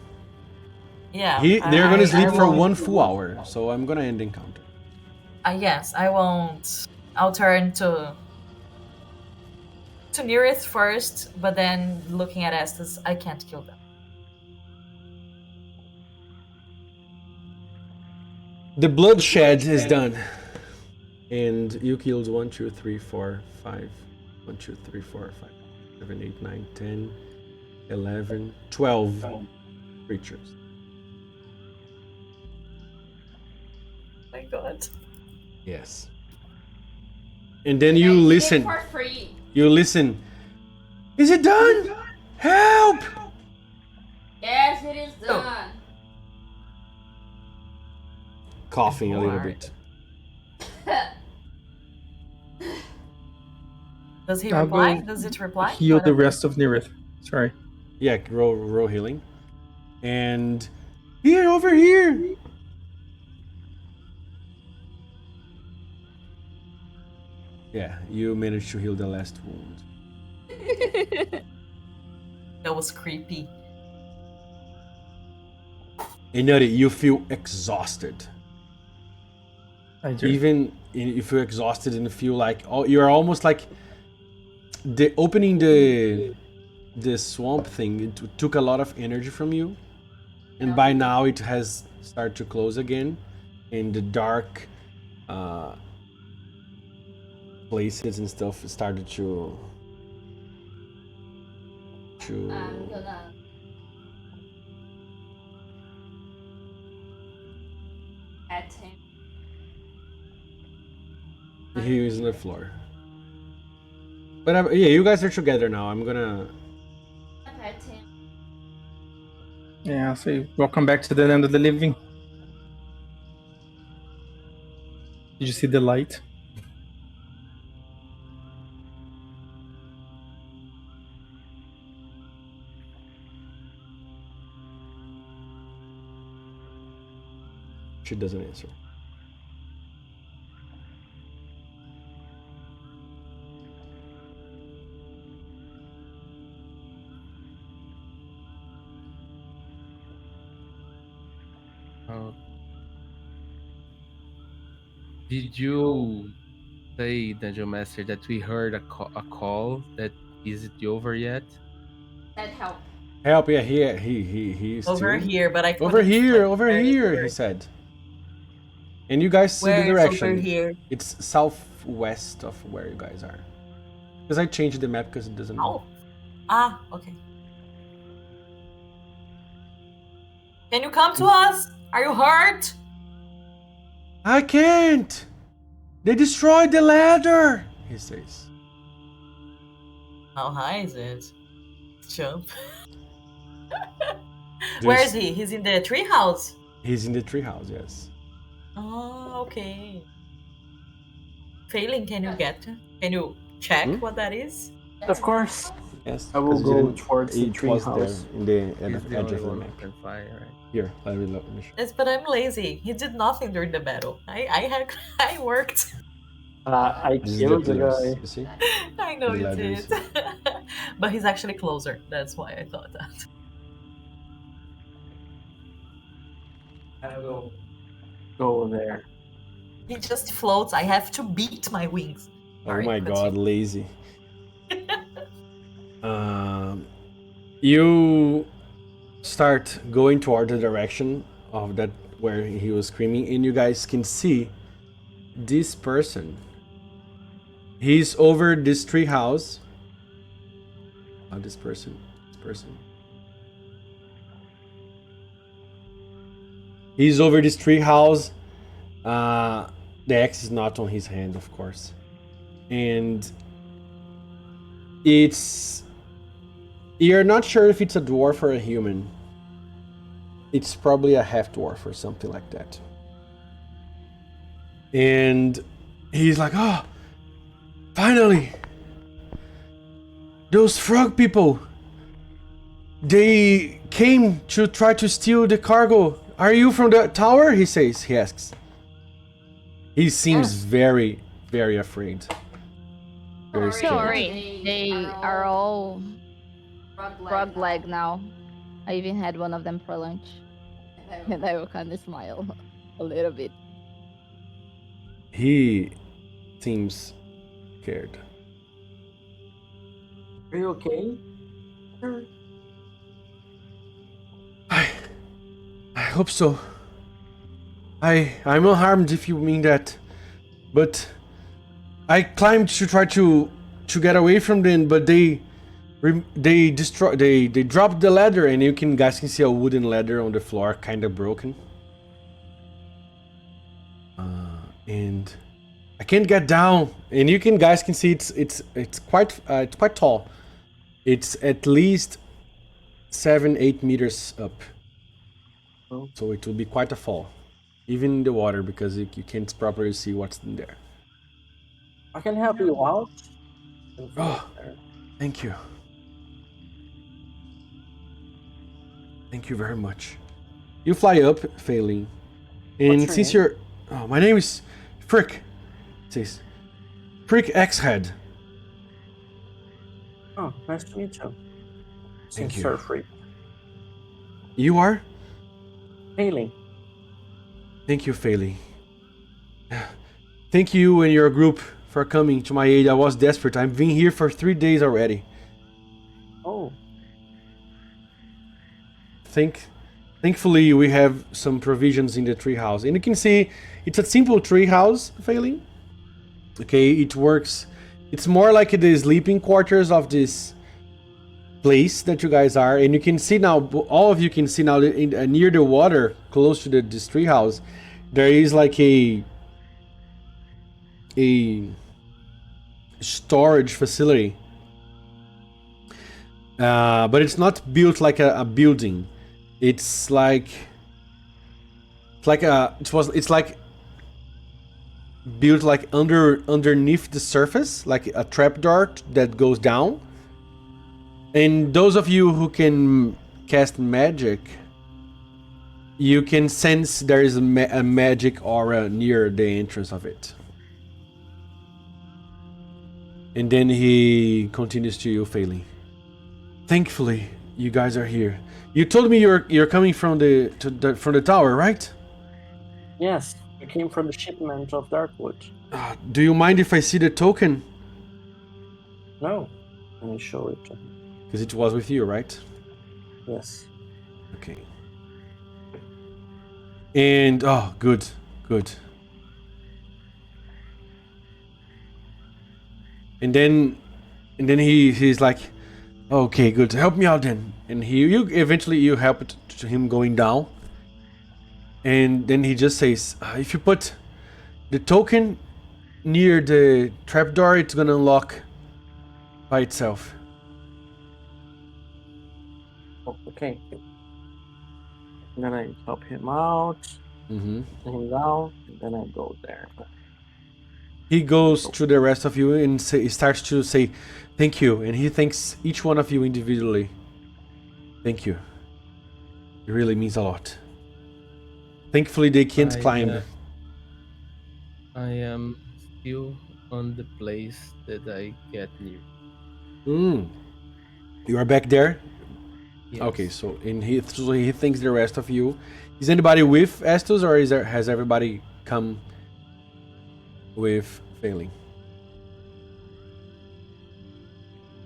Yeah. They're gonna sleep for won't- 1 full hour, so I'm gonna end the encounter. Yes, I won't. I'll turn to Nearest first, but then looking at Estes, I can't kill them. The bloodshed is done. And you killed 1, 2, 3, 4, 5. 1, 2, 3, 4, 5, 7, 8, 9, 10, 11, 12 creatures. My god. Yes. And then you listen. For free. You listen. Is it done? Help! Yes, it is done. Coughing a little Alright. bit. Does he I'll reply? go Does it reply? Heal the rest of Nirith. Sorry. Yeah, roll healing. And here, over here. Yeah, you managed to heal the last wound. That was creepy. And Nutty, you feel exhausted. I do. Even you feel exhausted and feel like you're almost like the opening the swamp thing. It took a lot of energy from you, and by now it has started to close again, and the dark places and stuff started to I'm gonna. At him. he is on the floor. But yeah, you guys are together now. I'm gonna. At him. Yeah, so welcome back to the land of the living. Did you see the light? She doesn't answer. Oh. Did you say, Dungeon Master, that we heard a call? That is it over yet? That help. Help! Yeah, he's Over still- here, but I couldn't, Over here, like, over where is here, it? he said. And you guys see Where the is direction. over here? It's southwest of where you guys are. Because I changed the map because it doesn't. Oh. Ah, okay. Can you come to us? Are you hurt? I can't! They destroyed the ladder! He says. How high is it? Jump. Where is Just- he? He's in the treehouse. He's in the treehouse, yes. Oh, okay. Failing, can you check what that is? Of course, Yes. I will 'cause you go didn't- towards the It was there treehouse. in the He's the edge only of the one map. who can fly, right? Here, let me show. Yes, but I'm lazy. He did nothing during the battle. I worked. I This is the killed the pillars. guy. You see? I know The you ladders. did. But he's actually closer. That's why I thought that. I will go there. He just floats. I have to beat my wings. Oh Sorry, my god, continue. lazy. You start going toward the direction of that where he was screaming, and you guys can see this person. He's over this tree house. This person. He's over this tree house. The axe is not on his hand, of course. And you're not sure if it's a dwarf or a human. It's probably a half dwarf or something like that. And he's like, oh, finally! Those frog people! They came to try to steal the cargo. Are you from the tower? He asks. He seems very, very afraid. Very scared. Sorry, they are all frog leg now. I even had one of them for lunch. And I will kind of smile a little bit. He seems scared. Are you okay? I hope so. I'm unharmed if you mean that. But I climbed to try to get away from them, but they dropped the ladder, and you guys can see a wooden ladder on the floor, kind of broken. And I can't get down, and guys can see it's quite tall. It's at least 7-8 meters up. Oh. So it will be quite a fall, even in the water, because you can't properly see what's in there. I can help you out. Oh, thank you. Thank you very much. You fly up, failing. And What's your since name? you're... Oh, my name is Frick. It says Frick X-Head. Oh, nice to meet you. Thank you. Sir Free. You are? Failing. Thank you, Failing. Thank you and your group for coming to my aid. I was desperate. I've been here for 3 days already. Oh, Thankfully, we have some provisions in the treehouse. And you can see it's a simple treehouse, Failing. Okay, it works. It's more like the sleeping quarters of this place that you guys are. And you can see now, all of you can see now, near the water, close to this treehouse, there is like a storage facility. But it's not built like a building. It's like built like underneath the surface, like a trapdoor that goes down. And those of you who can cast magic, you can sense there is a magic aura near the entrance of it. And then he continues to you, Failing. Thankfully, you guys are here. You told me you're coming from the tower, right? yes. We came from the shipment of Darkwood. Do you mind if I see the token? No. Let me show it to him. Because it was with you, right? Yes. Okay. And good. And then he's like, okay, good. Help me out then. And you eventually help him going down. And then he just says, if you put the token near the trapdoor, it's gonna unlock by itself. Oh, okay. then I help him out, Mm-hmm. put him down, and then I go there. He goes to the rest of you and starts to say, "Thank you," and he thanks each one of you individually. Thank you. It really means a lot. Thankfully, they can't climb. I am still on the place that I get near. You are back there? Yes. Okay, so he thanks the rest of you. Is anybody with Estus, or has everybody come with Failing?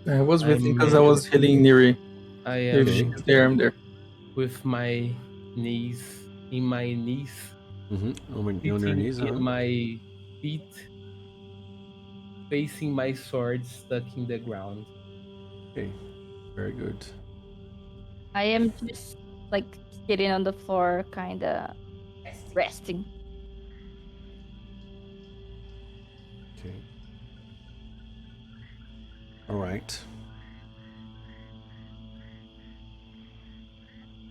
I was with you I'm because I was healing Neri. I If am she's there, I'm there. with my knees in my knees, On your sitting knees, in my feet, facing my sword stuck in the ground. Okay, very good. I am just like sitting on the floor, kind of resting. Okay. All right.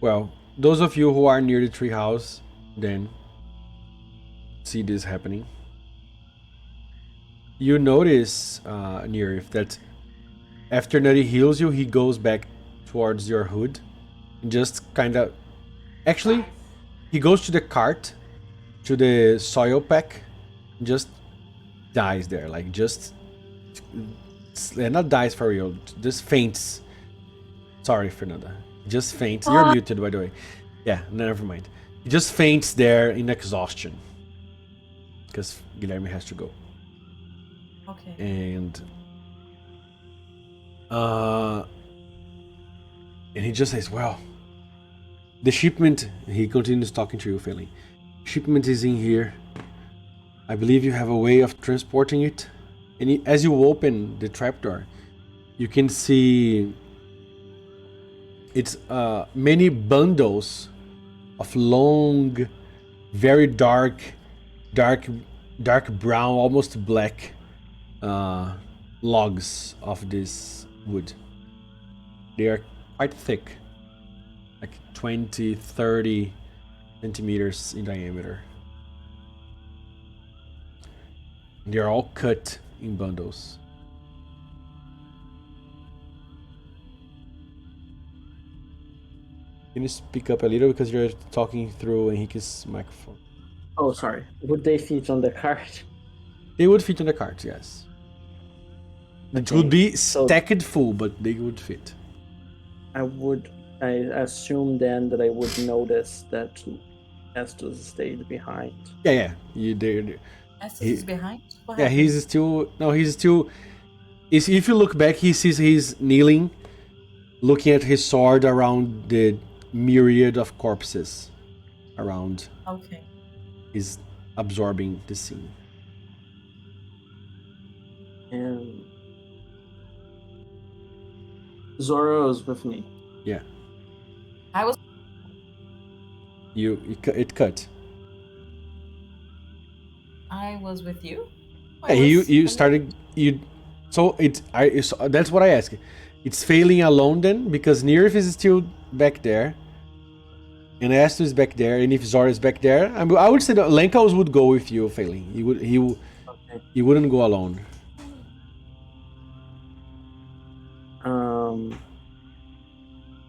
Well, those of you who are near the treehouse, then see this happening. You notice, Nirif, that after Nutty heals you, he goes back towards your hood and just kind of. Actually, he goes to the cart, to the soil pack, and just dies there. Like, just. Not dies for real, just faints. Sorry, Fernanda. Just faints. You're muted, by the way. Yeah, never mind. He just faints there in exhaustion. Because Guilherme has to go. Okay. And he just says, well, the shipment, he continues talking to you, Failing. Shipment is in here. I believe you have a way of transporting it. And as you open the trapdoor, you can see it's many bundles of long, very dark brown, almost black logs of this wood. They are quite thick, like 20, 30 centimeters in diameter. They are all cut in bundles. Can you speak up a little because you're talking through Henrique's microphone? Oh, sorry. Would they fit on the cart? They would fit on the cart, yes. It would be stacked full, but they would fit. I assume then that I would notice that Estus stayed behind. Yeah. Estus is behind? What Yeah, happened? he's still. If you look back, he sees he's kneeling, looking at his sword around the myriad of corpses around. Okay. He's absorbing the scene. And Zoro is with me. Yeah. I was. It cut. I was with you. Yeah, you started you. So that's what I ask. It's Failing alone then, because Nirif is still back there, and Astu is back there, and if Zora is back there, I would say that Lenkaus would go with you, Failing. He wouldn't go alone.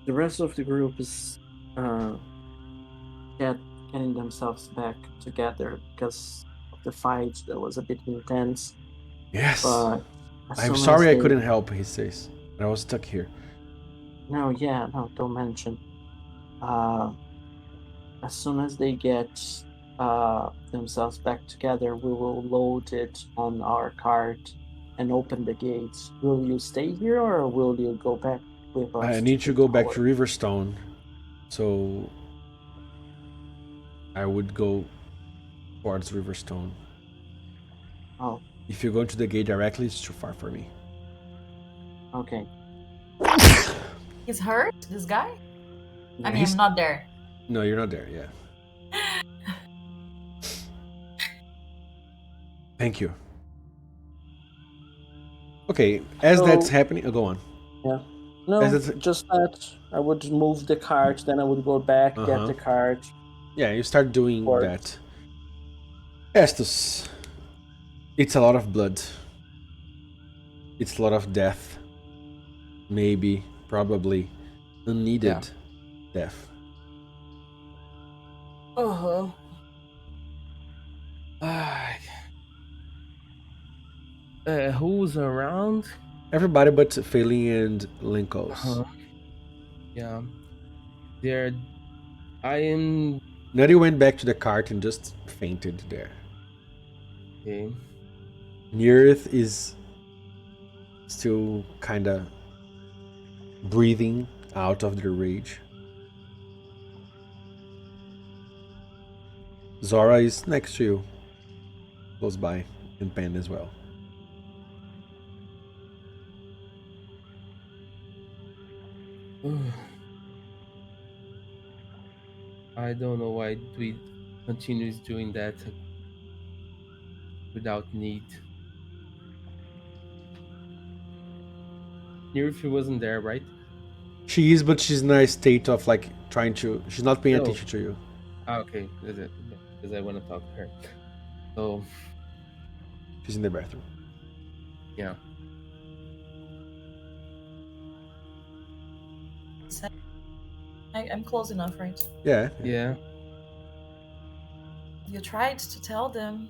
The rest of the group is getting themselves back together because of the fight that was a bit intense. Yes. But I'm sorry I couldn't help, he says. I was stuck here. No, don't mention. As soon as they get themselves back together, we will load it on our cart and open the gates. Will you stay here or will you go back with us? I need to go back to Riverstone, so I would go towards Riverstone. Oh. If you go into the gate directly, it's too far for me. Okay. He's hurt, this guy? Yeah, I mean, I'm not there. No, you're not there, yeah. Thank you. Okay, as that's happening, go on. Yeah. No, As it's- just that I would move the cart, then I would go back, get the cart. Yeah, you start doing Or- that. Estus. It's a lot of blood. It's a lot of death. Maybe, probably, unneeded death. Uh-huh. Who's around? Everybody but Phelan and Linkos. Yeah. There. I am. Nutty went back to the cart and just fainted there. Okay. Nearth is still kind of breathing out of the rage. Zora is next to you, close by, and Pen as well. I don't know why we continues doing that without need. Nirfi wasn't there, right? She is, but she's in a state of like trying to. She's not paying No. attention to you. Okay, that's it. Because I want to talk to her. So She's in the bathroom. yeah. I'm close enough, right? Yeah. Yeah. You tried to tell them.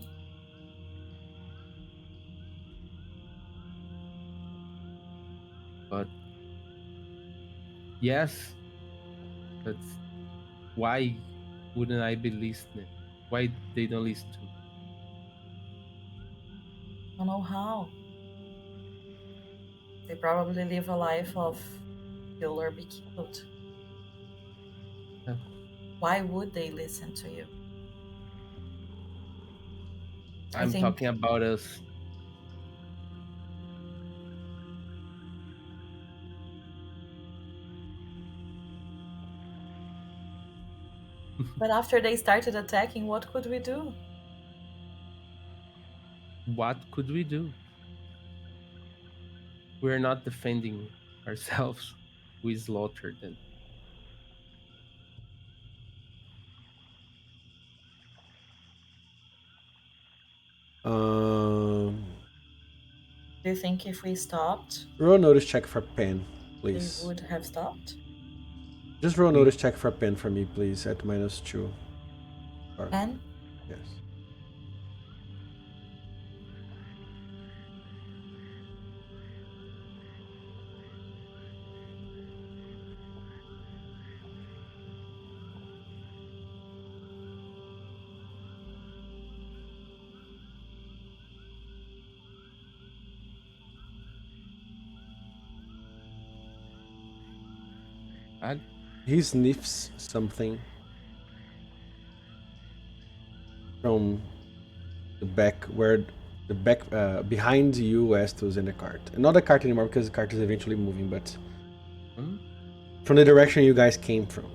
But yes, but why wouldn't I be listening? Why they don't listen to me? I don't know how. They probably live a life of kill or be killed. Yeah. Why would they listen to you? I'm talking about us. But after they started attacking, what could we do? What could we do? We're not defending ourselves. We slaughtered them. Do you think if we stopped, Roll a notice check for Pen, please. they would have stopped? Just roll a notice check for Pen for me, please, at -2. Or, Pen? yes. He sniffs something from the back, where the back behind you, Estus, in the cart. And not the cart anymore because the cart is eventually moving, but from the direction you guys came from.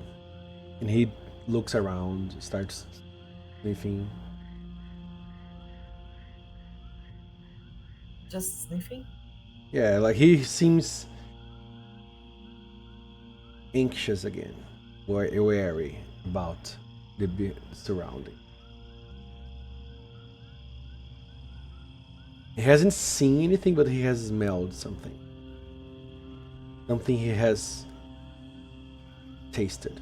And he looks around, starts sniffing. Just sniffing? Yeah, like he seems anxious again, wary about the surrounding. He hasn't seen anything, but he has smelled something. Something he has tasted.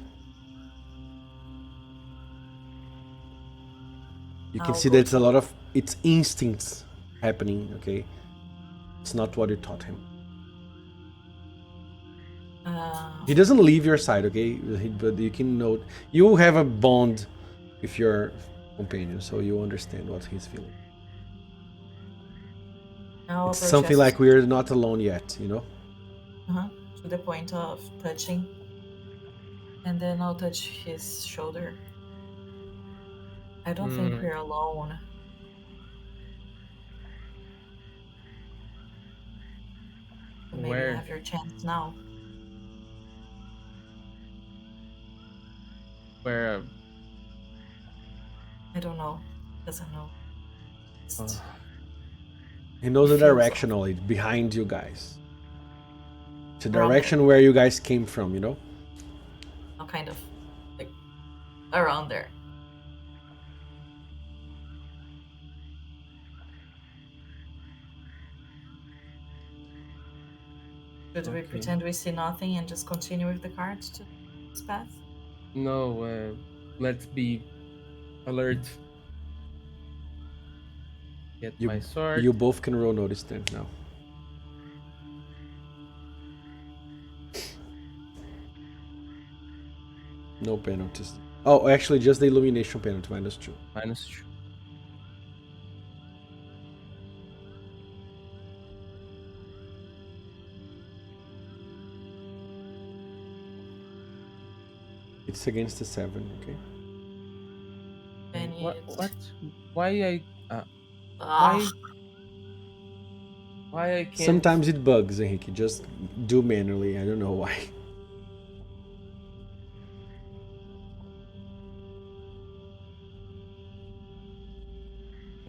You can see that it's a lot of it's instincts happening, okay? It's not what you taught him. He doesn't leave your side, okay? But you can note you have a bond with your companion, so you understand what he's feeling. It's something like we're not alone yet, you know? To the point of touching. And then I'll touch his shoulder. I don't think we're alone. So maybe you have your chance now. Where? I don't know. Doesn't know. He knows the direction only, behind you guys. the direction where you guys came from, you know? Kind of like around there. Should we pretend we see nothing and just continue with the cart to this path? No, let's be alert. Get my sword. You both can roll notice then now. No penalties. Oh, actually, just the illumination penalty, -2. -2. It's against the 7, okay? What? Why I can't... Sometimes it bugs, Henrique. Just do manually. I don't know why.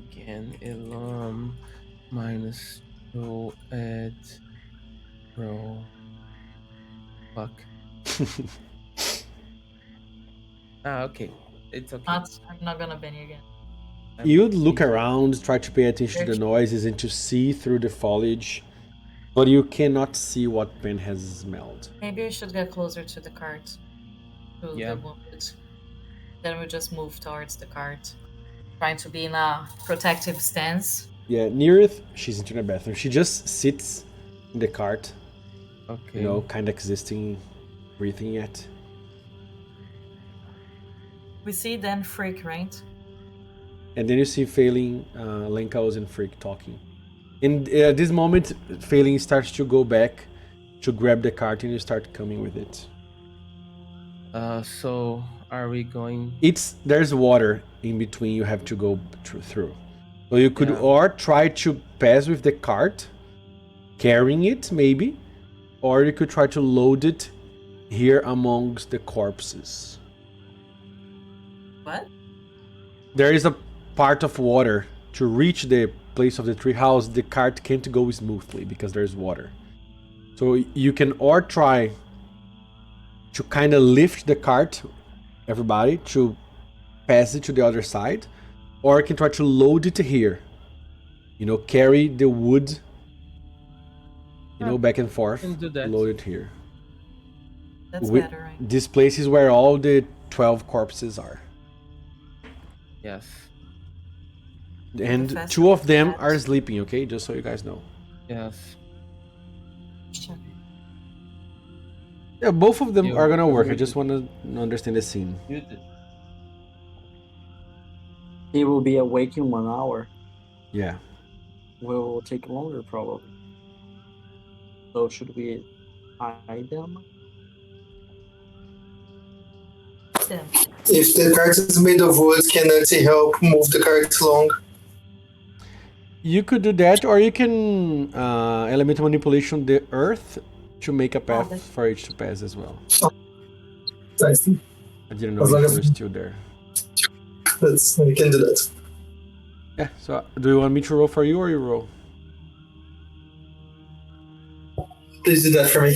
Again, Elom -2 add roll. Fuck. Okay. It's okay. I'm not gonna ban you again. You'd look around, try to pay attention to the noises and to see through the foliage, but you cannot see what Pen has smelled. Maybe we should get closer to the cart. To the wounded. Then we just move towards the cart. Trying to be in a protective stance. Yeah, Neareth, she's into the bathroom. She just sits in the cart. Okay. You know, kind of existing, breathing yet. We see then Freak, right? And then you see Failing, Lenkaos, and Freak talking. In this moment, Failing starts to go back to grab the cart and you start coming with it. So are we going... There's water in between you have to go through. So you could or try to pass with the cart, carrying it maybe, or you could try to load it here amongst the corpses. What? There is a part of water. To reach the place of the treehouse, the cart can't go smoothly because there's water. So you can or try to kind of lift the cart, everybody, to pass it to the other side, or you can try to load it here. You know, carry the wood, back and forth, load it here. That's better, right? This place is where all the 12 corpses are. Yes. And 2 of them are sleeping, okay? Just so you guys know. Yes. Yeah, both of them are gonna work. I just want to understand the scene. He will be awake in 1 hour. Yeah. Will take longer, probably. So should we hide them? If the cart is made of wood, can Nancy help move the cart along? You could do that, or you can element manipulation the earth to make a path for it to pass as well. I see. I didn't know you were still there. We can do that. Yeah, so do you want me to roll for you or you roll? Please do that for me.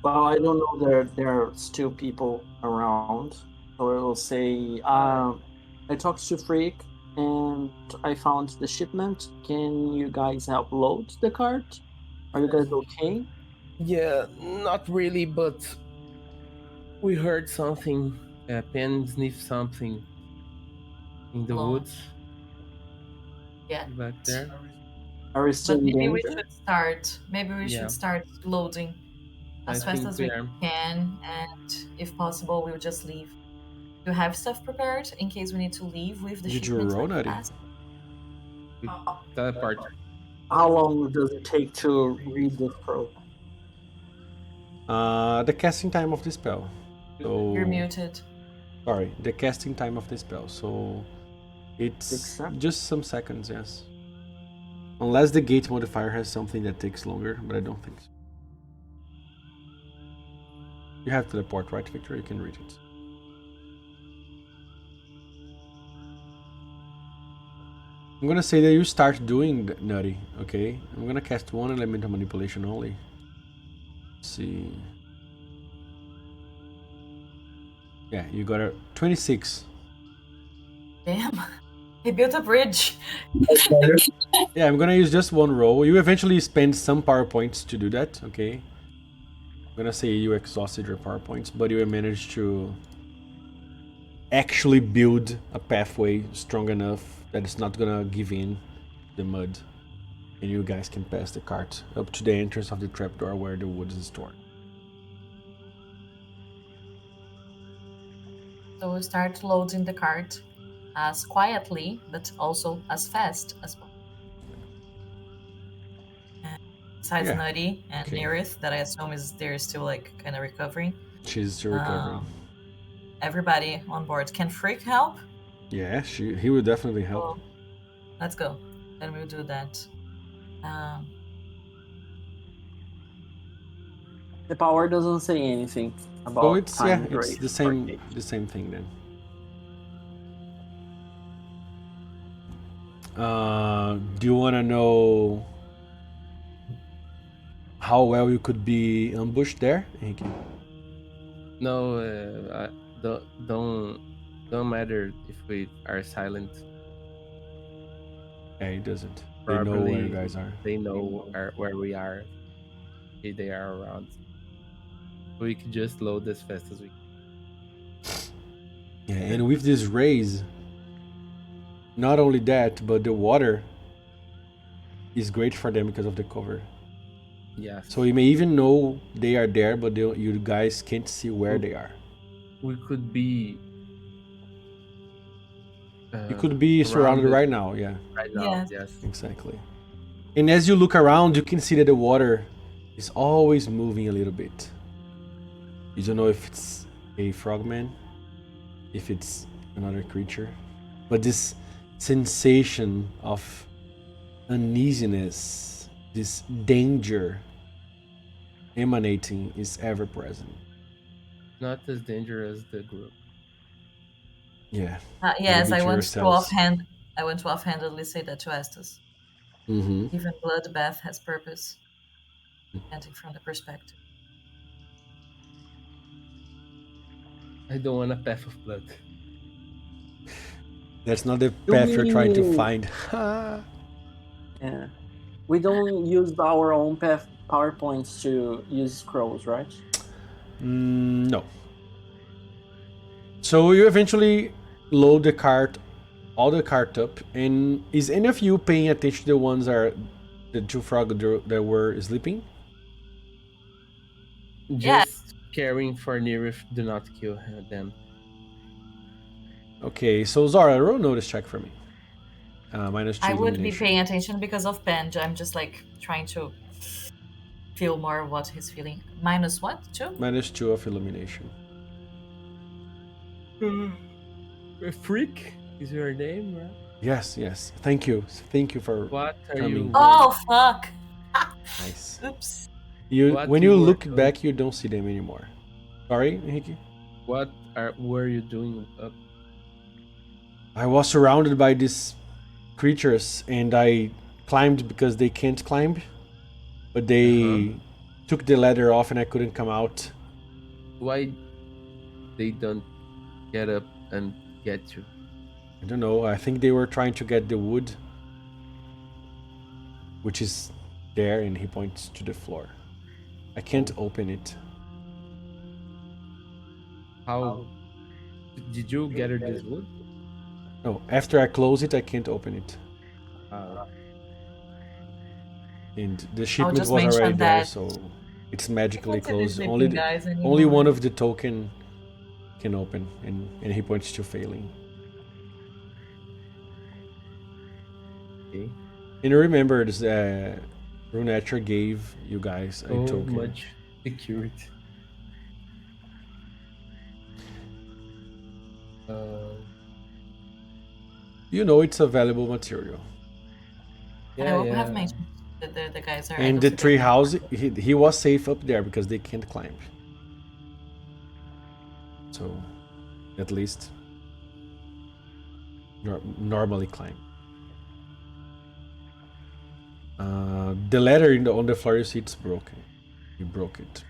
Well, I don't know. There are still people around, so I will say I talked to Freak and I found the shipment. Can you guys help load the cart? Are you guys okay? Yeah, not really, but we heard something. Pen sniffed something in the woods. Yeah. Back there. Are we still But maybe in we danger? should start. Maybe we should start loading as fast as we can, and if possible, we'll just leave. You have stuff prepared in case we need to leave with the Did you shipments roll, really Nari? fast? Teleport. How long does it take to read the scroll? The casting time of the spell. So You're muted. Sorry, the casting time of the spell. So it's just some seconds, yes. Unless the gate modifier has something that takes longer, but I don't think so. You have teleport, right, Victor? You can read it. I'm gonna say that you start doing Nutty, okay? I'm gonna cast one elemental manipulation only. Let's see. Yeah, you got a 26. Damn. He built a bridge. Yeah, I'm gonna use just one roll. You eventually spend some power points to do that, okay? I'm gonna say you exhausted your power points, but you managed to actually build a pathway strong enough that it's not gonna give in the mud. And you guys can pass the cart up to the entrance of the trapdoor where the wood is stored. So we start loading the cart as quietly, but also as fast as possible. Besides Nutty and Nerith, that I assume they're still like kind of recovering. She's still recovering. Everybody on board. Can Freak help? Yeah, he will definitely help. Well, let's go. Then we'll do that. The power doesn't say anything about it's time it's the same thing then. Do you want to know how well you could be ambushed there? No, don't matter if we are silent. Yeah, it doesn't. Probably, they know where you guys are. They know where we are. If they are around. We can just load as fast as we can. Yeah, and with this raise, not only that, but the water is great for them because of the cover. Yeah. So you may even know they are there, but you guys can't see where they are. We could be. You could be surrounded right now, yeah. Right now, yes. Exactly. And as you look around, you can see that the water is always moving a little bit. You don't know if it's a frogman, if it's another creature, but this sensation of uneasiness, this danger emanating is ever present. Not as dangerous as the group. Yeah. Yes, I want to offhandedly say that to Estus. Mm-hmm. Even bloodbath has purpose, depending from the perspective. I don't want a path of blood. That's not the path you're trying to find. Yeah. We don't use our own PowerPoints to use scrolls, right? No. So you eventually load all the cart up, and is any of you paying attention to the two frogs that were sleeping? Just caring for Nerith, do not kill them. Okay, so Zara, roll notice check for me. -2 I would be illumination. paying attention because of Benj. I'm just like trying to feel more what he's feeling. Minus what? 2? -2 of illumination. Freak is your name, right? Yes. Thank you for what are coming. You? Oh fuck! Nice. Oops. When you look back, you don't see them anymore. Sorry, Hiki? What were you doing up? I was surrounded by these creatures, and I climbed because they can't climb, but they took the ladder off and I couldn't come out. Why they don't get up and get you? I don't know. I think they were trying to get the wood, which is there, and he points to the floor. I can't open it. How did you gather this wood? No, after I close it, I can't open it. And the shipment was already there, so it's magically closed. Only one of the token can open, and he points to failing. Okay. And remember, Runetra gave you guys a token. Much security. You know it's a valuable material. I have mentioned that the guys are. And the tree house, he was safe up there because they can't climb. so at least normally climb. The ladder on the floor you see it's broken. You broke it.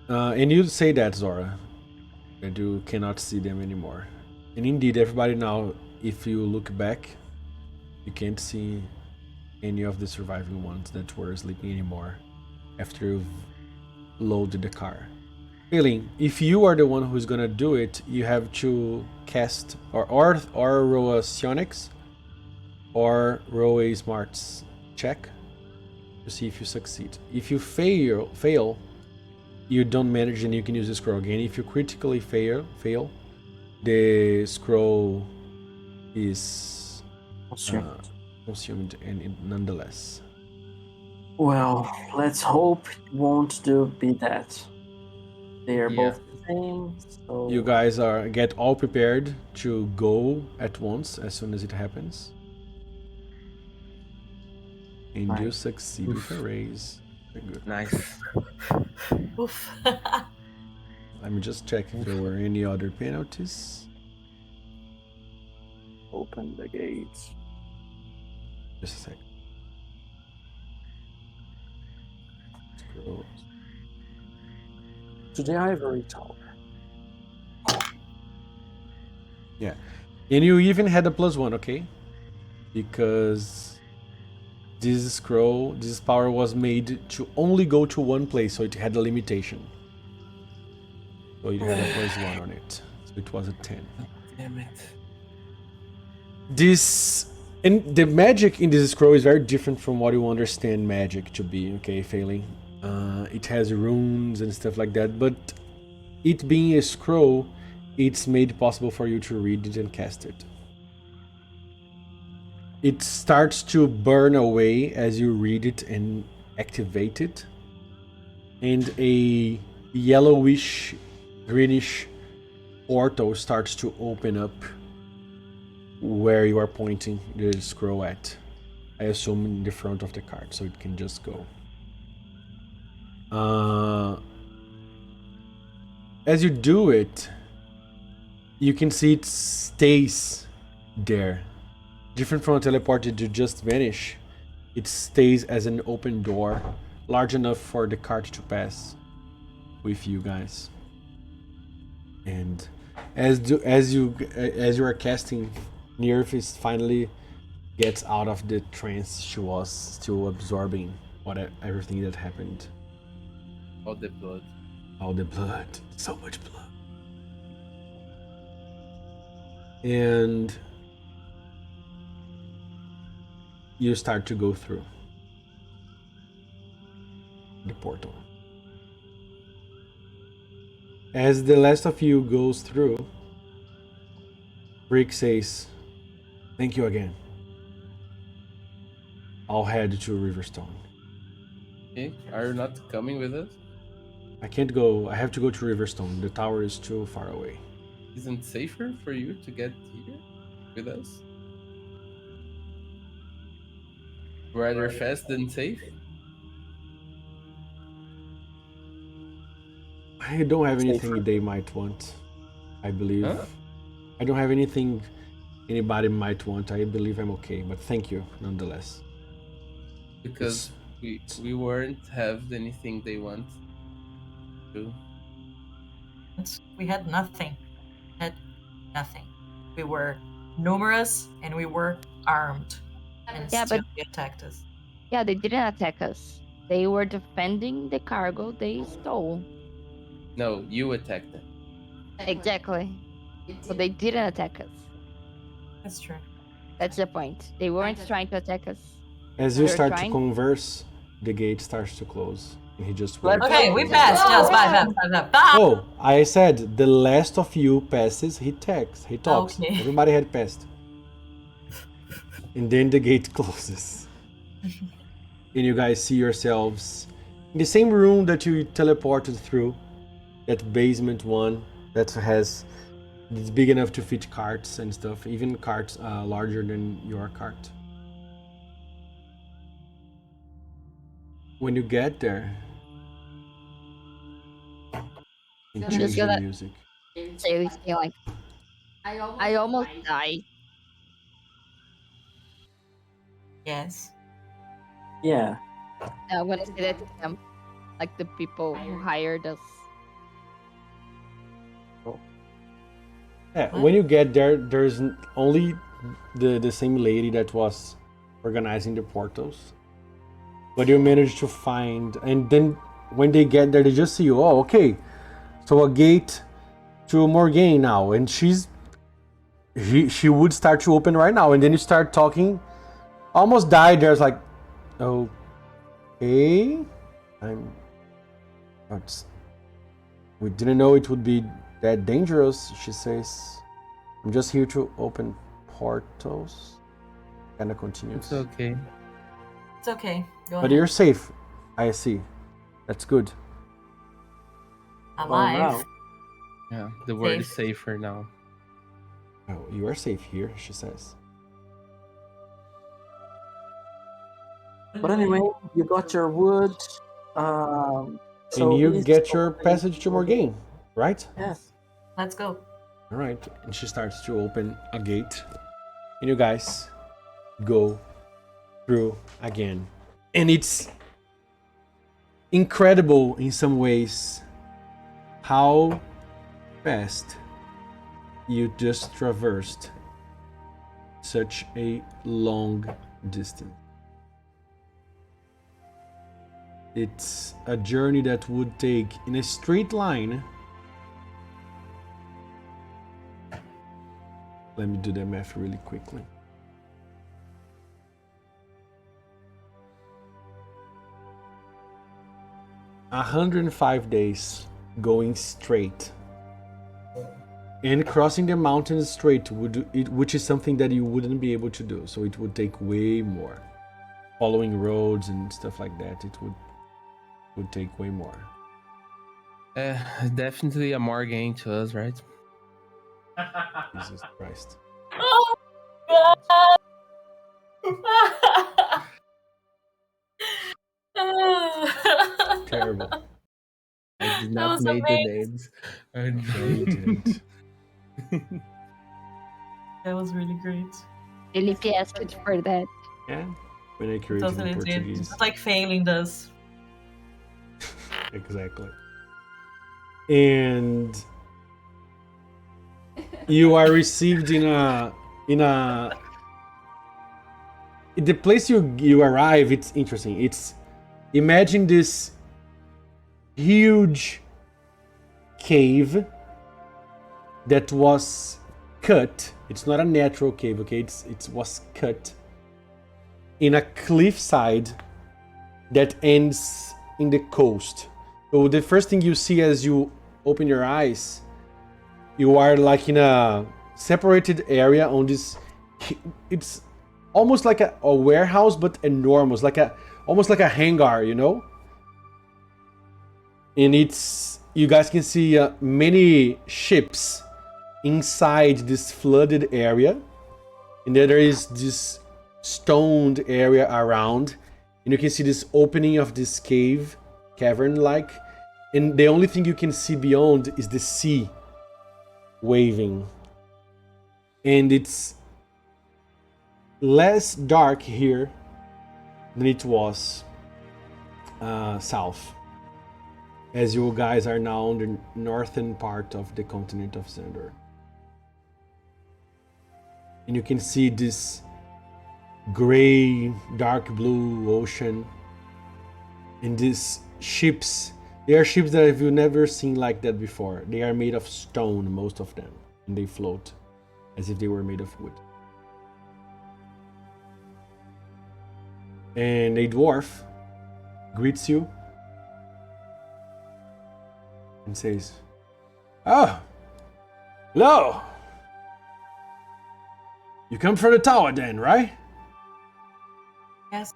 And you say that, Zora, and you cannot see them anymore. And indeed, everybody now, if you look back, you can't see any of the surviving ones that were sleeping anymore after you've loaded the car. Feeling, if you are the one who's gonna do it, you have to cast or roll a psionics or roll a smarts check to see if you succeed. If you fail, you don't manage and you can use the scroll again. If you critically fail, the scroll is consumed and nonetheless. Well, let's hope it won't be that. They are both the same, so... You guys get all prepared to go at once as soon as it happens. And you succeed with a raise. Very good. Nice. Oof. Let me just check if there were any other penalties. Open the gates. Just a sec. Scroll. To the ivory tower. Yeah. And you even had a +1, okay? Because this power was made to only go to one place, so it had a limitation. So it had a +1 on it. So it was a 10. Damn it. And the magic in this scroll is very different from what you understand magic to be, okay, Failing. It has runes and stuff like that, but it being a scroll, it's made possible for you to read it and cast it. It starts to burn away as you read it and activate it, and a yellowish, greenish portal starts to open up where you are pointing the scroll at. I assume in the front of the card, so it can just go. As you do it, you can see it stays there. Different from a teleport that you just vanish, it stays as an open door, large enough for the cart to pass with you guys. And as you are casting, Nerf finally gets out of the trance she was still absorbing everything that happened. All the blood. All the blood. So much blood. And you start to go through the portal. As the last of you goes through, Rick says, "Thank you again. I'll head to Riverstone." Okay, are you not coming with us? I can't go. I have to go to Riverstone. The tower is too far away. Isn't it safer for you to get here with us? Rather fast than safe? I don't have anything they might want, I believe. Huh? I don't have anything anybody might want. I believe I'm okay, but thank you nonetheless. Because we weren't have anything they want to. We had nothing. We were numerous and we were armed. And still they attacked us. Yeah, they didn't attack us. They were defending the cargo they stole. No, you attacked them. Exactly. So they didn't attack us. That's true. That's the point. They weren't trying to attack us. As you start to converse, the gate starts to close. And he just waits. Okay, we passed. Yes, bye. Oh, I said the last of you passes, he talks. Okay. Everybody had passed. And then the gate closes. And you guys see yourselves in the same room that you teleported through. That basement one that it's big enough to fit carts and stuff. Even carts larger than your cart. When you get there, And I'm change just the gonna music. say like, I almost died. Yes. Yeah. I'm gonna say that to them, like the people who hired us. Yeah, What? when you get there, there's only the same lady that was organizing the portals. But you manage to find, and then when they get there, they just see you. Oh, okay. So a gate to Morgaine now, and she would start to open right now, and then you start talking. Almost died. There's like, okay, we didn't know it would be that dangerous. She says, I'm just here to open portals. Kind of continues. It's okay. It's okay. Go But ahead. you're safe. I see. That's good. Alive. Yeah, the word is Safe. safer now. Oh, you are safe here, she says. But anyway, you got your wood. And So you please get your open passage to Morgaine, right? Yes. Let's go. All right. And she starts to open a gate. And you guys go through again. And it's incredible in some ways how fast you just traversed such a long distance. It's a journey that would take in a straight line. Let me do the math really quickly. A 105 days going straight. And crossing the mountains straight, which is something that you wouldn't be able to do. So it would take way more. Following roads and stuff like that, it would take way more. Definitely a more gain to us, right? Jesus Christ. Oh God! Terrible. I did That not was make amazing. the names. No, you didn't. That was really great. Felipe asked for that. Yeah, when I created Totally in did. Portuguese. Just like failing does. Exactly. And you are received in the place you arrive. It's interesting. It's, imagine this huge cave that was cut. It's not a natural cave, okay? It was cut in a cliffside that ends in the coast. So the first thing you see as you open your eyes, you are like in a separated area on this. It's almost like a warehouse, but enormous, almost like a hangar, you know. And you guys can see many ships inside this flooded area, and then there is this stoned area around, and you can see this opening of this cavern-like, and the only thing you can see beyond is the sea waving. And it's less dark here than it was south, as you guys are now on the northern part of the continent of Zandor. And you can see this gray, dark blue ocean, and these ships. They are ships that you've never seen like that before. They are made of stone, most of them, and they float as if they were made of wood. And a dwarf greets you and says, "Oh, hello. You come from the tower then, right?" Yes.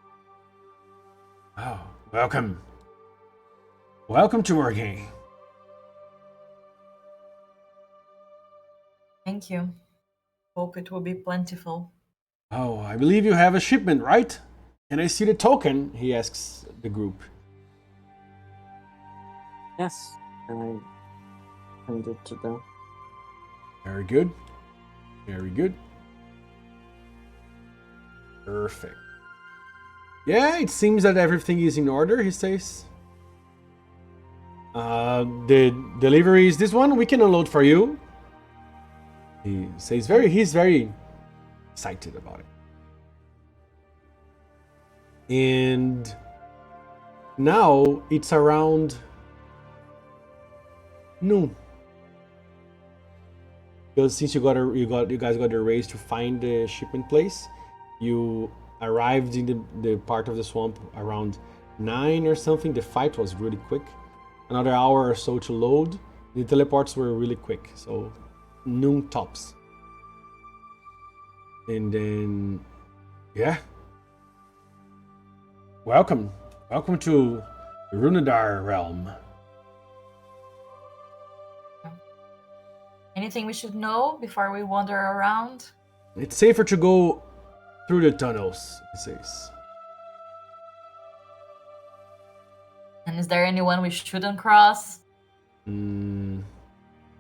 "Oh, welcome. Welcome to our game." Thank you. Hope it will be plentiful. "Oh, I believe you have a shipment, right? Can I see the token?" he asks the group. Yes. And hand it to them. Very good. Very good. Perfect. Yeah, it seems that everything is in order, he says. The delivery is this one. We can unload for you. He says he's very excited about it. And now it's around noon. Because since you guys got a race to find the shipment place, you arrived in the part of the swamp around 9 or something. The fight was really quick. Another hour or so to load. The teleports were really quick, so noon tops. And then, yeah. Welcome to the Runadar realm. Anything we should know before we wander around? It's safer to go through the tunnels, it says. And is there anyone we shouldn't cross?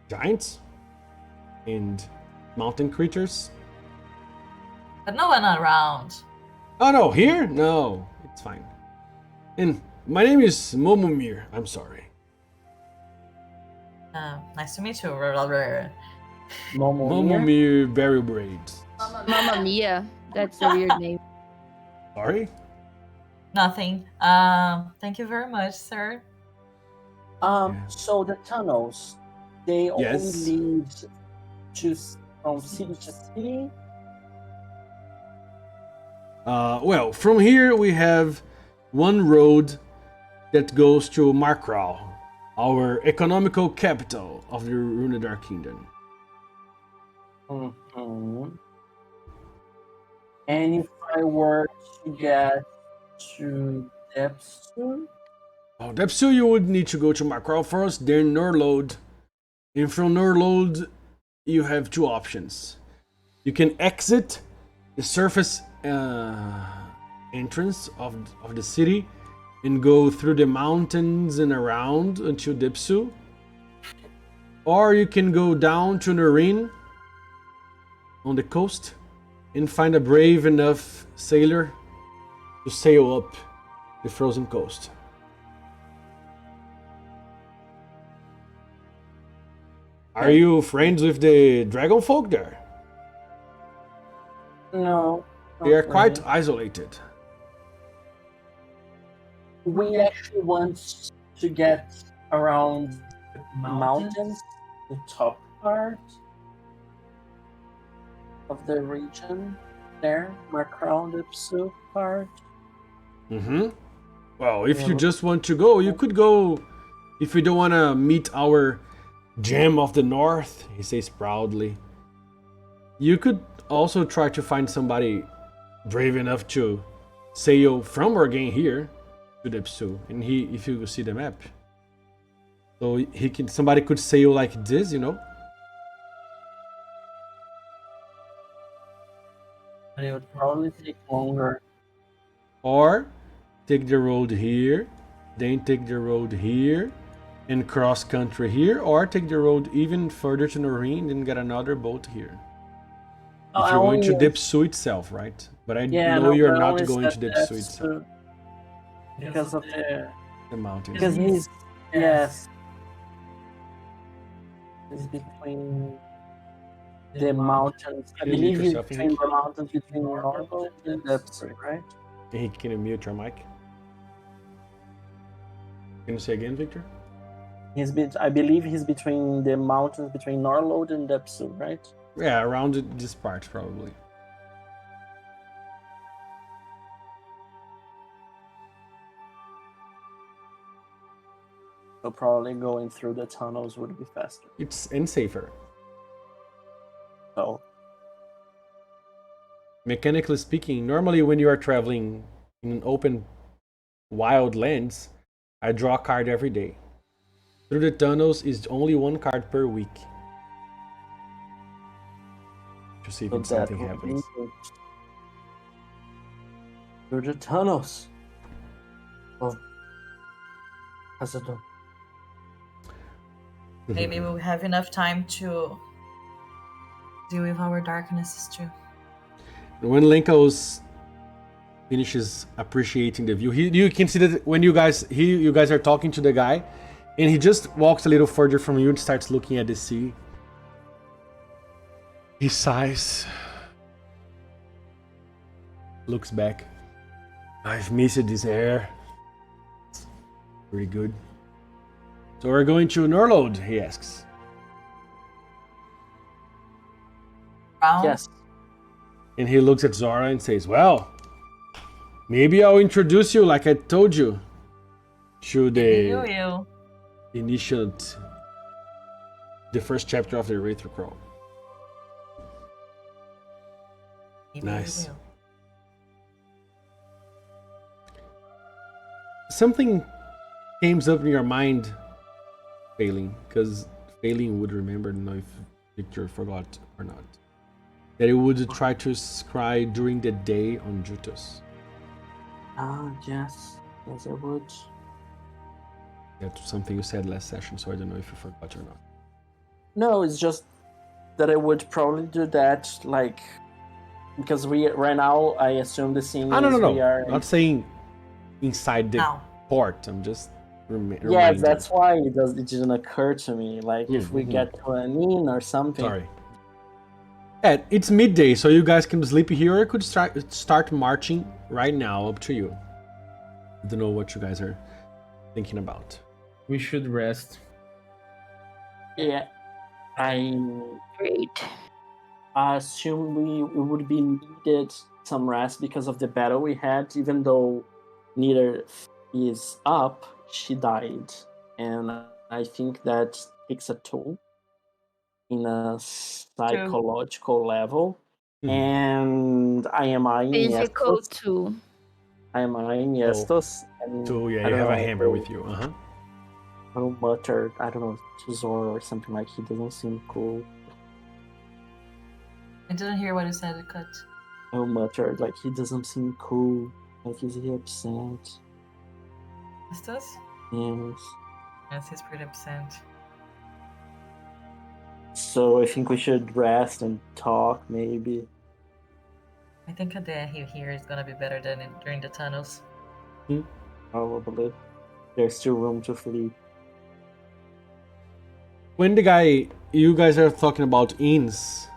Giants and mountain creatures. But no one around. Oh no, here? No, it's fine. And my name is Momomir. I'm sorry. Nice to meet you. Momomir Berry Braids. Mamma Mia. That's a weird name. Sorry? Nothing. Thank you very much, sir. So the tunnels, they Yes. only lead from city to city? Well, from here we have one road that goes to Markral, our economical capital of the Runadar Kingdom. Mm-hmm. And if I were to get to Depsu? Oh, Depsu, you would need to go to Markral first, then Norlode. And from Norlode, you have two options. You can exit the surface entrance of the city and go through the mountains and around until Depsu. Or you can go down to Noreen on the coast and find a brave enough sailor to sail up the frozen coast. Are you friends with the dragon folk there? No. They are not quite really. isolated. We actually want to get around mountains, the top part of the region there, Markral, Depsu part. Mm-hmm. Well, if you just want to go, you could go. If you don't want to meet our gem of the north, he says proudly, you could also try to find somebody brave enough to sail from Orgain here to Depsu. And if you see the map, so somebody could sail like this, you know. But it would probably take longer. Or take the road here, then take the road here, and cross country here, or take the road even further to Noreen and get another boat here. If you're going to Depsu itself, right? But I know you're not going to Depsu itself. Because of The mountains. because he's yes. It's between the mountains. I Can you believe mute he's yourself, between Nick? the mountains between Normal and Depsu, right? Hey, can you mute your mic? Can you say again, Victor? I believe he's between the mountains between Norlode and Depsu, right? Yeah, around this part, probably. So probably going through the tunnels would be faster. And safer. So Mechanically speaking, normally when you are traveling in an open, wild lands, I draw a card every day. Through the tunnels is only one card per week. To see if something happens. Through the tunnels of Hazardon. Maybe we'll have enough time to deal with our darknesses too. When Lenkos finishes appreciating the view, you can see that when you guys are talking to the guy, and he just walks a little further from you and starts looking at the sea. He sighs, looks back. I've missed this air. It's pretty good. So we're going to Norlode, he asks. Yes. And he looks at Zora and says, well, maybe I'll introduce you like I told you. To the initiate the first chapter of the Retro Crawl. Nice. Something came up in your mind, Failing, because Failing would remember, I don't know if Victor forgot or not, that he would try to scry during the day on Jutus. Yes. Yes, I would. That's something you said last session, so I don't know if you forgot or not. No, it's just that I would probably do that, like, because right now I assume the scene is No. we are. Not saying inside the No. port. I'm just Yeah, reminding. that's why it didn't occur to me. Like, if we get to an inn or something. Sorry. Ed, it's midday, so you guys can sleep here or could start marching right now. Up to you. I don't know what you guys are thinking about. We should rest. Yeah, I Great. assume we would be needed some rest because of the battle we had. Even though neither is up, she died, and I think that takes a toll in a psychological level. And I am eyeing Physical Estos. too. I am eyeing Estos. And So yeah, I you don't have a know, hammer with you. I'll mutter, I don't know, to Zora or something like he doesn't seem cool. I didn't hear what you said, Cut. I'll mutter, like he doesn't seem cool. Like is he upset? Estos? Yes. Yes, he's pretty upset. So I think we should rest and talk, maybe. I think a day here is gonna be better than during the tunnels. Probably. There's still room to flee. When you guys are talking about inns,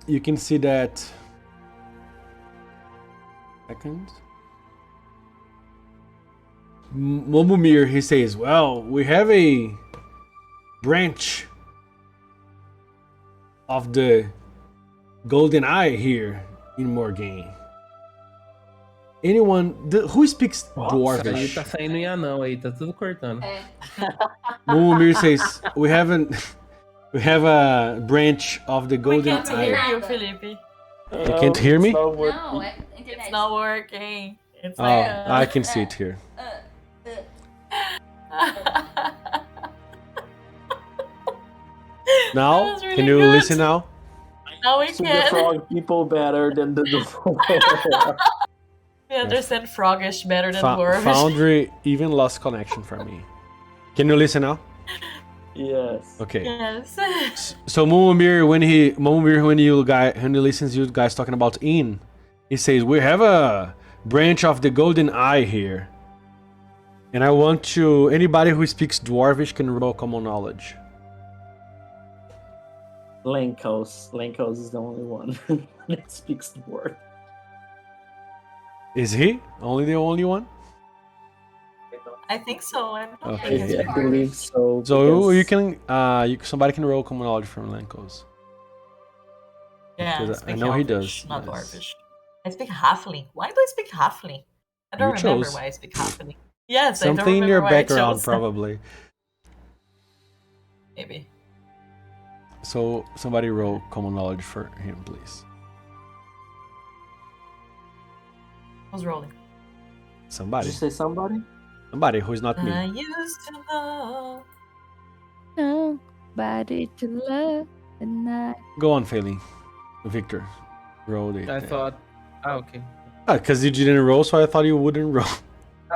you can see that. Second. Momomir, he says, well, we have a branch of the Golden Eye here in Morgaine. Anyone who speaks Aí Dwarvish? tá saindo em anão aí, tá tudo cortando. Momomir says, we have a branch of the We Golden can't Eye. hear you, Felipe. You can't hear me? No, It's not working. It's Oh, like I can see it here. Now, That was really can you good. listen now? Now we So the can. frog people better than the dwarf. We understand Frogish better than Fa- Dwarvish. Foundry even lost connection from me. Can you listen now? Yes. Okay. Yes. So Momomir, when he listens you guys talking about inn, he says, we have a branch of the Golden Eye here. And I want to, anybody who speaks Dwarvish can roll common knowledge. Lenkos is the only one that speaks the word. Is he? The only one? I think so. I don't know. Okay. I believe so. So because- you can, somebody can roll common knowledge from Lenkos. Yeah, Because I speak know he Elvish, does, Not yes. Dwarvish. I speak Halfling. Why do I speak Halfling? I don't You remember chose. why I speak Halfling. Yes, I don't Something in remember your why background, I chose. probably. Maybe. So somebody roll common knowledge for him, please. Who's rolling? Did Somebody. you say somebody? Somebody who's not me. I used to know. Nobody to love and I. Go on, Failing. Victor. Roll it. I thought. Ah, okay. Because you didn't roll, so I thought you wouldn't roll.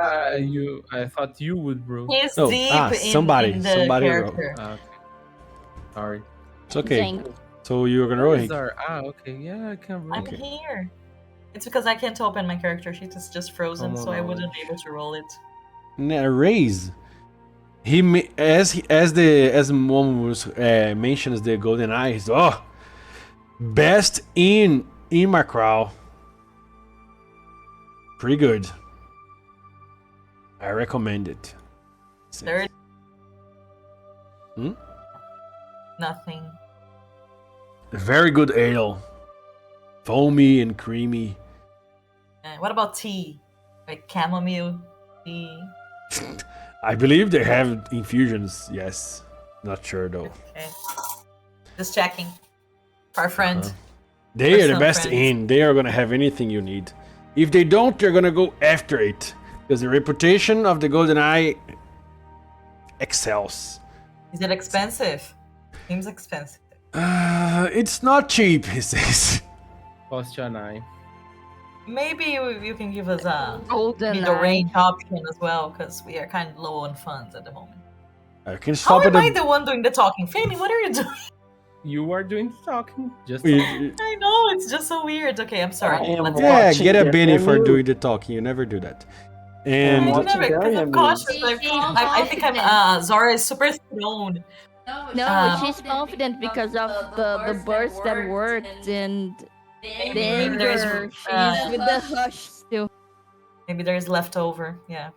I thought you would, bro. He's No, deep somebody in the roll. character. Okay. Sorry. It's okay. Zang. So you're gonna roll. Where is Hick. our... okay. Yeah, I can roll. I'm here. It's because I can't open my character sheet. It's just frozen, so I wouldn't be able to roll it. Raise. As Mom was mentions the golden eyes. Oh, best in Macau. Pretty good. I recommend it. Third. Hmm? Nothing. Very good ale. Foamy and creamy. What about tea? Like chamomile tea? I believe they have infusions, yes. Not sure though. Okay. Just checking. Our friend. They are the Personal best friends. in. They are gonna have anything you need. If they don't, they're gonna go after it. Because the reputation of the Golden Eye excels. Is it expensive? Seems expensive. It's not cheap, he says. Cost you an eye. Maybe you can give us a Golden middle eye. range option as well, because we are kind of low on funds at the moment. I can How stop am at I the one doing the talking? Fanny, what are you doing? You are doing the talking. Just I know, it's just so weird. Okay, I'm sorry. I am Let's Yeah, watching get a the Benny for menu. doing the talking. You never do that. And I watching never, because Daria I'm moves. cautious. I think I'm Zara is super thrown. No, she's confident because of the burst that worked and the there's, anger. She's with the hush still. Maybe there's leftover, yeah.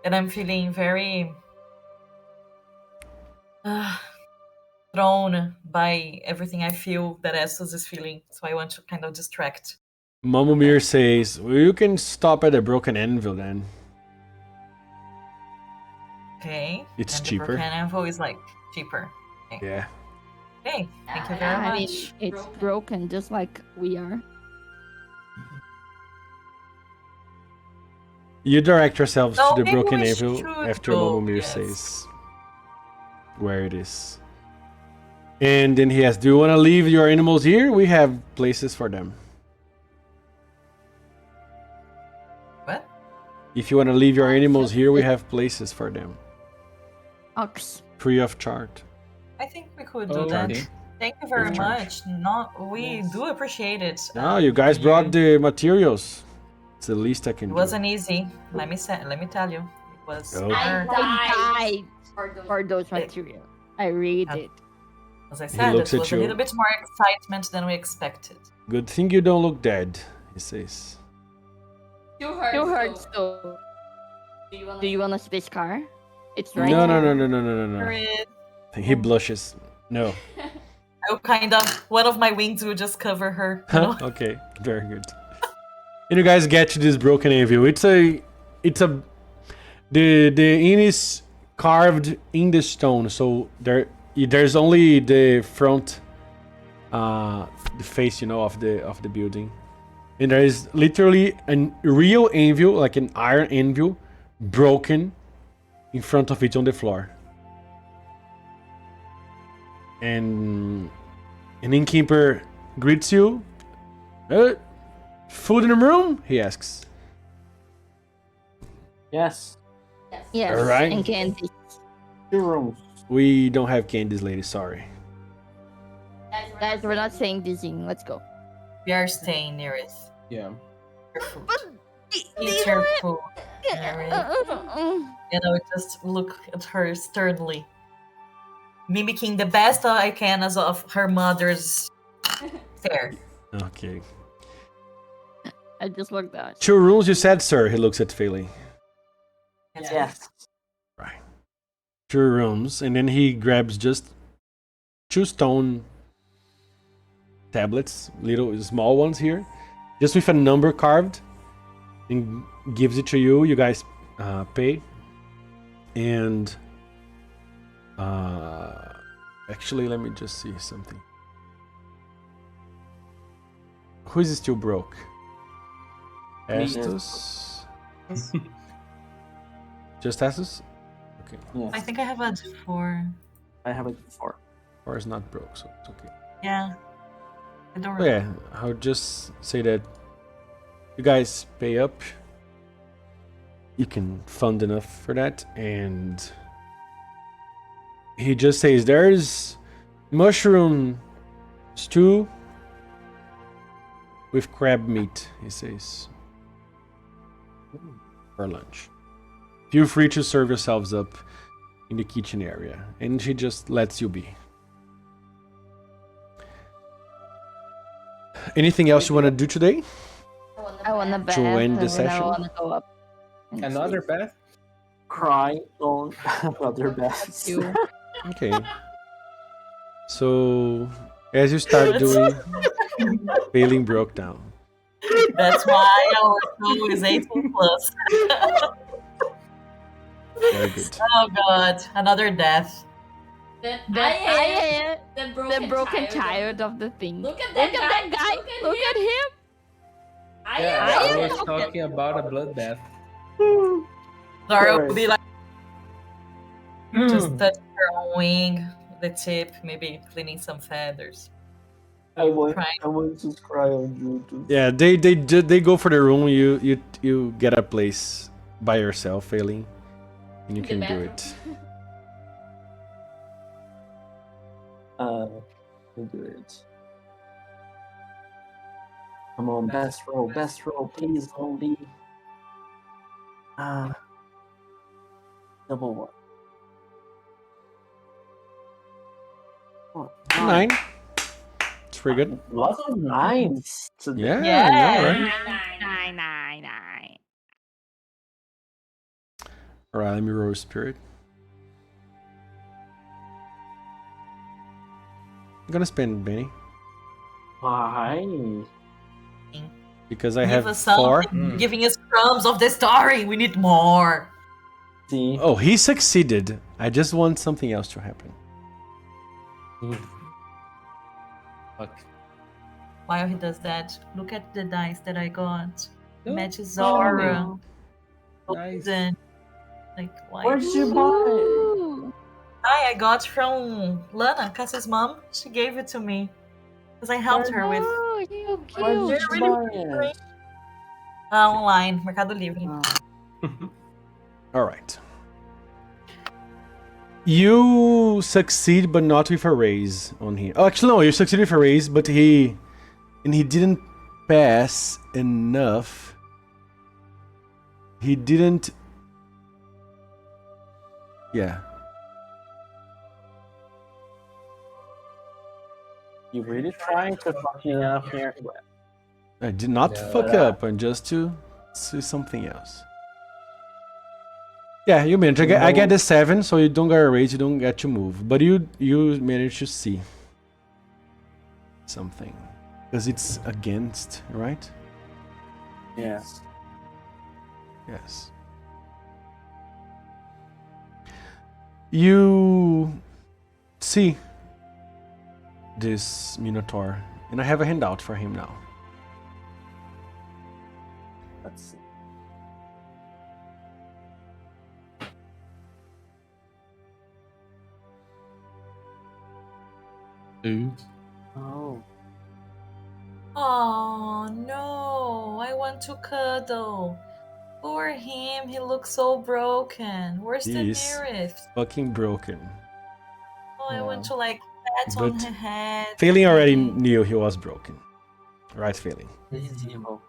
And I'm feeling very thrown by everything I feel that Estus is feeling. So I want to kind of distract. Momomir says, well, you can stop at the Broken Anvil then. Okay. It's and cheaper. The broken anvil is like cheaper. Okay. Yeah. Okay. Thank you very I mean, much. it's broken just like we are. You direct yourselves No, to the maybe Broken we Anvil should after go, Momomir yes. says where it is. And then he asks, do you want to leave your animals here? We have places for them. What? If you want to leave your animals here, we have places for them. Ox. Free of charge. I think we could do Okay. that. Thank you very Good charge. much. We do appreciate it. No, you guys brought the materials. It's the least I can It do. wasn't easy. Let me tell you. It was Oh. hard. I died for those materials. I read it. As I said, looks it at was you. a little bit more excitement than we expected. Good thing you don't look dead, he says. You You heard heard so. Do you want a space car? It's right No, no, here. no. Alright. He blushes. No. I kind of one of my wings will just cover her. You know? Okay, very good. And you guys get to this Broken Anvil. The inn is carved in the stone, so there's only the front, the face, of the building, and there is literally a real anvil, like an iron anvil, broken in front of it on the floor. And an innkeeper greets you. Food in the room? He asks. Yes, Yes, Alright. and candy. 2 rooms. We don't have candies, lady. Sorry. Guys, we're not saying this in. Let's go. We are staying near it. yeah. Your food. Eat your food. Near it. Just look at her sternly. Mimicking the best I can as of her mother's stare. Okay. I just looked out. 2 rooms, you said, sir. He looks at Philly. Yes. Right. 2 rooms, and then he grabs just 2 stone tablets, little small ones here, just with a number carved, and gives it to you. You guys pay, and actually, let me just see something. Who is still broke? Estus. Just Estus? Okay. Yes. I think I have a 4. I have it before. Or is not broke, so it's okay. Yeah. I don't Oh, yeah, I'll just say that you guys pay up you can fund enough for that, and he just says there's mushroom stew with crab meat, he says, for lunch. Feel free to serve yourselves up in the kitchen area, and she just lets you be. Anything else you want to do today? I wanna bath. end the and then session? I wanna go up. and Another sleep. path? Cry on other beds. You. Okay. So, as you start doing, Failing broke down. That's why our soul is 18 plus. Very good. Oh god, another death. Then I the am the broken child of the thing. Look at that guy. Look at him. Yeah, I I am was talking about a bloodbath. Zara will be like, Hmm. just touch her own wing, the tip, maybe cleaning some feathers. I want Crying. to cry on Brutus. Yeah, they go for the room. You get a place by yourself, Failing, and you The can do bathroom. it. We'll do it. Come on, best roll, please don't leave. Double one. Oh, 9. It's pretty good. Lots of nines today. Yeah, Yeah. I know, right? Nine. All right, let me roll spirit. I'm gonna spend Benny Why? because I Give have us something. 4. Giving us crumbs of the story. We need more. See? Oh, he succeeded. I just want something else to happen. Fuck. While he does that, look at the dice that I got. Oh, Matches Zara. Nice. Golden. Like, why? Where'd you buy? Hi, I got from Lana, Cassie's mom. She gave it to me. Because I helped her with Oh, you Where'd cute. you buy it? online, Mercado Livre. All right. You succeed, but not with a raise on him. Oh, actually, no. You succeed with a raise, but he didn't pass enough. He didn't. Yeah. You really trying to fuck me up here? I did not Yeah. fuck up, and just to see something else. Yeah, you managed. I get the 7, so you don't get a raise, you don't get to move, but you managed to see something because it's against, right? Yes. Yes. You see this Minotaur, and I have a handout for him now. Let's see. Oh. Oh no, I want to cuddle. Poor him, he looks so broken. Where's the He is. nearest? Fucking broken. Oh, I want Yeah. to like pat on But her head. Failing already knew he was broken. Right, Failing? This is evil.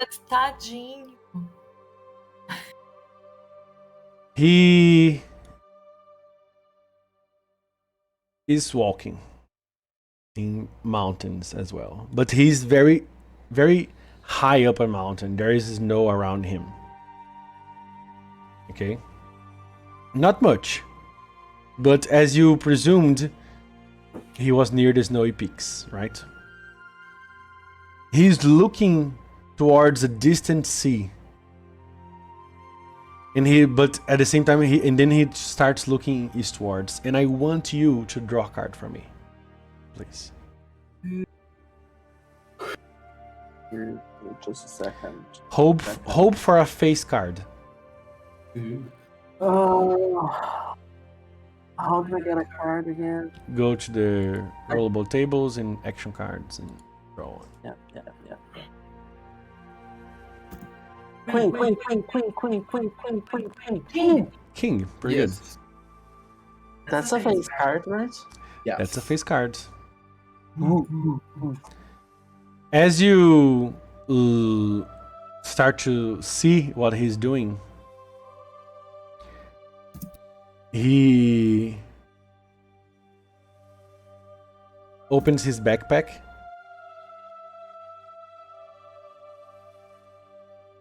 That's tadinho. He is walking in mountains as well, but he's very, very high up a mountain. There is snow around him. Okay, not much, but as you presumed, he was near the snowy peaks, right? He's looking towards a distant sea. But at the same time, he starts looking eastwards. And I want you to draw a card for me, please. Just a second. Hope for a face card. Oh. How do I get a card again? Go to the rollable tables and action cards and draw one. Yeah. Queen, queen, queen, queen, queen, queen, queen, queen, queen, king. King, pretty Yes. good. That's a face card, right? Yes. That's a face card. Ooh. As you start to see what he's doing, he opens his backpack.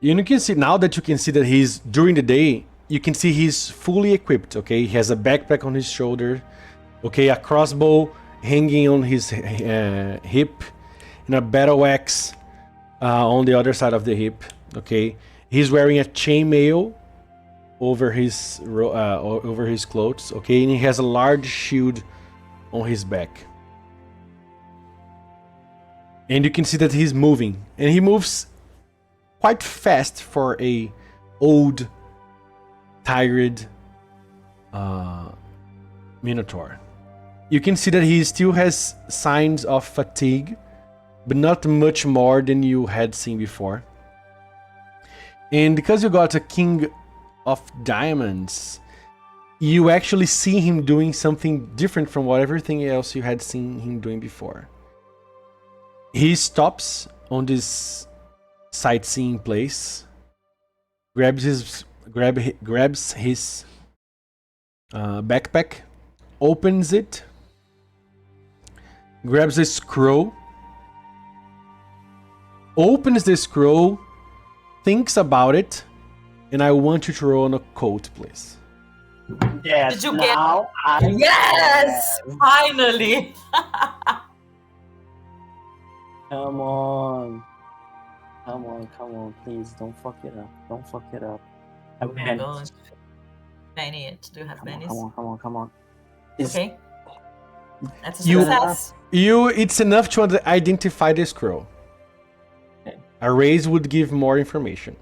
You can see now that you can see that he's during the day. You can see he's fully equipped. Okay, he has a backpack on his shoulder. Okay, a crossbow hanging on his hip, and a battle axe on the other side of the hip. Okay, he's wearing a chainmail over his clothes. Okay, and he has a large shield on his back. And you can see that he's moving, and he moves quite fast for a old, tired Minotaur. You can see that he still has signs of fatigue, but not much more than you had seen before. And because you got a King of Diamonds, you actually see him doing something different from what everything else you had seen him doing before. He stops on this sightseeing place, grabs his backpack, opens it, grabs a scroll, opens the scroll, thinks about it, and I want you to roll on a occult, please. Yes, Did you now I Yes! have. Finally! Come on. Come on, please. Don't fuck it up. I will Oh my banish. god. Benny it. Do you have Benny's? Come on. It's- Okay. That's a You- success. It's enough to identify the scroll. Okay. A raise would give more information,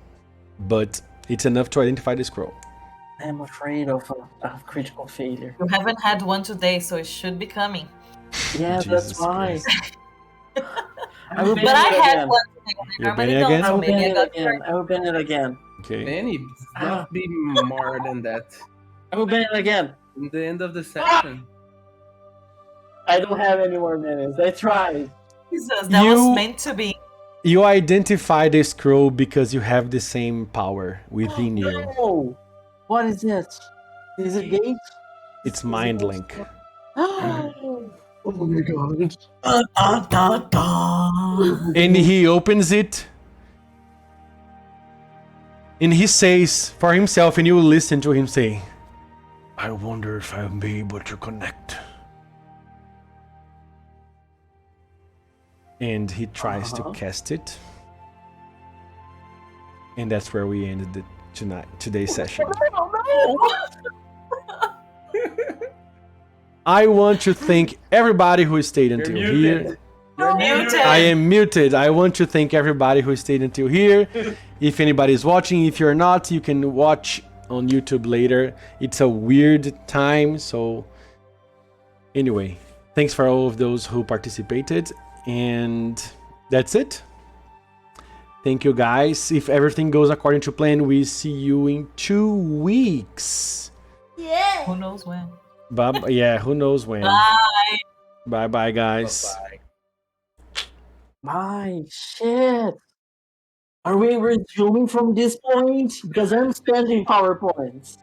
but it's enough to identify the scroll. I'm afraid of a critical failure. You haven't had one today, so it should be coming. Yeah, Jesus that's why. Christ. I will But ban I it had again. one today. I You're normally banning don't, again? I so will ban maybe I it got again. I will ban it again. Okay. Benny, not be more than that. I will ban it again. In the end of the session. I don't have any more minutes. I tried. Jesus, that You- was meant to be. You identify the scroll because you have the same power within you. No! What is it? Is it gate? It's mind link. Oh my god. And he opens it. And he says for himself, and you listen to him say, I wonder if I'll be able to connect. And he tries to cast it. And that's where we ended today's session. I want to thank everybody who stayed until here. You're muted. I am muted. I want to thank everybody who stayed until here. If anybody's watching, if you're not, you can watch on YouTube later. It's a weird time, so anyway, thanks for all of those who participated, and that's it. Thank you guys. If everything goes according to plan, we see you in 2 weeks. Yeah. Who knows when? Bye. Yeah, who knows when. Bye. Bye guys. Bye-bye. My shit. Are we resuming from this point? Because I'm spending PowerPoints.